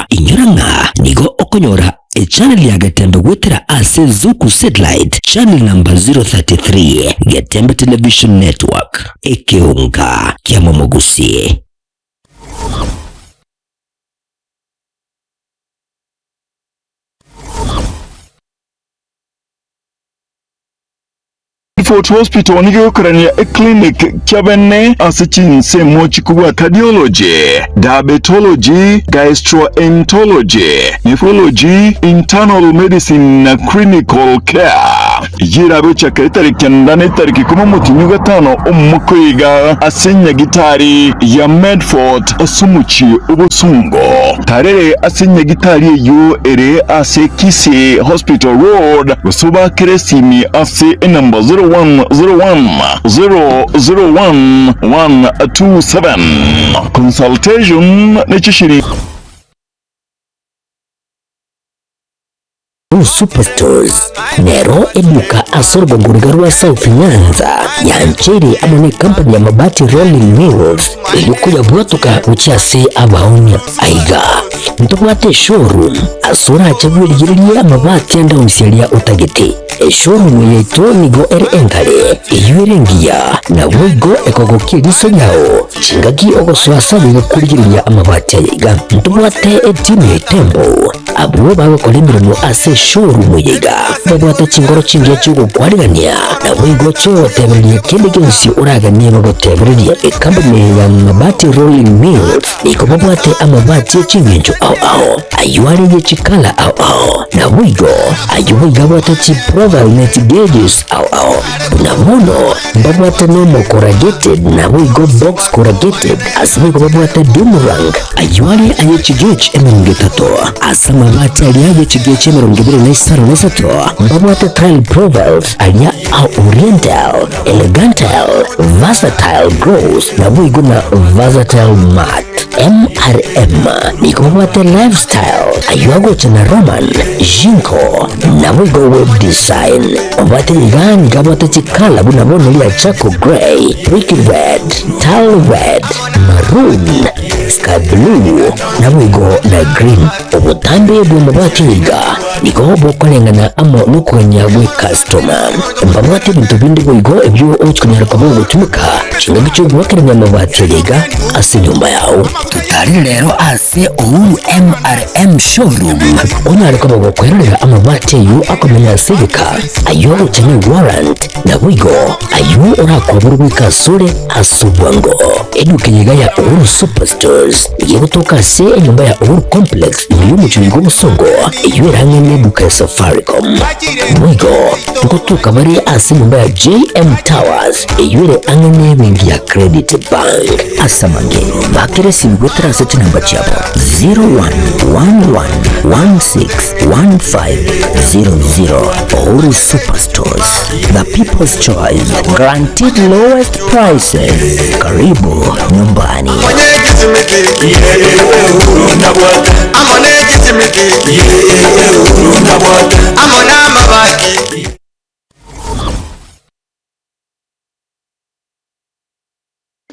inyoranga nigo okonyora e channel ya Gatembe wetera ase Zuku Satellite Channel number 033 Gatembe Television Network ekeunga kia momogusi Fort Hospital nigekorania clinic kyabene asichinse mochi kubwa cardiology, diabetology, gastroenterology, nephrology, internal medicine na clinical care. Yirabe chakare tariki ndane tariki kuma mutinyu gatano umukwiga asenya gitari ya Medford asumuchi ubusungo tarere asenya gitari yo ere ase Kisi Hospital Road Rusuba Kresimi ase number 0101-001-127. Consultation nechishiri Superstores Nero eduka asorgo ngurigarua South Nyanza ya nchiri amone company ya mabati Rolling Mills ilikuya buatuka uchase abaonya aiga ntubwate showroom asura achabuli jirilia mabati anda umsialia utagete showroom yeto nigo engale iyuerengia na wigo ekogokia liso yao chingagi ogoswasa nigo kulijirilia amabati aiga ntubwate etime tembo abuwe bawe kolimbiruno ase showroom yiga babwata chingoro chingia chugo kwarigania na wigo cho tebelia kende gensi uragania bagotebelia company ya mabati Rolling Mills iko babwate amabati chingenjo ao ayuari ye chikala ao na wigo ayuwiga babwate chiproval net gauges ao na mono babwate nomo corrugated na wigo box corrugated aswigo babwate boomerang ayuari aye chigech emengetato asama mabati aliaje chigeche merongibiri na isaro nesato babwate tile provals alia au oriental elegantal versatile gross na wigo na versatile mat MRM niko babwate lifestyle ayuago chana Roman Jinko na wigo web design babwate igani kabwate chikala buna bono lia chako grey brick red tile red maroon sky blue na wigo na green obutambe bwa mabati iga niko bokolengana amo nokuganya gwe customer mbabwate bintu bindi boigo ebyo ochkunyara kabo gutumika chinga gicho gwakeranya mabati liga ase nyumba yao tutari rero ase Uhuru MRM showroom onare kabo gokwerera amabati yu akomenya sivika ayo uchanye warrant na boigo ayo orakoburu bikasore asubwango edukenyiga ya Uhuru Superstores yegotoka se nyumba ya Uhuru Complex niyo muchingo busongo iyo range neduka ya Safaricom boigo tukotuka bari ase nyumba ya JM Towers iyo range wingi ya Credit Bank asamange bakere simgotera sechi namba chabo 0111161500 Uhuru Superstores, the people's choice, guaranteed lowest prices. Karibu nyumbani.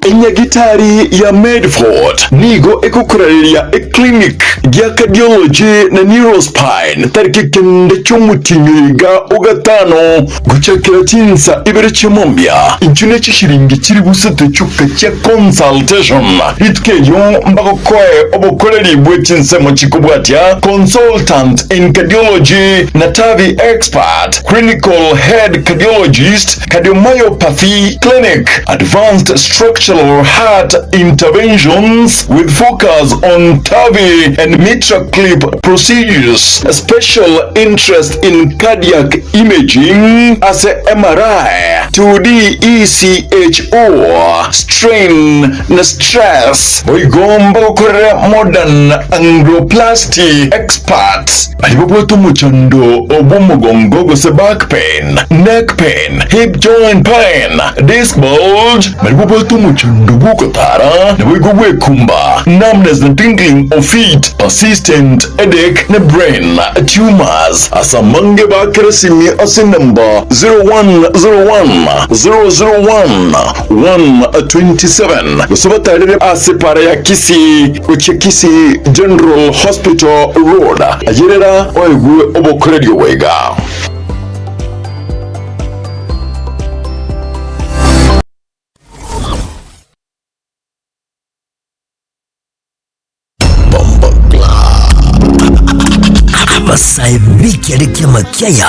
Enyagitari ya Medford nigo ekokorera clinic ya cardiology na neurospine tariki kende cy'umutinyiga ugatano gucakira tinsa ibere cy'imombya inchune cy'ishiringi kiri busete cyuka cya consultation itkeyo mbagokoe obokoreri bwetinse mu kikubwatya consultant in cardiology na tavi expert clinical head cardiologist cardiomyopathy clinic advanced structural heart interventions with focus on TAVI and mitral clip procedures. A special interest in cardiac imaging as a MRI, 2D ECHO, strain and stress. Boigomba kore modern angioplasty experts. Aliboboto muchando obomugongo gose back pain, neck pain, hip joint pain, disc bulge. Aliboboto muchando Ndubuko tara na wigwe kumba numbness and tingling of feet, persistent headache na brain tumors. Asamange bakeresimi ase number 0101-001-127 gusobatarire ase para ya Kisi uche Kisi General Hospital Road agerera oigwe obokoreri wega. Saibiki alikia makiaya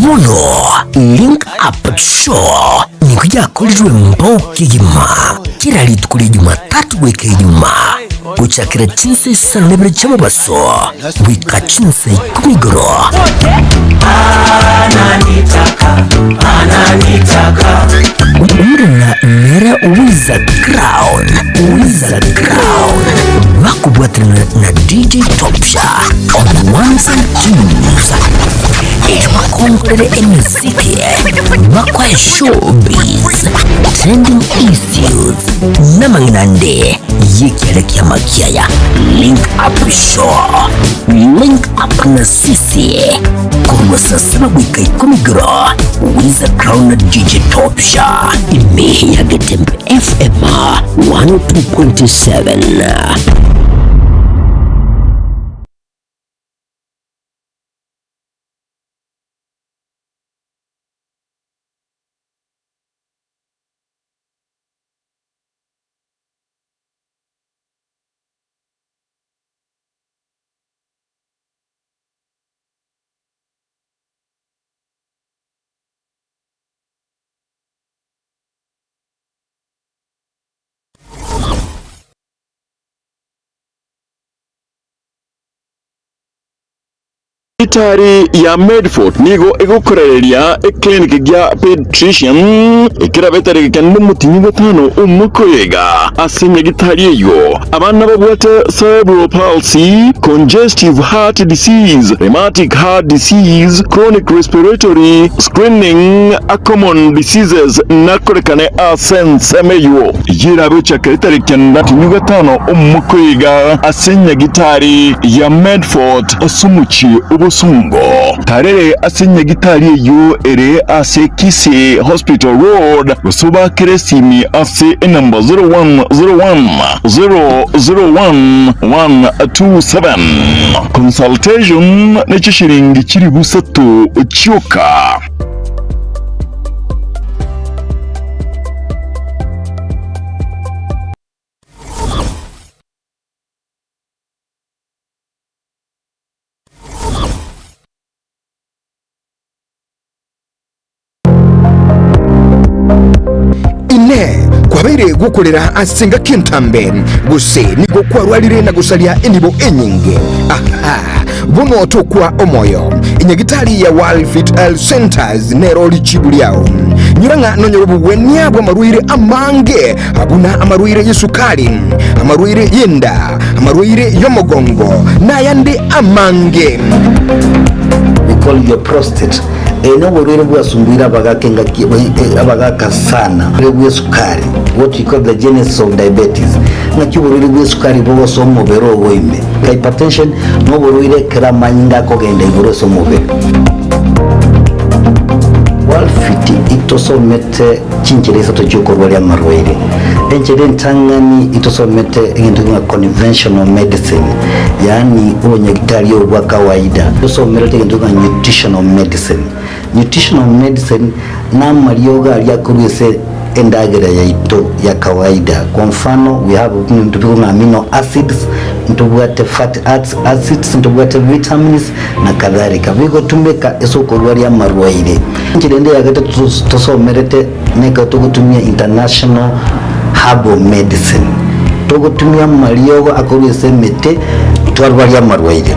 Muno Link Up Show Nikuja kulizwe mboki gima Kira litukuli Jumatatu weke juma Kuchakira chinse sanebele chama baso Wika chinse kumigoro Umrina nera Wizard Crown Wakubwatana na DJ Topsha on the ones and twos. Wakongelele muziki, wakwa showbiz, trending issues, na manginande yekielekea makiaya. Link Up Show, link up na sisi kuwa saa 7 wika 10 gro. Wizard Crown na DJ Topsha imehi ya Getembe FM 102.7. Itari ya Medford nigo egokoreria clinic ya pediatrician ikira vetari kende mutinyi gatano umukoyega asinya gitari yo abana babwate cerebral palsy, congestive heart disease, rheumatic heart disease, chronic respiratory screening, a common diseases nakorekane asensemeyo yira becha kitari kende mutinyi gatano umukoyega asinya gitari ya Medford asumuchi Bosongo tarere ase nyagitari eyo ere ase Kisii Hospital Road gusuba keresimi ase number 0101-001-127 consultation nechishiringi chiri busatu chyoka. Kwabaire gukorera asenga kintambe guse nigo kwarwarire na gusalia enibo enyinge buno tokwa omoyo inyagitari ya World Fit Health Centers neroli chibuliao nyiranga nonyobu weniabwa maruire amange abuna amaruire yesukari amaruire yenda amaruire yomogongo na yande amange. We call your prostate. Eno borere bwasumbira abagaka sana bwe sukari, what we call the genesis of diabetes. Ngaki borere bwe sukari bo so mobero boime hypertension no borere kera manyinga ko genda iboro so mobero. Walfiti itosomete chinchereza to joko bali amarwaire enjere ntangani itosomete ngintu nka conventional medicine, yani unyagitari wa kawaida itosomete ngintu nka nutritional medicine. Nutritional medicine na marioga aliakurese endagera ya ito ya kawaida. Kwa mfano we have amino acids, ntubwate fatty acids, ntubwate vitamins na kadhalika. Bigo tumeka esoko lwali amarwaire njirende yagata tusomerete neka tugutumia international herbal medicine, tugutumia mariogo akurese mete twalwali amarwaire.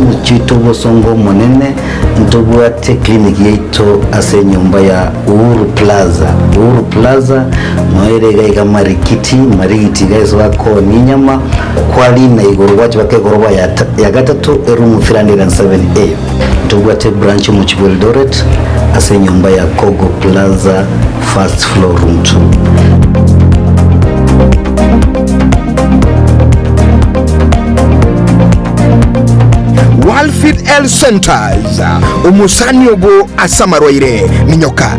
Muchito Bosongo monene ntubwate clinic yeito ase nyumba ya Uhuru Plaza. Uhuru Plaza noerega igamarikiti marigiti guys wako ninyama kwali na igoro wachi bakegoroba ya gatatu room 307A. Ntubwate branch mu Eldoret ase nyumba ya Kogo Plaza first floor room 2. World Fit Health Centers umusani ogo asamarwaire minyoka.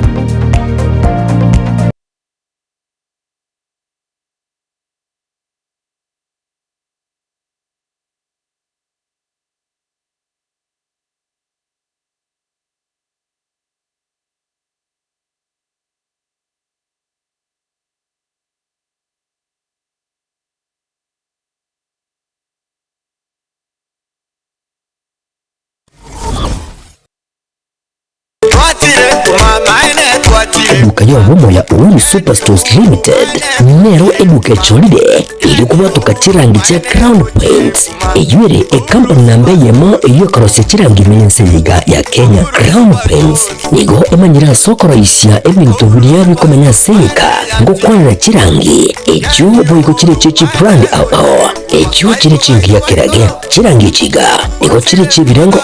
Eduka ya Momo ya Uhuru Superstores Limited nero eduka cholide ili kubatuka chirangi cha Crown Paints eyure company nambe yemo iyo karose chirangi mense liga ya Kenya. Crown Paints nigo emanyira soko raisia ebintu buriya bikomanya seka ngo kwanira chirangi ejo boyiko chire chechi brand ejo chire chingi ya kirage chirangi chiga nigo chire chibirengo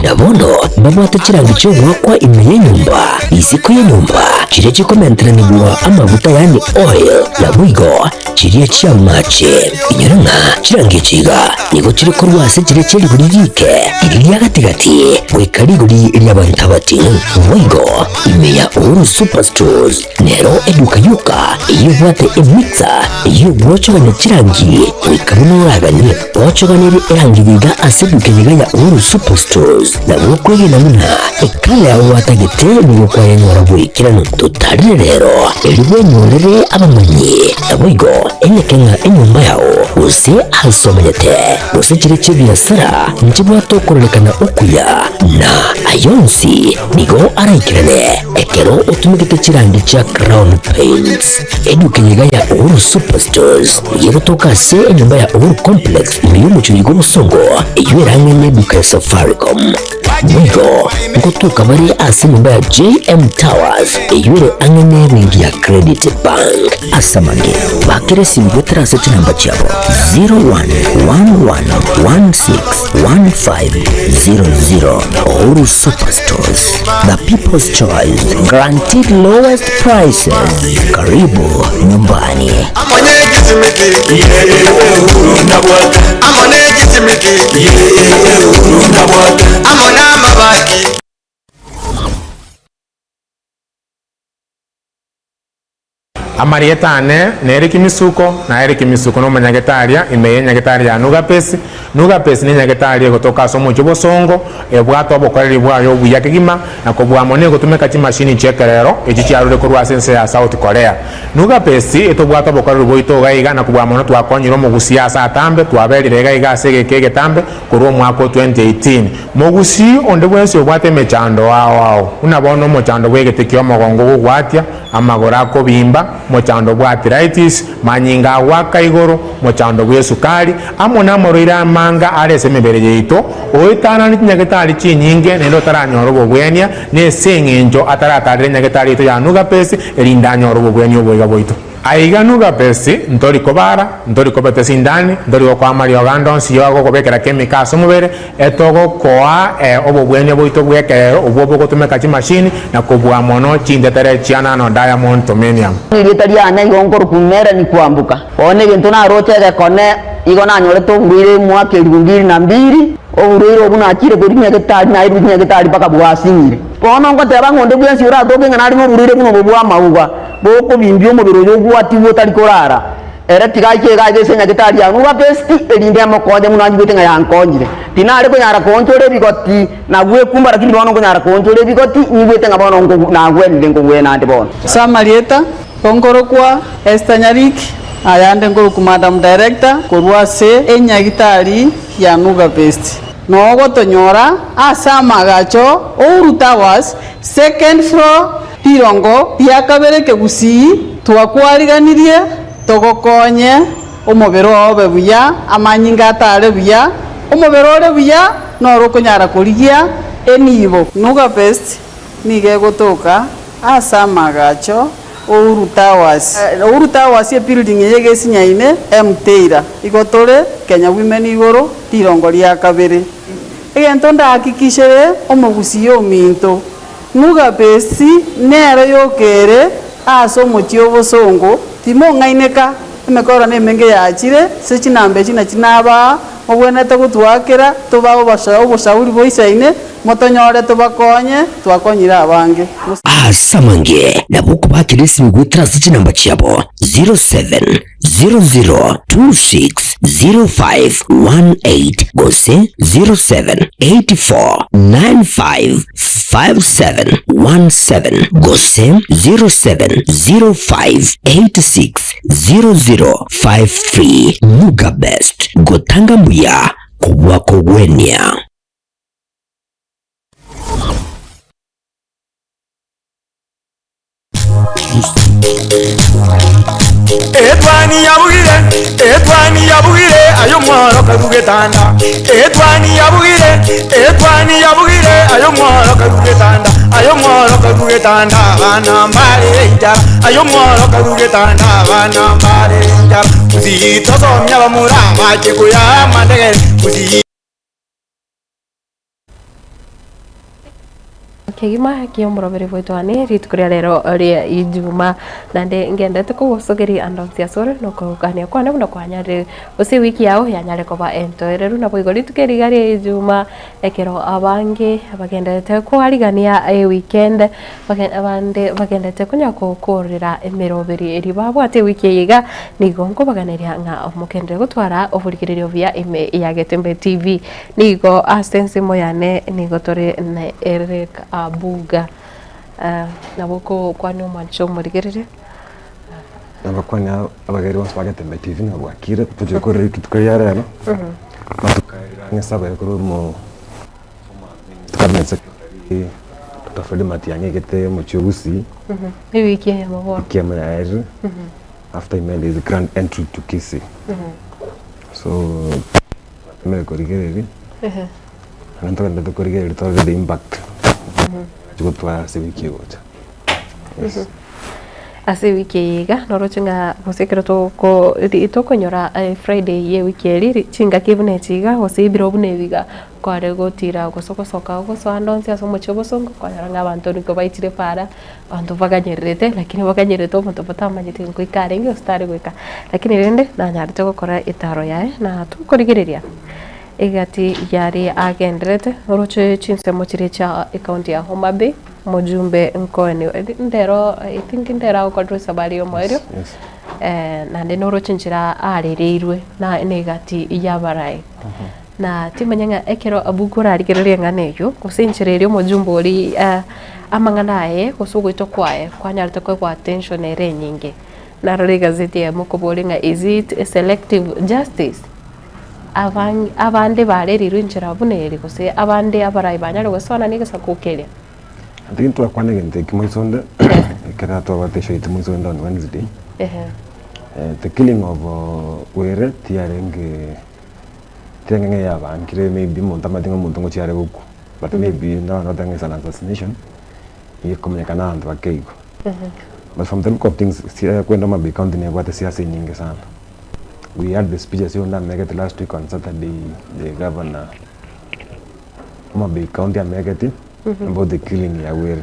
nabono babata chirangi cyo kwa imeye nyumba iziko ya nyumba chire chikomentera nibwa amavuta yani oil na bwigo chire chia mache inyaranga chirangi chiga nigo chire korwase chire chiri burike iri yagatigati wekari guri iri abantabati bwigo imeya Uhuru Superstores nero eduka yuka iyo bwate emixer iyo bwocho gane chirangi wikabuno uraganye bwocho gane erangi biga aseduke yiga ya Uhuru Superstores na bwokwege namuna ekale ya watagete nigo kwa yenyora bwikirano tutari rero eriwe nyorere abamanyi nabwigo enekenga enyumba yao use asomete use chire chibiasara njibwa tokorelekana okuya na ayonsi nigo araikirane ekero utumikite chirangi cha Crown Paints eduke yiga ya Uhuru Superstores yegotoka se enyumba ya Uhuru Complex niyo muchuyigo Busongo iyirange neduka ya Safaricom Mwigo ngotuka bari ase nyumba ya JM Towers eyure angene ringi ya Credit Bank asamage bakere simbutera seti namba chabo 0111161500. Uhuru Superstores, the people's choice, guaranteed lowest prices. Karibu nyumbani. jisimiki Uhuru ndabwata Amone jisimiki Uhuru ndabwata Amona mabaki amarietane nere kimisuko na ere kimisuko no manyagetaria imeye nyagetaria nuga pesi ni nyagetaria gotoka somo chobosongo ebwato bokoreri bwayo buya kigima na kobwamone gotumeka chi machine chekerero echi chiarure korwa sense ya South Korea nuga pesi etobwato bokoreri boito gaiga na kobwamone twakonyiro mugusiasa atambe twaberire gaiga segeke getambe korwa mwako 2018 mugusi onde bwense obwate mechando wao unabono mochando bwegetekio mogongo gugwatia amagora kobimba mochando bwa arthritis manyinga waka igoro mochando bwa sukari amona moroira manga arese mebere yeito oitana ni nyagetari chinyinge nendo taranyoro bobwenia ne sengenjo ataratarire nyagetari to yanuga pesi erinda nyoro bobwenia obwega boito aiga nuga pesi ntori kobara ntori kobete sindani ntori kwa Mario Gandon siyo gobekera chemicals mubere etogo koa obobwenia boito bwekero obwo gotumeka chi machine na kobwa mono chindetere chiana no diamond tomenium Ritariana igongoro kumera ni kwambuka one bintu na rote gekone igona nyore to burire mwaka 2002 oburire obuna akire burinya getari na irunya getari paka bwasingire bono ngo teba ngonde bwensi ura doge ngana ari burire buno bwa mauga boko bimbyo mubiro yo gwati botari korara era tigaike gaje senya getari ya nuba besti erinde amokonje muno anjibete nga yankonyire tinare ko nyara konjore bigoti na gwe kumbara kindi bono ko nyara konjore bigoti nyibete nga bono ngo na gwe ndengo gwe na bono Samarieta Kongoro kwa Esther Nyariki ayande ngoro ku Madam Director korwase enyagitari ya Nuga Best nogo tonyora asama gacho Uhuru Towers second floor tirongo yakabere kegusi twakwariganirie togokonye omobero obe buya amanyinga atare buya omobero ore buya noro konyara kurigia enibo Nuga Best nige gotoka asama gacho Uhuru Towers building yege sinyaine Mteira igotore Kenya Women igoro tirongo ria kabere egento ndahakikishere omogusi yo minto Nuga Best nero yokere aso mochio bosongo timo ngaineka emekora nemenge yachire sechinambe china chinaba obwenete gutwakira tubabo bashawo boshauri boisaine motonyore tubakonye twakonyira abange asamange nabuko bakirisi gwitira chinamba cyabo 0700260518 gose 0784955717 gose 0705860053 Nuga Best gotanga mbuya kubwa kogwenia Etwani yabugire ayo mwaro karugetanda Etwani yabugire ayo mwaro karugetanda bana mbale njara ayo mwaro karugetanda bana mbale njara uzito somya bamurama chikuya mandege uzi kigima kiomorobere bwetwane ritukuria rero ria ijuma nande ngendete kugosogeria andonsia sore no kugania kwane buno kwanyare ose wiki yao yanyare koba entoereru na boigo ritukerigaria ijuma ekero abange abagendete kwarigania weekend abande bagendete kunya kukorera emeroberi eri babwate wiki yiga nigongo baganeria nga omukendere gutwara oburikirerio via ime ya Getembe TV nigo asense moyane nigo tore na Eric Abuga naboko kwani umancho murigerere nabakwanya abageri bose bagetembe TV nabwakire tuje korera tutukaya rero matukaira ngesaba kuri mu tukamense tutafade matianye gete mu cyubusi wiki ya maboko kiamara after I made the grand entry to Kisii so me korigerere nanto ndo korigerere to the impact gutwara se wiki yote yes ase wiki yiga norochinga gosekero to nyora Friday ye wiki eri chinga kibune chiga gosibira obune biga kware gotira gosokosoka gosandonse aso mochobo songo kwara abantu niko baitire para abantu baganyerete lakini baganyerete omuntu botamanyite ngo ikarengi ostare gweka lakini rende nanyarite gukora itaro yae na tukorigereria egati yari agendrete oroche chinsemo chirecha akaunti ya Homa Bay mujumbe nkoeni ndero I think ndera ukodresa bali omwerio na ndeno rochinchira arereirwe na negati yabarai na timanyanga ekero abukura arigereria nganeyo kusinchirerio mujumbe ori amanganae kusugwito kwae kwanyarite kwa attention ere nyinge na rore gazeti ya mukobolinga is it selective justice abande barerirwe nchira buneri kose abande abarai banyare gusona nigasa kukeria Think to akwane gente kimoisonde kera to abatesho itimusonde on Wednesday. The killing of Were tiarenge ya bankire maybe montamadinga montongo chiare buku but maybe no not is an assassination. Ye komunikana antu akeigo. But from the look of things kwenda mabi county ne bwate siasa nyingi sana. We had the speeches you make last week on Saturday, the governor Mabi County America about the killing Were.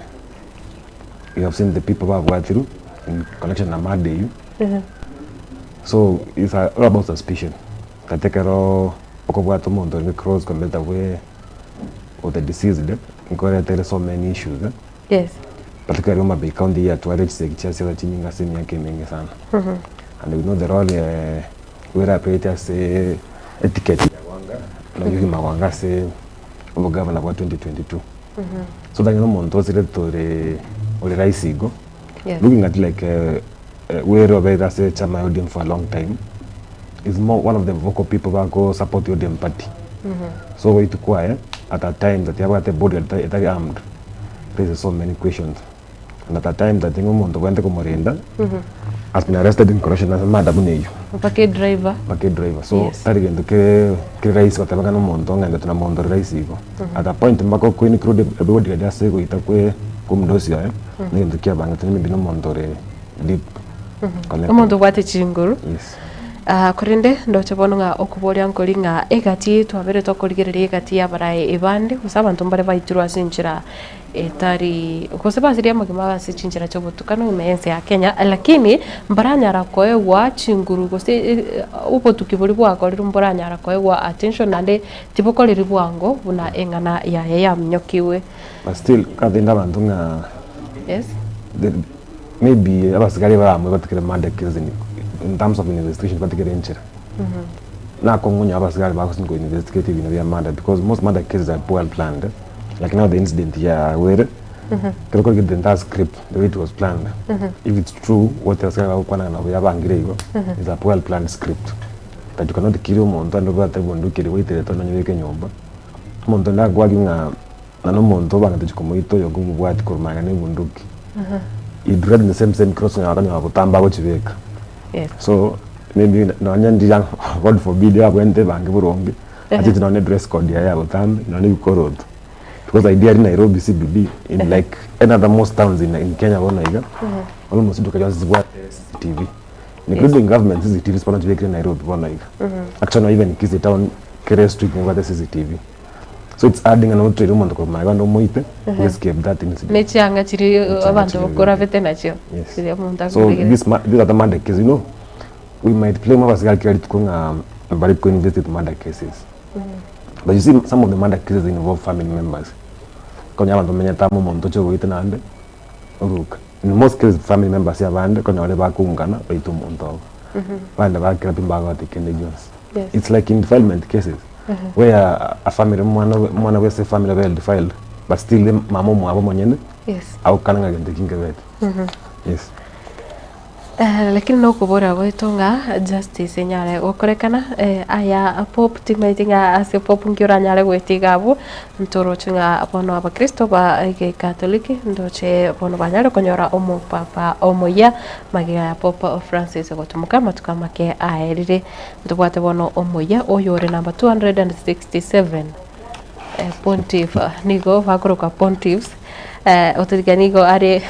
You have seen the people who have gone through in connection to Made. So it's all about suspicion. Katekero Okobwato Mondo the cross commit away of the deceased. There are so many issues. Yes. Particularly Mabi County here to arrange the church that Chininga Senior came in. And we know the role where I create as a etiquette na yuhi mawanga se obo governor wa 2022. So that you know monto sire to ole raisigo. Looking at like where Robert as a chama ODM for a long time is more one of the vocal people who go support the ODM party. So we to quiet at that time that you have a body that armed. There's so many questions. And at that time that you know monto went to Morenda. Has been arrested in corruption as a madam. Packet driver. So that again the race what no montong and the mondo race. At that point Mako Queen included everybody just say it away cum dosia. Then the Kiabang to me no montore deep. Mondo wate chinguru. Yes. Korende ndo chabonga okubolia nkolinga egati twabere tokoligereria egati yabarai ebande kusaba ntombare baitirwa sinchira etari kusaba siria magima sichinchira chobutukano imense ya Kenya lakini mbaranyara koewa chinguru kose upo tukibuli bwako mbaranyara koewa attention nande tibokoliri bwango buna engana ya mnyokiwe but still kadinda bandunga yes maybe abasigari baramwe batikira mande kizini in terms of investigation particularly in Chile. Na kongunya abasigari bakusingo investigative in their murder because most murder cases are well planned. Like now the incident here where can get the entire script the way it was planned. If it's true what else is a well planned script. That you cannot kill monto and over the one kill wait the ton of nyomba. Monto na gwaginga na no monto banga tuchikomoito yogumu bwati kurumanga ne bunduki. You dread the same crossing around abutamba gochibeka. Yes. So maybe no nyandija God forbid ya bwente bange buronge ati tunaone dress code ya butambe nani bikorod because idea in Nairobi CBD in like another most towns in Kenya bona iga almost duka just what TV including government CCTV spana to in Nairobi bona iga actually even Kisii town Kere Street ngwa the CCTV so it's adding an outre room ko maiga no moite escape that incident nechanga chiri abantu bakora vete nacho so these are the murder cases you know we might claim abasigari kali tukunga bari ko invested murder cases but you see some of the murder cases involve family members konya abantu menya tamo monto cho goite nande uruka in most cases family members ya bande konya wale bakungana baitu monto bande bakira pimbaga tikende Jones it's like in defilement cases where a family mwana we say family well defiled but still mama mwabo monyene au kananga gente kingebet yes lakini no kubora wetonga justice nyale okorekana aya pop tigmaitinga ase pop ngiora nyale gwetigabu ntoro chinga abono abakristo ba katoliki ndoche abono banyale konyora omo papa omoya magiga ya pop Francis gotumuka matukama ke aerire ndobwate bono omoya oyore number 267 pontiff nigo vakoroka pontiffs otiganigo are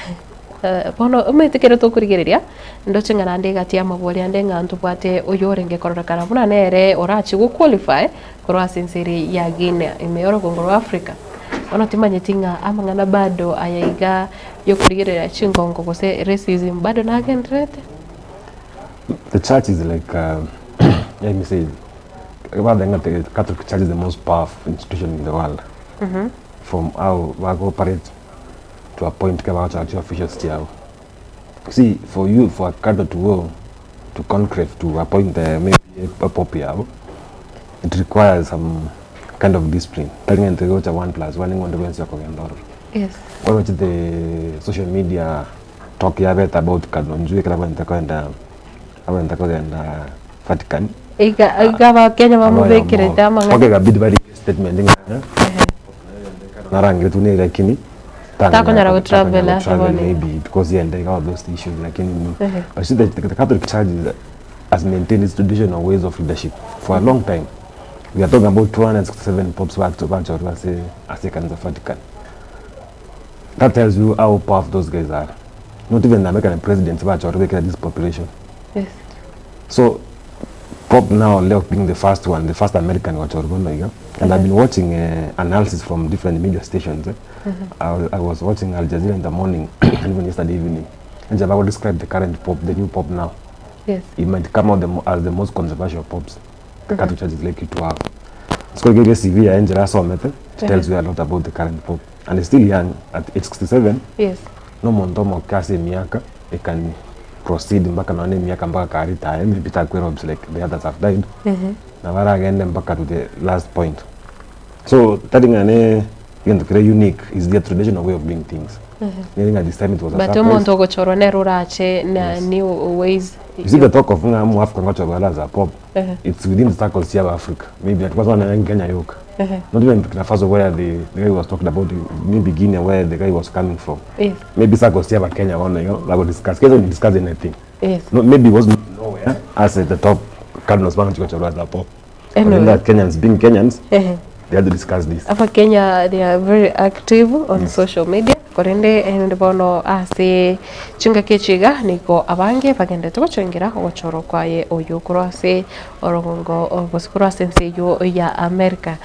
bono umetikere tukurigereria ndoche ngana ndega tia maboli ande ngantu bwate oyorenge kororakana buna nere orachi go qualify korwa senseri ya Guinea imeyoro gongoro Africa ono timanye tinga amangana bado ayaiga yokurigereria chingongo gose racism bado na agendrete. The church is like let me say the Catholic Church is the most powerful institution in the world. From how we operate to appoint church officials to see for a Catholic to go to concrete to appoint maybe a pope, it requires some kind of discipline. Telling to go to 1+1 Yes. What the social media talk about Cardinal Vatican. Igaba Kenya mamubekere tamanga. Okay, a bit very statement. Narangire tuni lakini takonyara travel maybe because they got those issues lakini I see that the Catholic Church has maintained its traditional ways of leadership for a long time. We are talking about 267 popes back to back as a kind of Vatican. That tells you how powerful those guys are. Not even the American presidents back to this population. Yes. So Pope now Leo being the first American and I've been watching analysis from different media stations. I was watching Al Jazeera in the morning and even yesterday evening. And Jabba will describe the current Pope, the new Pope now. Yes. He might come out as the most controversial popes the Catholic Church is likely to have. It's called CV Angela Somete. It tells you a lot about the current Pope. And he's still young at age 67. Yes. No montomo kasi miaka, he can proceed mpaka naone miaka mpaka karita maybe takwero like the others have died. Na wara agende mpaka to the last point. So that thing unique is their traditional way of doing things. At this time it was a but monto gochoro ne rurache na new ways. You see the talk of ngamu African gochoro as a pop. It's within the circles here of Africa. Maybe it was one in Kenya yoke. Not even Burkina Faso where the guy was talking about maybe Guinea where the guy was coming from. Yes. Maybe circles here of Kenya one like discuss. They don't discuss anything. Yes. No, maybe it wasn't nowhere as at the top cardinals bank gochoro as a pop. And then that Kenyans being Kenyans. They had to discuss this. Apa Kenya, they are very active on social media. Korende bono ase chunga kechiga niko abange bagende tukochengera ogochoro kwaye oyo kurase orogongo ogoskura sense yo ya America.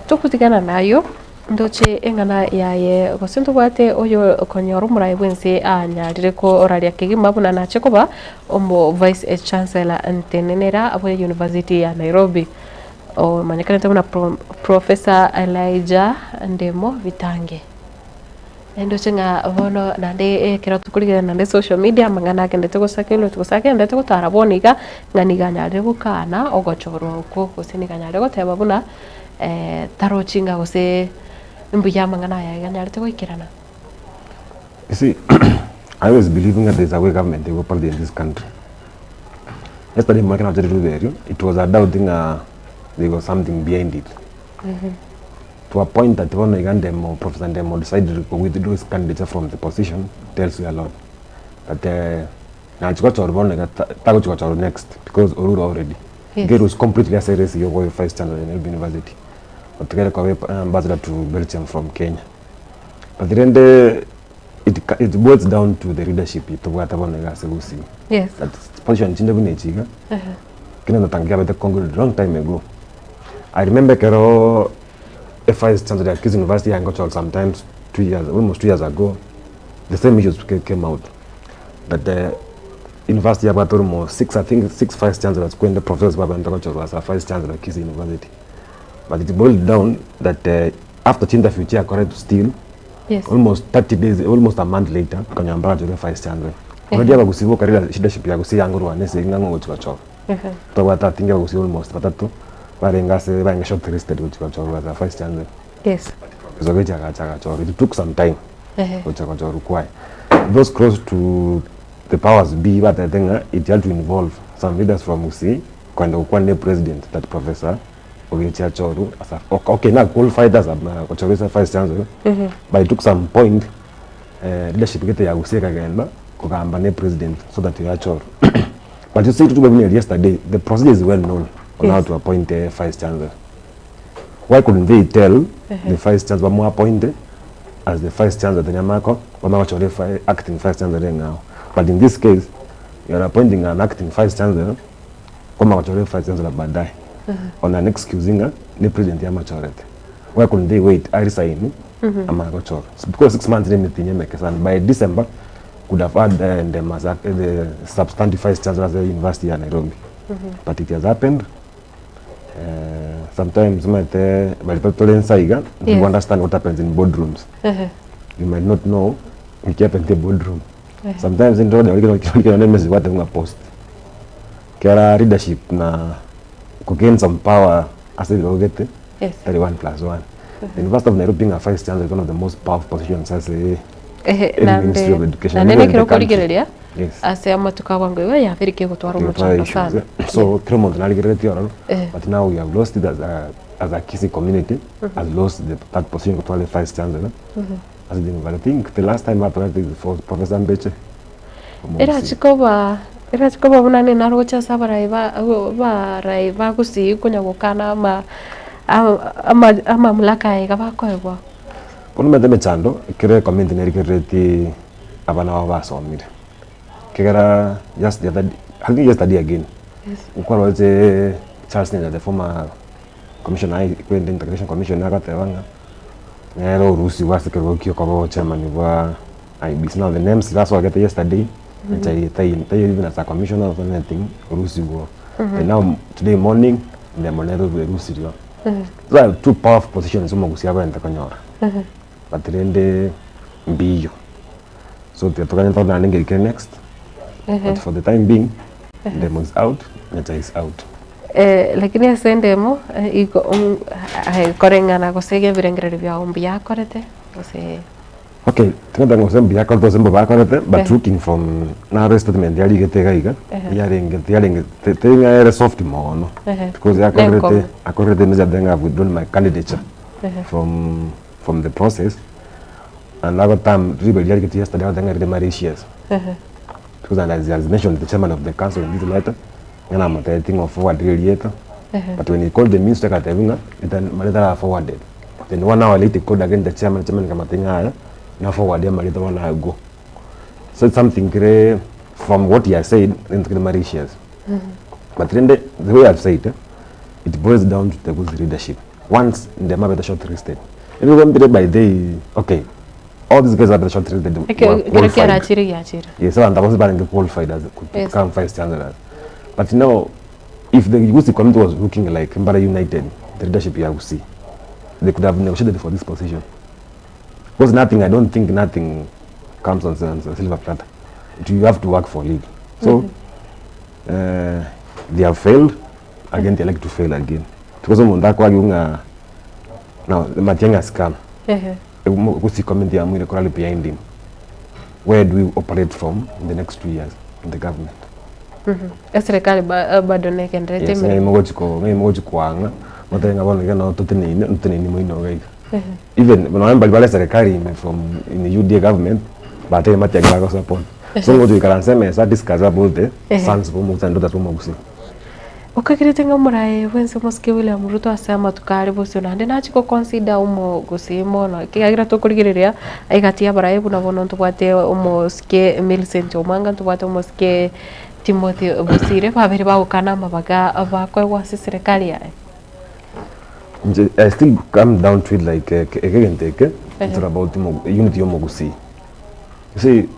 Tukutigana nayo ndoche engana yaye gosinto bwate oyo konyoro murai bwense anyarire ko oralia kigima buna nache koba omo vice chancellor antenenera abo University ya Nairobi. O manyakana tabuna Professor Elijah Ndemo Vitange. Endo chenga bono nande kira tukuliga nande social media mangana kende tukosake nde tukotaraboniga nganiganya rego kana ogochoro ko goseniganya rego teba buna taro chinga gose mbuya mangana ya ganya rego ikirana. You see, I was believing that there's a way government they will party in this country. Yesterday Markin after it was a doubting there was something behind it. To a point that one Uganda or Professor Ndemo decided to withdraw his candidature from the position tells you a lot. But now it's got to next because Oruro already. Yes. It was completely a serious vice chancellor in Elbe University. But together ambassador to Belgium from Kenya. But then it boils down to the leadership. Yes. That position in a long time ago. I remember Kero vice chancellor at King's University and got sometimes almost 2 years ago. The same issues came out. But the university about almost six vice chancellors when the professors was a vice chancellor at King's University. But it boiled down that after Chinda Future correct still almost 30 days, almost a month later, Kanyambara to the vice chancellor. Already have a good career leadership ya kusi yangu rwane se ngango chikacho. To wata tinga kusi almost batatu. Barengase banga shortlisted chikacho as a vice chancellor. Yes. It took some time. Those close to the powers be, but I think it had to involve some leaders from UC, when president, that professor, Ogechi as a okay, now qualified as a vice chancellor, but it took some point leadership get the UC again, Kugamba president, so that you are But you see, yesterday, the procedure is well known on how to appoint a vice chancellor. Why couldn't they tell the vice chancellor more appointed as the vice chancellor the Nyamako, or acting vice chancellor now. But in this case, you are appointing an acting vice chancellor, vice chancellor badai. On an excusing the president Yamachorete. Why couldn't they wait? I resign. Because 6 months and by December could have had them as the substantive vice chancellor at the University of Nairobi. But it has happened. Sometimes you understand what happens in boardrooms. You might not know what happens in the boardroom. Sometimes in the what they post. Kera leadership na gain some power as they go get 31+1. The University of Nairobi being a vice chancellor is one of the most powerful positions as a Ministry of Education. Yes. As a matukawango ya very gutwara umuchanga sana. So Cremont naligeretio, but now we have lost it as a Kisii community, has lost that position of the vice chancellor. As I think the last time I tried it for Professor Mbeche. Era chikoba bunani na rocha sabaraiva kusi kunya gukana ama mulaka igabako egwa. Onumete mechando kire community nerikereti abana babasomire. Kegara just the other day, I think yesterday again. Ukwa Charles Nina, the former commissioner, integration commissioner, Gatewanga. Nero Rusi was the Kirokio chairman of IBC. Now the names that's what I got yesterday. They even as a commissioner of anything, Rusi go. And now today morning, the Monero Rusi. So I have two powerful positions in Mogusiaba and Takanyora. But then they be. So the Tokan next. But for the time being, demo is out, Neta is out. Lakini asendemo iko korengana gosege birengere bya umbia korete ose. Okay, tengenda ngosem bya korete sembo ba korete, but looking from na statement yali getega iga, yali tenga era soft mo no. Because akorete meja denga I've withdrawn my candidature from the process. And another time really yali get yesterday denga the Mauritius. Because as mentioned, the chairman of the council in this letter, and I'm not thinking of forward later. But when he called the minister at Evina, then Maleta forwarded. Then 1 hour later, he called again the chairman Kamatinga, now forwarded Maleta 1 hour ago. So it's something from what he has said into the Mauritius. But then the way I've said it boils down to the good leadership. Once in the Mabeta shortlisted, everyone by day, okay. All these guys are the short listed. Yes, and I was being qualified as could become vice chancellor. But now, if the UC committee was looking like Mbara United, the leadership here would see, they could have negotiated for this position. Because I don't think nothing comes on silver platter. You have to work for league. So, they have failed, again they like to fail again. Because now, the Matianga scam. Behind him. Where do we operate from in the next 2 years in the government? Serikali bado nekendrete yes, ngoji kwanga motenga bona ngana tutenini moino gaika. Even when bali serikali from in the UDA government but they mati agala support. So ngoji karanse sa discuss about the sons for Musa and daughters for Musa. Ukakiritenga murai wense moske William Ruto asema tukari bosona ndena chiko consider umo gusimo na kigagira tukurigireria aigatia barai buna bono tubate umoske Millicent Omanga tubate umoske Timothy Busire babiri baukana mabaga abakwe wa serikali yae. I still come down to it like again take it's about unity of Mogusi. You see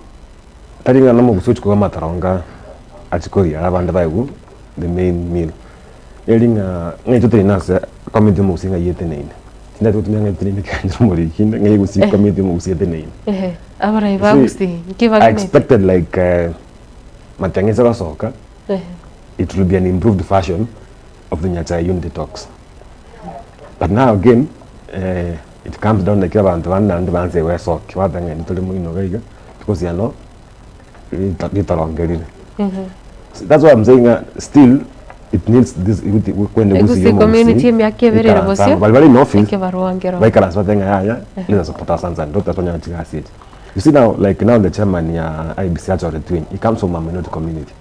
taringa na Mogusi chiko mataronga achikori abanda bayu the main meal. Elinga ngai tutre nasa committee Mogusi ngai yeteneine. Tinda tutumia ngai tini kanjro mori kinda ngai gusi committee Mogusi yeteneine. Abara ibagusi kiva I expected like Matangeza soka. It will be an improved version of the Nyacha unity talks. But now again, it comes down like abantu and one say we so kiwatanga nitole muino gaiga because you know that's why I'm saying still it needs this when the community miakeverera bosio bali in office by kala swatenga ya let's support sanza ndo tatanya chigasi. You see now like now the chairman ya IBC actually twin he comes from a minority community.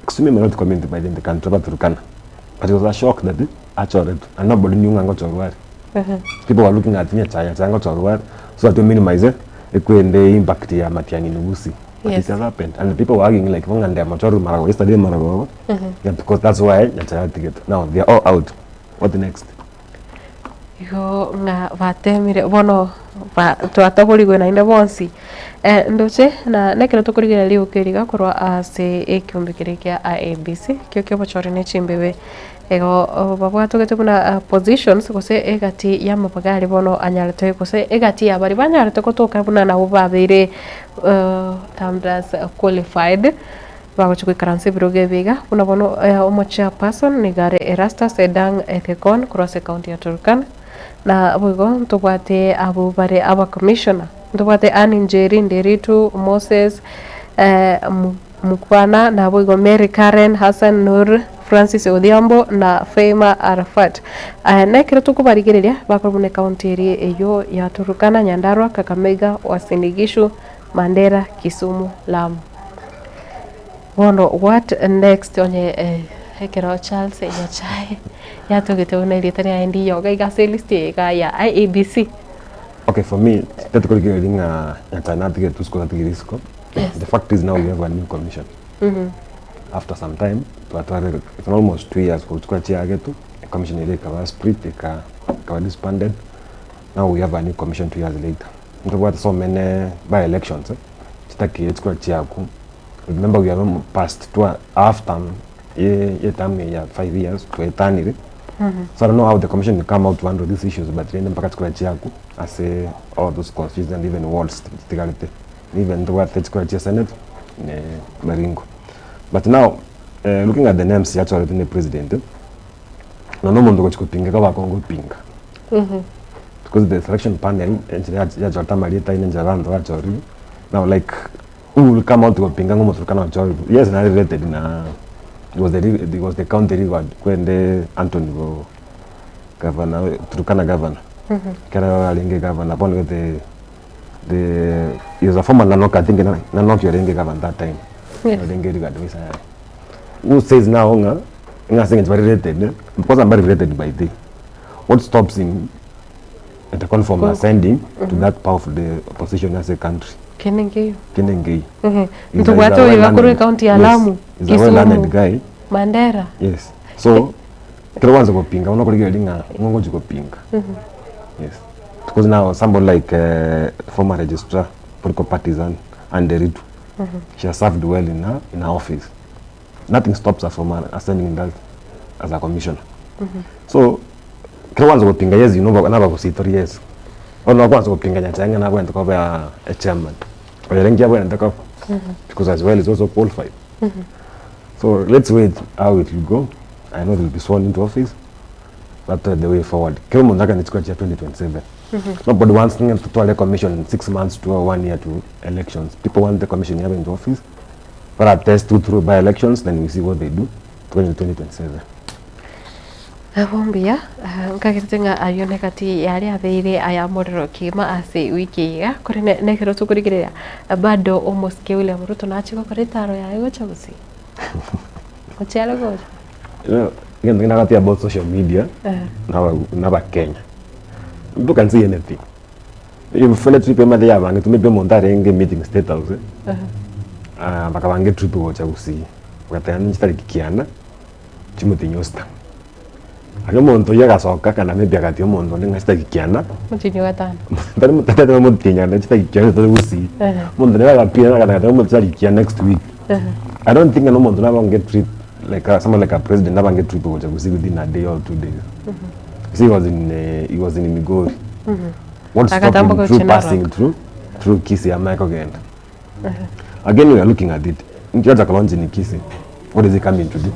Extreme minority community by then the country Turkana. But it was a shock that actually and nobody knew ngo chorwari. People were looking at changa chorwa so to minimize the impact ya matiani nugusi. But Yes. it has happened, and people were arguing like and they mature marago yesterday marago. Yeah, because that's why Nyachaya ticket. Now they are all out. What next? Yo nga vatemire bono twatagurigwe na inde bonsi ndoche na nekero tukurigera rio kiriga korwa ase ekiumbikire kia IEBC kyo kyo bochore ne chimbebe ego babwa tugete buna positions gose egati ya mapagari bono anyarete gose egati ya bari banyarete kotoka buna na ubabire tamdas qualified bagochukwe karanse biroge biga buna bono omocha person ni gare Erastus Edang Ethekon cross county ya Turkana na bugo tubate abo bare aba commissioner tubate Aninjeri Nderitu Moses Mukwana na bugo Mary Karen Hassan Nur Francis Odhiambo na Fema Arafat nekire tukubarigereria bakorobune county eyo ya Turkana Nyandarua Kakamega Uasin Gishu Mandera Kisumu Lamu. Bono what next onye hekero Charles Nyachai ya tugite una ilitani ya ndi yoga igase list ya IEBC. Okay, for me, that could get in China to get to school at the risk. The fact is now we have a new commission. After some time, it's almost 2 years for a commission was split, was disbanded. Now we have a new commission 2 years later. There were so many by-elections. Remember, we have passed to half term, 5 years to eternity. So I don't know how the commission will come out to handle these issues, but in the I say all those constitutions and even walls, even the word Senate, Maringo. But now, looking at the names actually in the president, no one goes to Pinga, Congo Pinga. Because the selection panel, now, like, who will come out to Pinga? Yes, and I related in it was the county reward when the Anthony governor, Turkana governor, Karalinge governor, upon the he was a former Nanok, I think Nanok Yoringe governor that time. Who says now, I think it's very related, because I'm very related by the what stops him at the conform ascending to that power of the opposition as a country. Kenengei. Ntuwato Igakuru county ya Lamu. He's a well-learned guy. Mandera. Yes. So, kwanza kupinga, unakuliga linga, ungoji kupinga. Yes. Because now somebody like former registrar, political partisan, and Nderitu, she has served well in her office. Nothing stops her from ascending that as a commissioner. So, kwanza kupinga, yes, you know, another was 3 years. Ono kwanza kupinga Nyachanga na kwenda kwa a chairman. Oyarengia kwenda kwa because as well is also qualified. So let's wait how it will go. I know they'll be sworn into office, but the way forward. Kemo ndaka nichukua 2027. Nobody wants to twale the commission 6 months to 1 year to elections. People want the commission here into office. But at test through by elections, then we see what they do. 2027. Abombia ngakiritenga ayone kati yari abeire aya modero kima ase wiki ya kore nekero tukurigirira bado almost ke William Ruto na chiko kore taro ya yo chagusi ochalo go Again, we're not about social media. Now Kenya. You can see anything. You feel trip maybe ya bange tumebe montare nge meeting state house. Bakabange trip wocha gusi. Wakatanya nchitari kikiana. Chimuti nyosta. Akamonto yagasoka kana maybe akati omonto nga chitari kikiana. Mutinyo gatano. Tari mutata mutinya na chitari kikiana to gusi. Mondo ne bagapira kana kata mutari kikiana next week. I don't think no monto na bange trip like someone like a president never get trip to within a day or 2 days. See, he was in Migori. What stopped him through passing through Kisii and Michael again? Again, we are looking at it. In Kisii, what is he coming to do?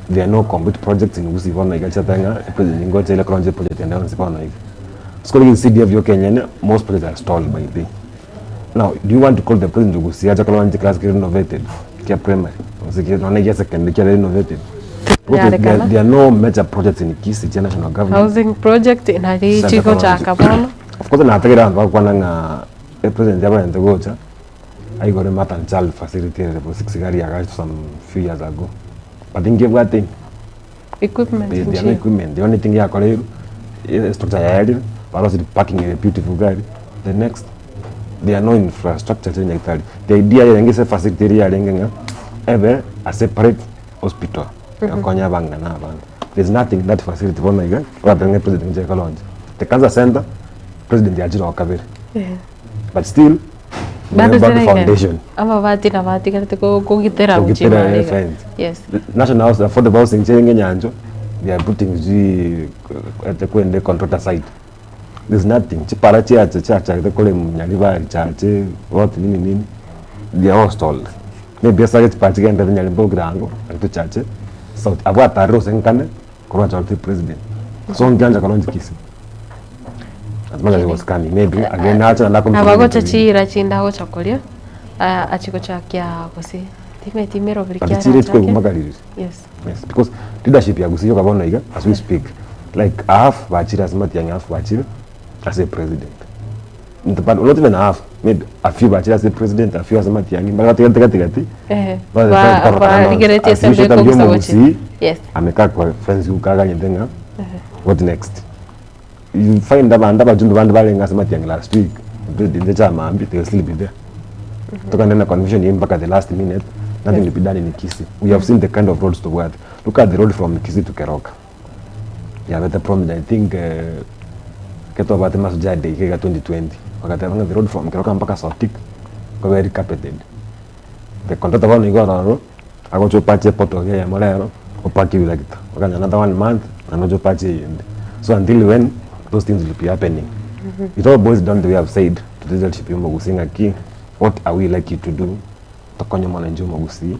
There are no complete projects in Gusii. President Ngoche Kalonji project and down Sipana. Schooling in CDF Kenya, most projects are stalled by the. Now, do you want to call the president to Gusii? Kalonji class renovated, Kia primary. There are no major projects in Kisii national government. Housing project in Chiko cha Kabono. Of course, na take around kwa president yaba and gocha. I got a mother and child facility for 6 years some few years ago. But didn't give what thing. Equipment. The equipment. The only thing you are structure ya yari barosi parking a beautiful gari. The next there are no infrastructure in Nyakitali. The idea ya ngise facility ya lenga ebe a separate hospital konya banga na banga. There's nothing in that facility for my guy or the president Jacob Lodge. The cancer center president ya jiro kabere. But still bado the foundation ama vati na vati kati kugitera mchima. Yes. National House for the housing chenge nyanjo they are putting the at the contractor side. There's nothing. Chipara chacha the kole mnyaliva chache what nini they are all stalled. Maybe asage chipati kenda nyalimbo grango to chache so avata rose nkane kwa the president. So nganja kalonji kisi. As much as it was coming, maybe again nacho na komiti. Abago chachira chinda ho chakolya. Achiko chakia kosi. Time rovirikia. But it's kwa kumagaliri. Yes. Yes, because leadership ya gusiyo kabona iga as we speak. Like half bachira smart yang half bachira as a president. But not even half, maybe a few bachira as a president, a few as smart yang. But gati. Ba ligereti sembe ko kusawochi. Yes. Amekaa kwa fence ukaga nyendenga. What next? You find that jumbe bandu balenga smart yang last week. The chama ambi they will still be there. Tukandena confusion mpaka the last minute. Nothing will be done in Kisii. We have seen the kind of roads to work. Look at the road from Kisii to Keroka. Yeah, but the problem, I think, Keto Batema's Jade, 2020. The road from Keroka mpaka Sautik was very carpeted. The contractor one you got on road, I got to patch a pot of here, Molero, or park you like it. Another 1 month, and not to patch it. So until when those things will be happening. It all boils down to we have said to the leadership in Mogusinga Key, what are we likely to do? Tokonyo mwananchi Mogusi,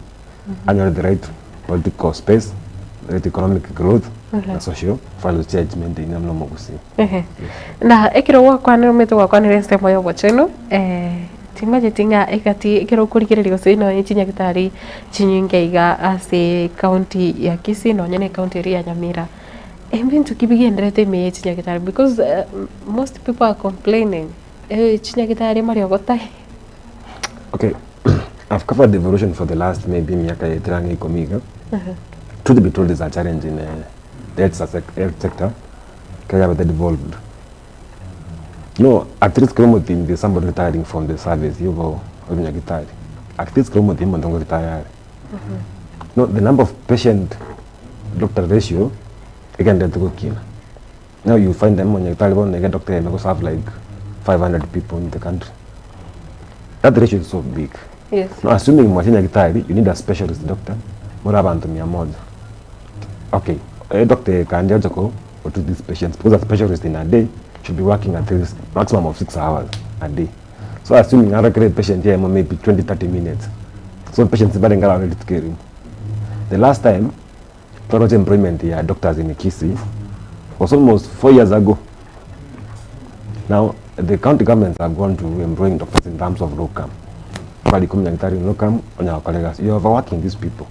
and the right political space, the right economic growth, na social value judgment in amno Mogusi. Na ekiro wakwa no meto wakwa ni rense moyo bocheno timaje tinga ekati ekiro kurikiriro sino nchinya kitari chinyingeiga ase county ya Kisii no nyene county ya Nyamira. Mbintu kibigenderete me chinya kitari because most people are complaining chinya kitari Mario gotai. Okay. I've covered the evolution for the last maybe miaka yetrani komiga. Truth be told, there's a challenge in the health sector. Kaya that evolved. No, at least Kromotin, there's somebody retiring from the service. You go, retired. At least Kromotin, don't retire. No, the number of patient-doctor ratio, again, that's go keen. Now you find them when you're Taliban, they get doctor, because have like 500 people in the country. That ratio is so big. Yes. Now, assuming Mwachina Gitari, you need a specialist doctor. More about me, okay, a doctor can just go to these patients because a specialist in a day should be working at least maximum of 6 hours a day. So, assuming I create patient here, maybe 20-30 minutes. So, patients are ready to care. The last time, total employment here, doctors in Kisii was almost 4 years ago. Now, the county governments are going to employing doctors in terms of locum. You're overworking these people.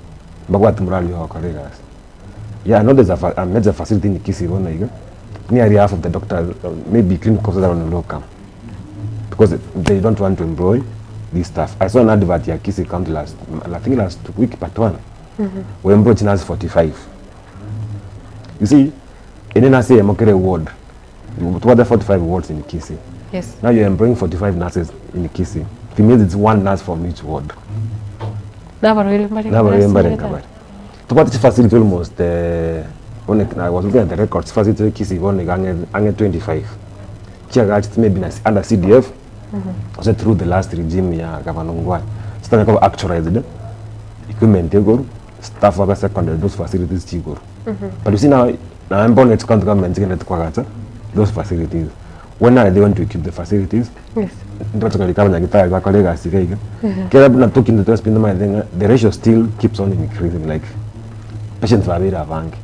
Yeah, I know there's a major facility in Kisii, nearly half of the doctors, maybe clinical officers are on the locum because they don't want to employ this staff. I saw an advert here, Kisii County last week, part 1. We employed nurses 45. You see, in NSA, Mokere ward, what are the 45 wards in Kisii? Yes. Now you're employing 45 nurses in Kisii. It means it's 1 nurse from each ward. Never remember. To what facility almost when I was looking at the records, facility Kisii only 25. It's maybe under CDF, also through the last regime, Governor Ngwai. Started to actualize equipment, staff workers secondary, those facilities. But you see now I'm born at county government those facilities. When are they going to equip the facilities? Yes. The ratio still keeps on increasing, like patients are very advanced.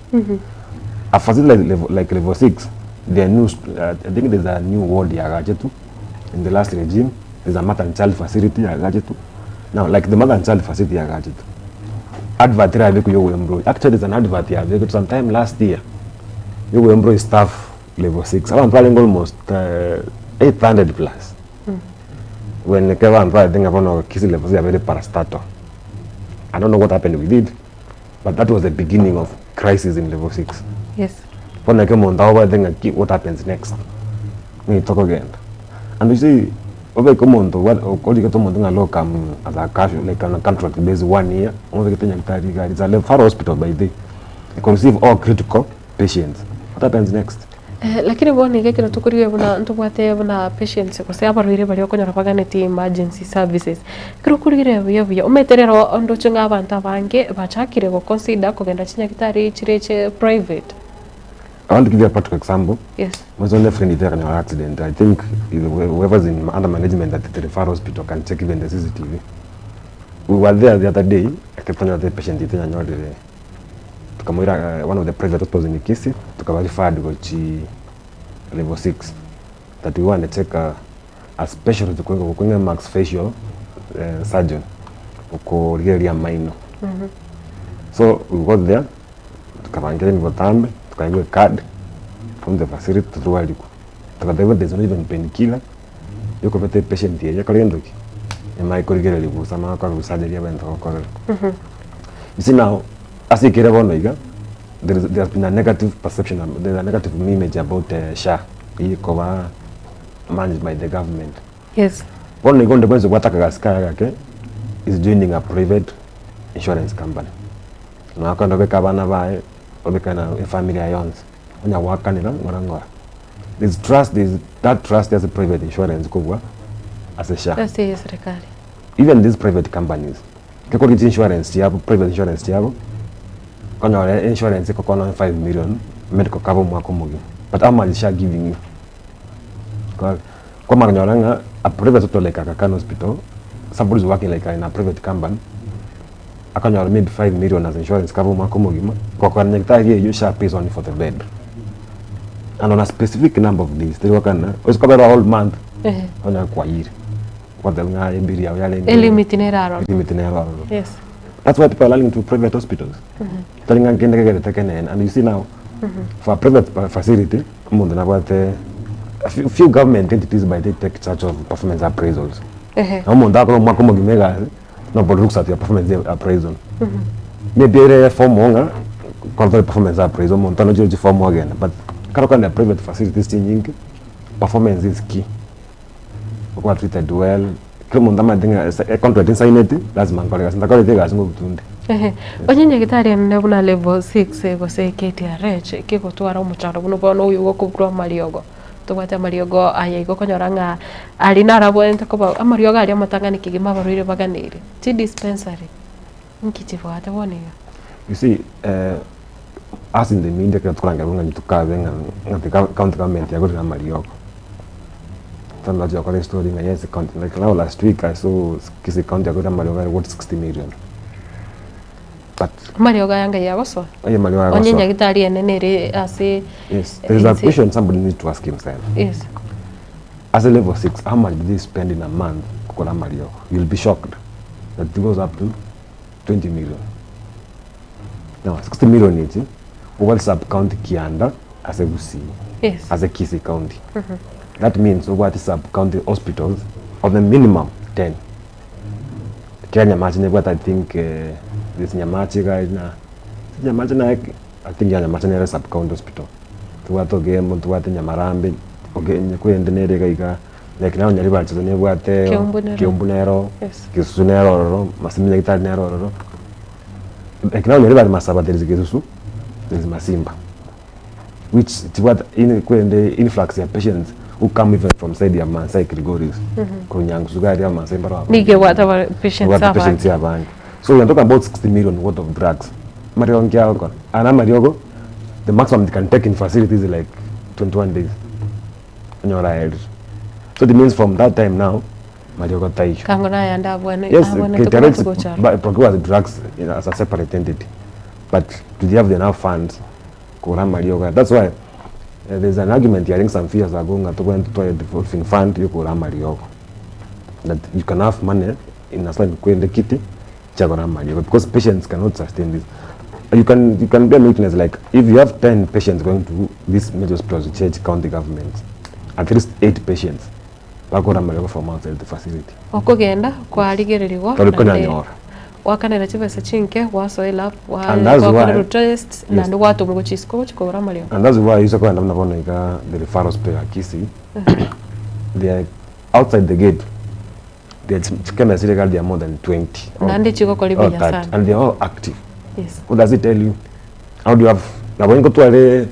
A facility like level 6, there are new, I think there's a new ward in the last regime. There's a mother and child facility. Now, like the mother and child facility, actually, there's an advert here. Sometime last year, you will employ staff level 6. I'm planning almost 800 plus. When the Kevin I think about Kisii levels, they are very parastatal. I don't know what happened with it, but that was the beginning of crisis in level 6. Yes. Pone ke monda oba what happens next. Ni toko genda. And you see, oba ko mondo what okoli ke to mondo ngalo come as a casual like on a contract based 1 year. Oba ke tenya kitari gari za le far hospital by day. You can receive all critical patients. What happens next? Lakini bone gekira tukuriwe buna ntubwate buna patients ko se abarwire bari okonyora paganeti emergency services. Kiro kurigire buya umeterero ondo chinga abantu abange bachakire go consider kugenda chinya kitari chireche private. I want to give you a practical example. Yes. Was on the friend there in an accident. I think whoever's in under management at the referral hospital can check even the CCTV. We were there the other day. I kept on the patient in Nyore. One of the private hospitals in Kisi. Tukabarifa go to level 6. That we want to check a specialist to max facial surgeon. Uko really minor. So we got there. Tukabangele ni botambe. Tukaiwe card from the facility to Rualiku. Tukadeva there's not even painkiller. Yuko pete patient here. Yako lendoki. Ema iko ligere libu. Sama kwa surgery ya bento kwa. You see now, as you care about Noiga, there's been a negative perception. There's a negative image about SHA. Iko managed by the government. Yes. One Noiga depends on what Kagaskara is joining a private insurance company. Na kwa ndobe kabana bae. Obekana family ayons onya wakanira ngorangora. There's trust, that trust as a private insurance kubwa as a SHA. That's yes serikali. Even these private companies kiko get insurance yabo, private insurance yabo konya insurance iko kono 5 million medical cover mwako mugi, but how much is SHA giving you? Kwa maranyolanga a private hospital like Aga Khan hospital, somebody's working like in a private company akanyora maybe 5 million as insurance cover mwako mugima kwa kwa daktari you SHA pays only for the bed and on a specific number of days they work on was cover a whole month ona kwa year kwa the nga ebiri ya yale limit neraro. Yes, that's why people are learning to private hospitals telling again get taken in. And you see now for a private facility mundo na what a few government entities by they take charge of performance appraisals mundo akolo mwako mugimega. Nobody looks at your performance appraisal. Maybe a form longer, control performance appraisal, montano judge form again. But the private facilities changing, performance is key. What treated well, come on, a contract inside it, that's my colleagues, and the colleagues move to Onye gitari na level 6 go se KTRH kiko twara umucharo buno bono uyu go kubro Mariogo. Tubate Mariogo ayigo konyoranga ali narabo entakoba Mariogo ali amatangani kigima barwire baganire ti dispensary nkitivo ate woniga. You see as in the media katulanga bunga tukavenga ngati county government ya gotira Mariogo tanda jo kwa story na yes county like now last week I saw Kisi county ya gotira Mariogo worth 60 million. But Mariogo yanga yagoso Mariogo yagoso onye nyagitari enenere ase. Yes, there is a question somebody needs to ask himself. Yes. As a level 6, how much do they spend in a month kukola Mariogo? You'll be shocked that it goes up to 20 million. Now 60 million is over sub-county Kianda as a Busi. Yes. As a Kisi county. That means over the sub-county hospitals of the minimum 10. Kenya Machine, what I think this Nyamachi guys na Nyamachi na I think Nyamachi na sub-county hospital. Tuwato game tuwate Nyamarambe ogenye kuendenere gaiga like now nyari bacho ne bwate Kiombunero Kisunero Masimnya Gitarnero like now nyari bali masaba there is Kisusu there is Masimba which what in kwende influx ya patients who come even from side ya Mansai Gregoris kunyangu sugari ya Mansai Mbaro nige what our patients have. So we are talking about 60 million worth of drugs. Mariogo and Mariogo, the maximum they can take in facilities is like 21 days. So it means from that time now, Mariogo Taisho. Yes, but procure the drugs as a separate entity. But do they have enough funds? Mariogo. That's why there's an argument hearing some fears are going to a developing fund, you could Mariogo. That you can have money in a slight the kitty. Because patients cannot sustain this. You can be a witness like if you have 10 patients going to this major hospitals to change county governments, at least 8 patients bakora Mariogo from outside the facility. Okogenda kwa aligererigo wakanera chibesa chinke wasoela And that's why- wakanera test na Yes. ndo watu mgo chisiko chikora malio. And that's why you kwenda mnavona ika the referrals pay Kisii. They are outside the gate. They are chemist they are more than 20. Na ndi chiko kolibi or ya 30, sana. and they are all active. Yes. What does it tell you? How do you have na wengo twale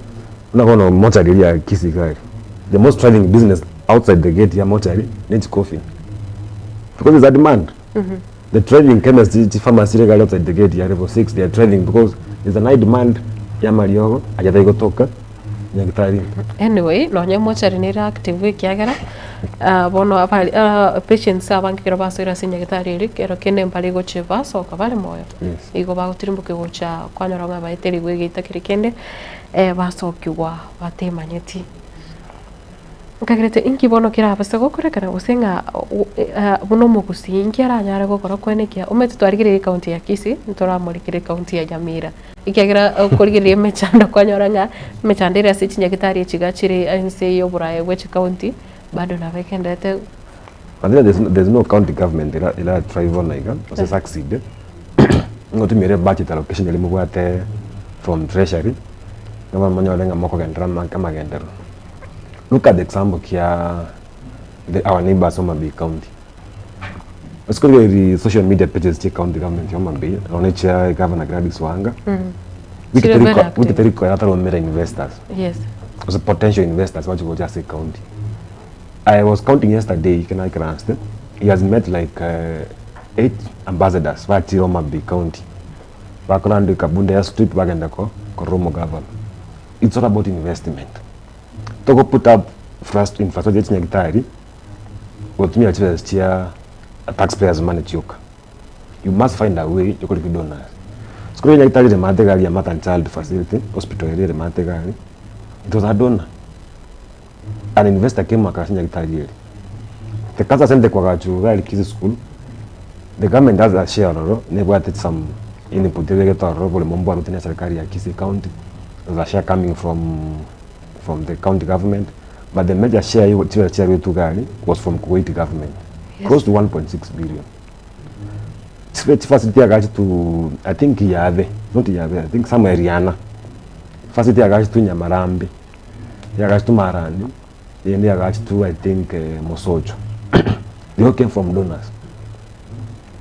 unavona mochari ya Kisii kali. The most thriving business outside the gate ya mochari needs coffee. Because there's a demand. The trading chemist the pharmacy legal outside the gate ya level 6 they are trading because there's a high demand ya Mariogo ajata igotoka nyagitari. Anyway, no nya mochari ni active kiagera. Bono apali patients abangira basira sinya gitari ri kero kene mpali go cheva so kabale moyo. Yes. Igo ba utirimbuke gocha kwanyoronga baiteri gwegita kirikende basokigwa batemanyeti. Nkagirete inki bono kira basa gokurekana gusenga buno mugusi inki aranyare gukora kwenekia umete twarigire county ya Kisii ntoramurikire county ya Nyamira ikiagira kurigire mechanda kwanyoranga mechandira sichinya gitari chigachire ense yo buraye which county bado na vekendete. And then there's no county government ila thrive on like to succeed. Ngo tumire budget allocation ile mubwate from treasury. Kama manyolenga moko gendra kama gendra. Look at the example kia our neighbors Homa Bay County. Let's go to the social media pages check county government Homa Bay. Onecha Governor Gladys Wanga. We get a lot of investors. Yes. As potential investors, what you would just say county. I was counting yesterday, can I answer? He has met like 8 ambassadors for Homa Bay County. Bakolando Kabunda Street Bagandako, Koromo Governor. It's all about investment. To go put up first infrastructure nyagitari, utumia chia taxpayers money choka. You must find a way to collect donors. School nyagitari the mategali ya mother and child facility, hospital area the mategali. It was a donor. An investor came across nyagitari. The cancer center kwa gachu gali Kisii school. The government has a share ro, never had some input to ro bole mombo arutini serikali ya Kisii County. There's a share coming from the county government, but the major share to Gali was from Kuwaiti government, yes. Close to 1.6 billion. Facility agachi to, I think Yave, not Yave, I think somewhere Rihanna. Facility agachi to Nyamarambi, agachi to Marani, and agachi to, I think, Mosojo. They all came from donors.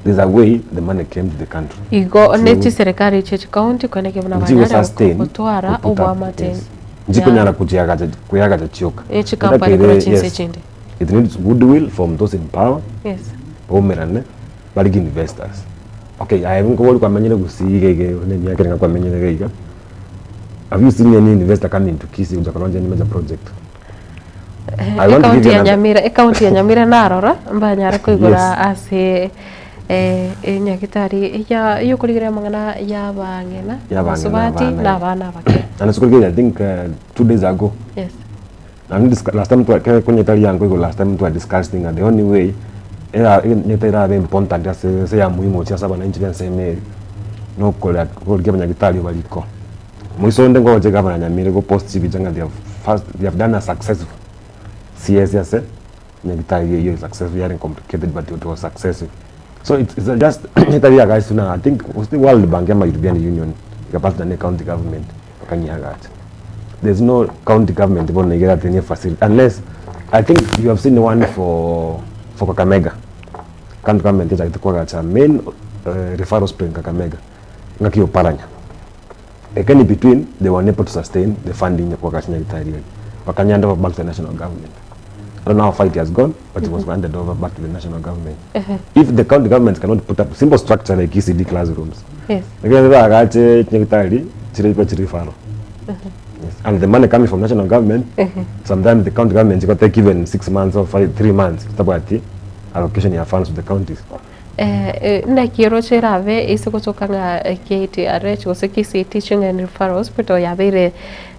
There's a way the money came to the country. Igo nechi serikali chechi county kweneke muna wanyara kutwara Obama ten. Jiko nyara kuyaga chioka. Echi kampani kuna chinse chindi. It needs goodwill from those in power. Yes. Omerane, baligi investors. Okay, I haven't gone kwa manyere gusige ne myaka nga kwa manyere gaiga. Have you seen any investor coming to Kisii ujakalonja ni major project? County ya Nyamira, county ya Nyamira narora mba nyara kuigura ase nyagitari ya iyo kuligira mangana ya bangena subati na bana bake. And it's I think 2 days ago. Yes. And last time kwenye tali yangu last time we discussing the only way era important se ya muhimu cha saba na nchi vense no kola kuligira nyagitari baliko. Muisonde ngo je governor Nyamira go post chibijanga they have done a successful CSS nyagitari is successful, very complicated but it was successful. So it's just nyagitari guys now I think was the World Bank and European Union capacity the county government kanyagat. There's no county government in Nigeria any facility unless I think you have seen the one for Kakamega. County government is like the main referral spring Kakamega ngakio paranya. Again in between they were unable to sustain the funding kwa nyagitari. Wakanyanda over back to the national government. I don't know how far it has gone, but it was handed over back to the national government. If the county government cannot put up simple structure like ECD classrooms, yes. Yes. And the money coming from national government, sometimes the county government got take even 6 months or 3 months to allocation of funds to the counties. Na kiro cherave ise kutoka nga KTRH gose Kisii Teaching and Referral Hospital yabere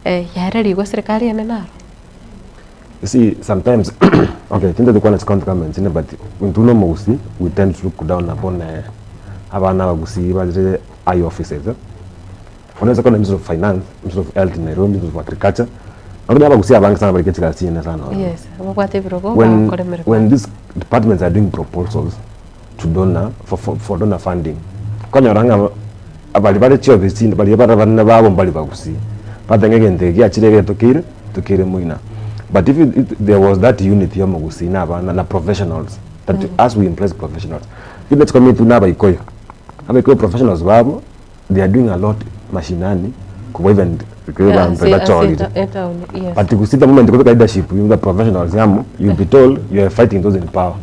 yarari go serikali yanena. You see, sometimes, okay, think that the county government, but when to know Musi, we tend to look down upon Havana Gusi, but eye officers. When it's a Minister of Finance, Minister of Health in Nairobi, Minister of Agriculture, I don't have to see a bank somebody gets a yes, when these departments are doing proposals to donor for donor funding, konyoranga abali bali chio vicini bali bana babo mbali bagusi batengege ndege achirege tukire muina. But if there was that unity ya mugusi na abana na professionals that as we impress professionals, let's commit to naba ikoyo professionals babo, they are doing a lot mashinani kwa even kwa mpenda choli. But you see the moment you go to leadership, you the professionals yamu, you'll be told you are fighting those in power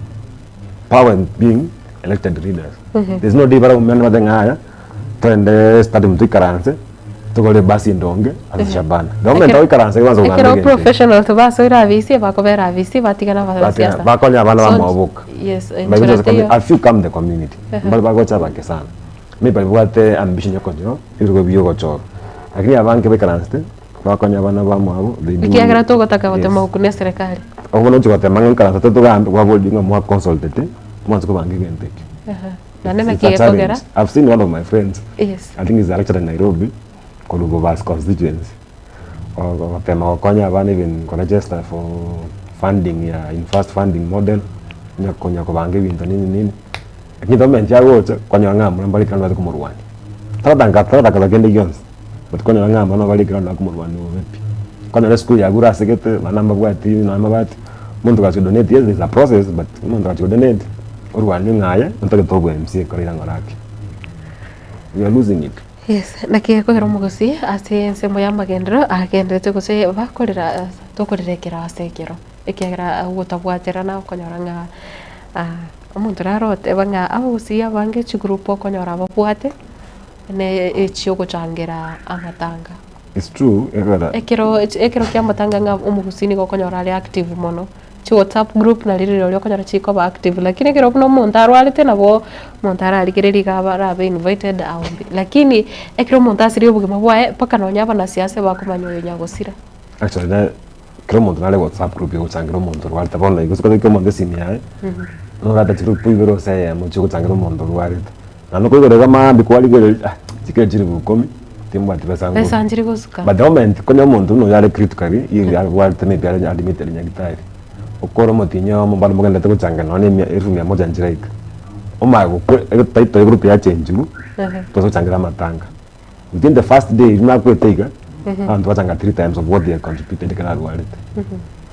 and being elected leaders. There's no day para umena madengaya twende start mtu ikaranze tukole basi ndonge azishabana government au ikaranze kwanza uganda ekero professional to baso ira visi bakobera visi batigana basiasa bakonya abana bamubuka. Yes, I feel come the community mbali bagocha bake sana maybe bwate ambition yako ndio irwo biyo choro lakini abanke bekaranze bakonya abana bamuabo bikiagra to gotaka gotema ukune serikali obono chikote manga karanze to gambe kwa bolding mwa consultate mwanzo ko bangi genteke. I've seen one of my friends. Yes. I think he's a lecturer in Nairobi, Kolugobas constituency. Or Konya Van even register for funding in first funding model. Nyakonya Kobangi into Nini. I can't mention Konya Ngam, Rambali Kan Kumurwani. Tradanga Kagenda Yons, but Konya Ngam, Nobody Grand Kumurwani. Konya school Yagura Secretary, Manamba Wati, Namabat, Montugas donate. Yes, it's a process, but Montugas donate. Urwani ngaya ntaka togo MC korira ngoraki. We are losing it. Yes, naki ko hero mugosi ase nsemo ya magendro agendete gose bakorera tokorera kira asekero ekiagira gutabwatera na konyoranga omuntu rarote banga abusi abange chigrupo konyora babwate ne echio guchangira amatanga. It's true. Ekero kya matanga nga umugusi ni konyora ali active mono. WhatsApp group na liri lyo konyara chiko ba active lakini kero kuno montaro alite nabo montara alikiriri gaba be invited aumbi lakini ekero montasiri obugima bwae paka no nyaba na siasa bakumanyo nyagosira. Actually na kero montara WhatsApp group yo changira montoro alta bona igusko ko monde simia no rata group ibero saya mo chiko changira montoro alta na no ko gore ma bi kwali gore chike chiri bukomi timba tibesa ngo pesa njiri gosuka but the moment konya muntu no yale critically yiri alta me bi ala admit nyagitari okoro motinyo mbalo mugenda to kuchanga none irumi ya moja njiraika omago taito group ya change to changira matanga within the first day na kwetega and watanga 3 times of what they contributed kana wallet.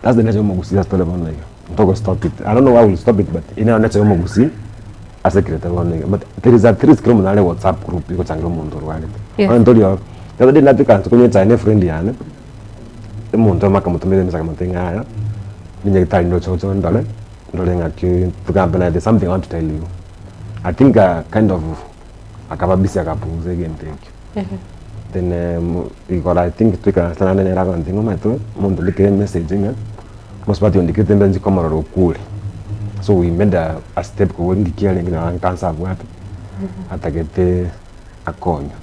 That's the nature of Mogusi as told about like stop it. I don't know why we'll stop it, but in our nature of Mogusi as a creator one but there is a 3 criminal WhatsApp group you changira mondo wallet. I told you the other day na tuka to kunyeta ine friend yana mondo makamutumire msaka matenga haya Ninyagitari no chocho ndole ngaki tukambana there's something I want to tell you. I think kind of akababisi akapuze again take. Then I think tuka sana nera kwa ndingo mato mondo likire message nga most part yondikite mbenzi kama ro kule. So we made a step ko wengi kiale ngina kansa bwato atagete akonya.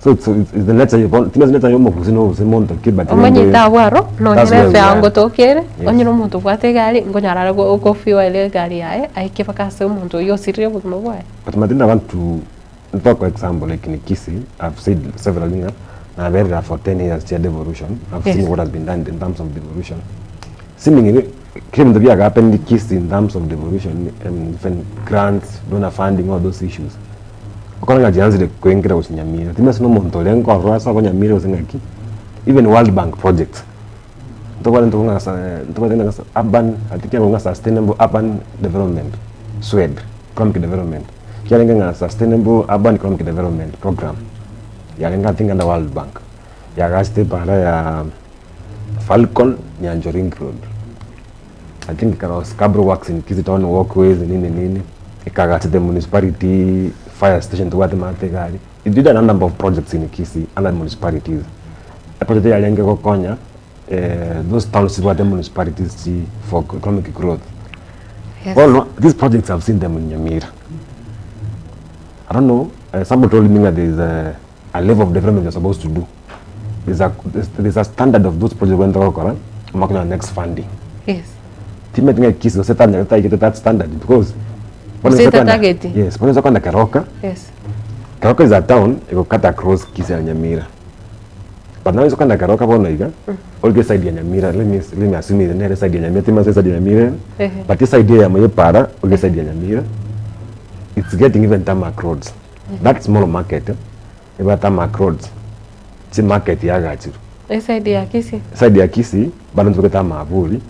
So it's the nature you want. Timas nature you mokusi no se monta kiba. Omanyita waro no nirefe ango tokere. Onyo muntu bwate gali ngonyara go fiwa ile gali yae aike pakase muntu yo sirire bugno bwae. But Madina want to talk for example like in Kisi, I've said several things. I've been there for 10 years chair devolution. I've seen what has been done in terms of devolution. Seemingly came to be happened in Kisi in terms of devolution and grants, donor funding, all those issues. Okonga jianzile kuingira usinyamira. Timas no montolen kwa rasa kwa nyamira usingaki. Even World Bank projects. Ntoba urban, I think sustainable urban development, SWED, economic development. Yalenga sustainable urban economic development program. Yalenga think under World Bank. Yagaste para ya Falcon Nyanjoring Road. I think it was Cabro works in Kisiton walkways and nini. Ikagati the municipality fire station to Guatemala. It did a number of projects in Kisi and municipalities. A project Yalenga Konya, those towns were the municipalities for economic growth. Yes. Well, these projects I've seen them in Nyamira. I don't know. Somebody told me that there is a level of development you're supposed to do. There's a standard of those projects when they're working on next funding. Yes. Timeting a kiss was set on that standard because yes, when it's on the Karoka. Yes. Karoka is a town, you go cut across Kisi and Nyamira. But now it's on the Karoka Bonaiga, all the side in Nyamira, let me assume the nearest side in Nyamira, but this idea my para, all the side in Nyamira, it's getting even tarmac roads. That small market ibata macroads si market ya Gachiru. Side ya Kisii. Side ya Kisii bado tuketa mavuli.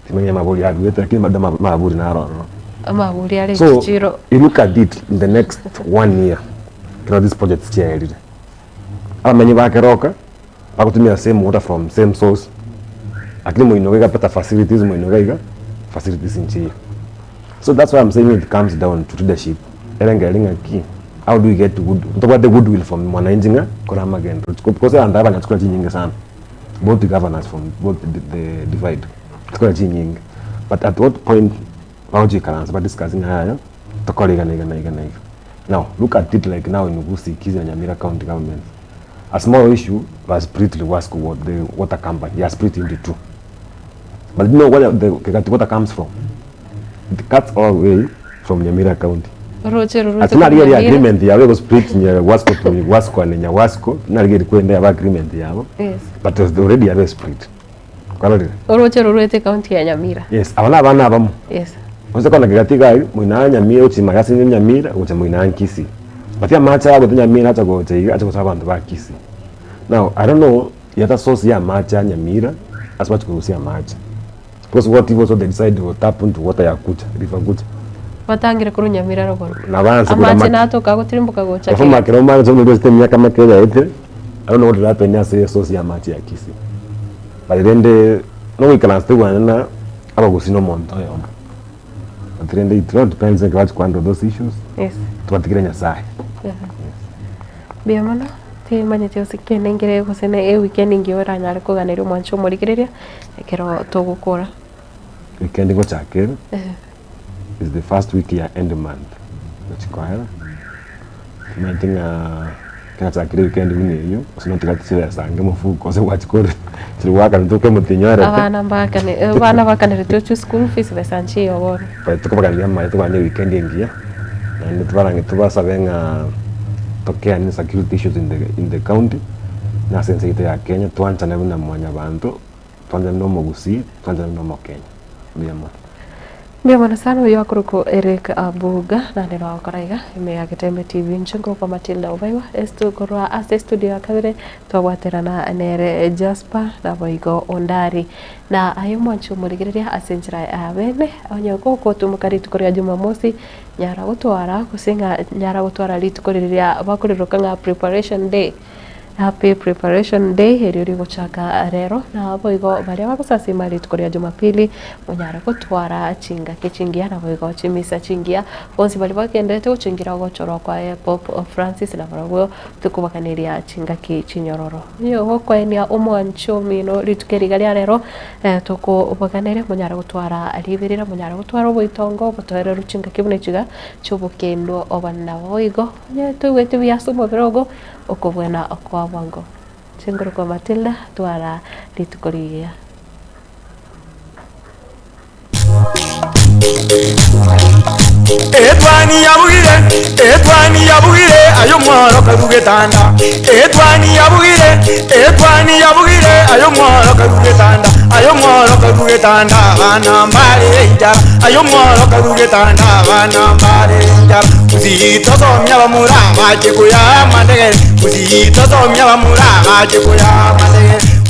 Timenya mavuli ya Gwete lakini bado mavuli na Aroro. Mavuli ya So Chiro. you look at it in the next 1 year. This project chaired. Amenye bakeroka bakutumia same water from same source. Lakini muinogeka pata facilities facilities nchi. So that's why I'm saying it comes down to leadership. Elenga key. How do we get to good? About the goodwill from mwananchi Korama again. Because andaba nachukua chini nyingi sana. Both the governors from both the divide. Nachukua chini nyingi. But at what point how you can answer discussing haya tokoleka na. Now look at it like now in Ugusi, Kisii and Nyamira county governments. A small issue was split the water company. They are split into two. But you know where the water comes from? It cuts all the way from Nyamira county. It's not really agreement ya we split Nyawasco to Wasco and Nyawasco. Not really kwenda ya agreement yao. Yes. But it was already a split. Kwalori. Oroche county ya Nyamira. Yes. Abana abamu. Yes. Onse kona kigatika muina Nyamira uchi magasi Nyamira uchi muina Kisii. But ya macha go Nyamira acha go uchi acha kusaba bantu ba Kisii. Now I don't know yata source ya macha Nyamira as much kuhusia macha. Because what if also they decide to tap into water ya Kucha, River Kucha. Watangire kuru Nyamira rogoro. Nabanza kuna amache nato kago tirimbuka go chake. Kama kiroma zo ndo system yaka makera ete. I don't know what will happen ya source ya macha ya Kisii. But then no we can still wana aba gusino monto yo. But then it all depends on what kwando those issues. Yes. Tubatikire Nyasaye. Biamana manyete usikie nengere gusene weekend ngiora nyare kuganira mwancho murikireria ekero tugukora weekend go chakere is the first week ya end month nachikohera kana chakere weekend niyo sino tikatira sange mufuko se wachikore tiriwaka ndoke mutinyore abana bakane to school fees besanchi yoboro pa tukabagalia mai tukane weekend ngia na tubarange tubasabenga tokea ni security issues in the county na sensitive ya Kenya tuanza na mwanya bantu tuanza no Gusii tuanza no Kenya Biamana sana uyo akuruko Eric Abuga na nero akoraiga ime ya Getembe TV nchengo kwa Matilda Ubaiwa estu korwa ase studio ya kabire twagwaterana nere Jasper na boigo Ondari na ayo mwancho murigireria asenjira abene onyoko ko tumukari tukoria Jumamosi nyara gutwara kusinga nyara gutwara litukoreria bakuriroka nga preparation day. Happy preparation day heri guchaka rero na boigo baria bagusasi mali tukoria Jumapili munyara gutwara chinga kichingia na boigo chimisa chingia bonsi bali bakendete guchingira gochoro kwa Pop Francis na barago tukubakaniria chinga kichinyororo yo hoko enia umwancho mino litukerigaria rero tukubakanire munyara gutwara alibirira munyara gutwara boitongo botoera ruchinga kibunechiga chobukendo obana boigo nye tuwete biasumo birogo okobwena kwa wango chingoro kwa Matilda twara litukoria Etwani yabugire ayo mwaro karugetanda Etwani yabugire ayo mwaro karugetanda bana mbale njara ayo mwaro karugetanda bana mbale njara uzito somya bamuraba chikuya mandege uzito somya bamuraba chikuya mandege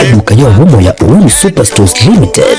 Eduka ya Womo ya Uhuru Superstores Limited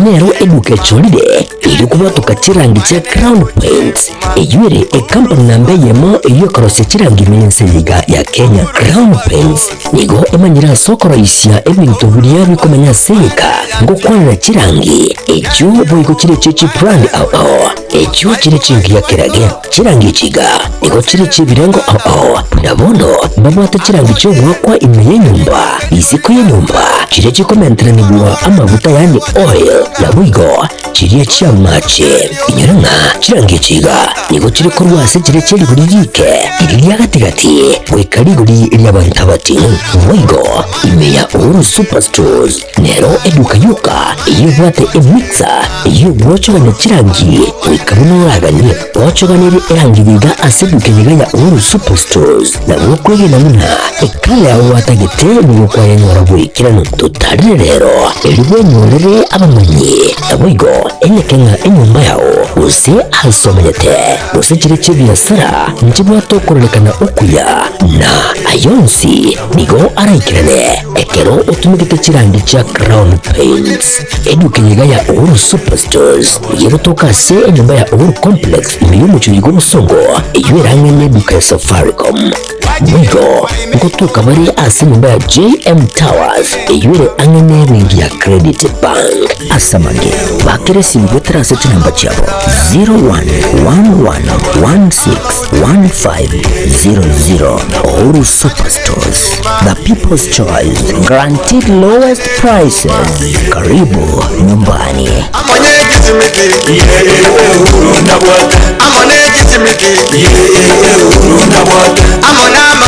nero eduka cholide ili kubatuka chirangi cha Crown Paints eyuere company nambe yemo iyo karose chirangi menseyiga ya Kenya. Crown Paints nigo emanyira soko raisia ebintu buriya bikomanya seka ngo kwanira chirangi ejo boyiko chire chichi brand ao ejo chire chingi ya kirage chirangi chiga nigo chire chibirengo ao ndabono babata chirangi cyo mwakwa imeye nyumba iziko ya nyumba nyumba chiria chikomentera niguo amavuta yani oil na bwigo chiria chia mache inyoranga chirangi chiga nigo chiri korwase chiria chiri burigike iriria gatigati gwikari guri iria bantabati bwigo imeya Uhuru Superstores nero eduka yuka iyo bwate emixer iyo bwochoganya chirangi gwikabuno uraganie bwochoganire irangi biga aseduke nyiganya Uhuru Superstores na bwokwege namuna ekale aho watagete nigo kwa yenyora gwikirano tutarire rero eriwe nyorere abamanyi na bwigo enyekenga enyumba yao use asomenyete use chire chibiasara nchibwatokorelekana okuya na ayonsi nigo araikirane ekero utumikite chirangi cha Crown Paints eduke nyigaya Uhuru Superstores yerotoka se enyumba ya Uhuru Complex imiyumuchurigo musongo iyirange duka ya Safaricom Mwigo ngotuka bari ase nyumba ya JM Towers eyure angene ringi ya Credit Bank asamage bakiresi mbetera seti namba chabo 0111161500 Uhuru Superstores, the people's choice, guaranteed lowest prices. Karibu nyumbani. Amone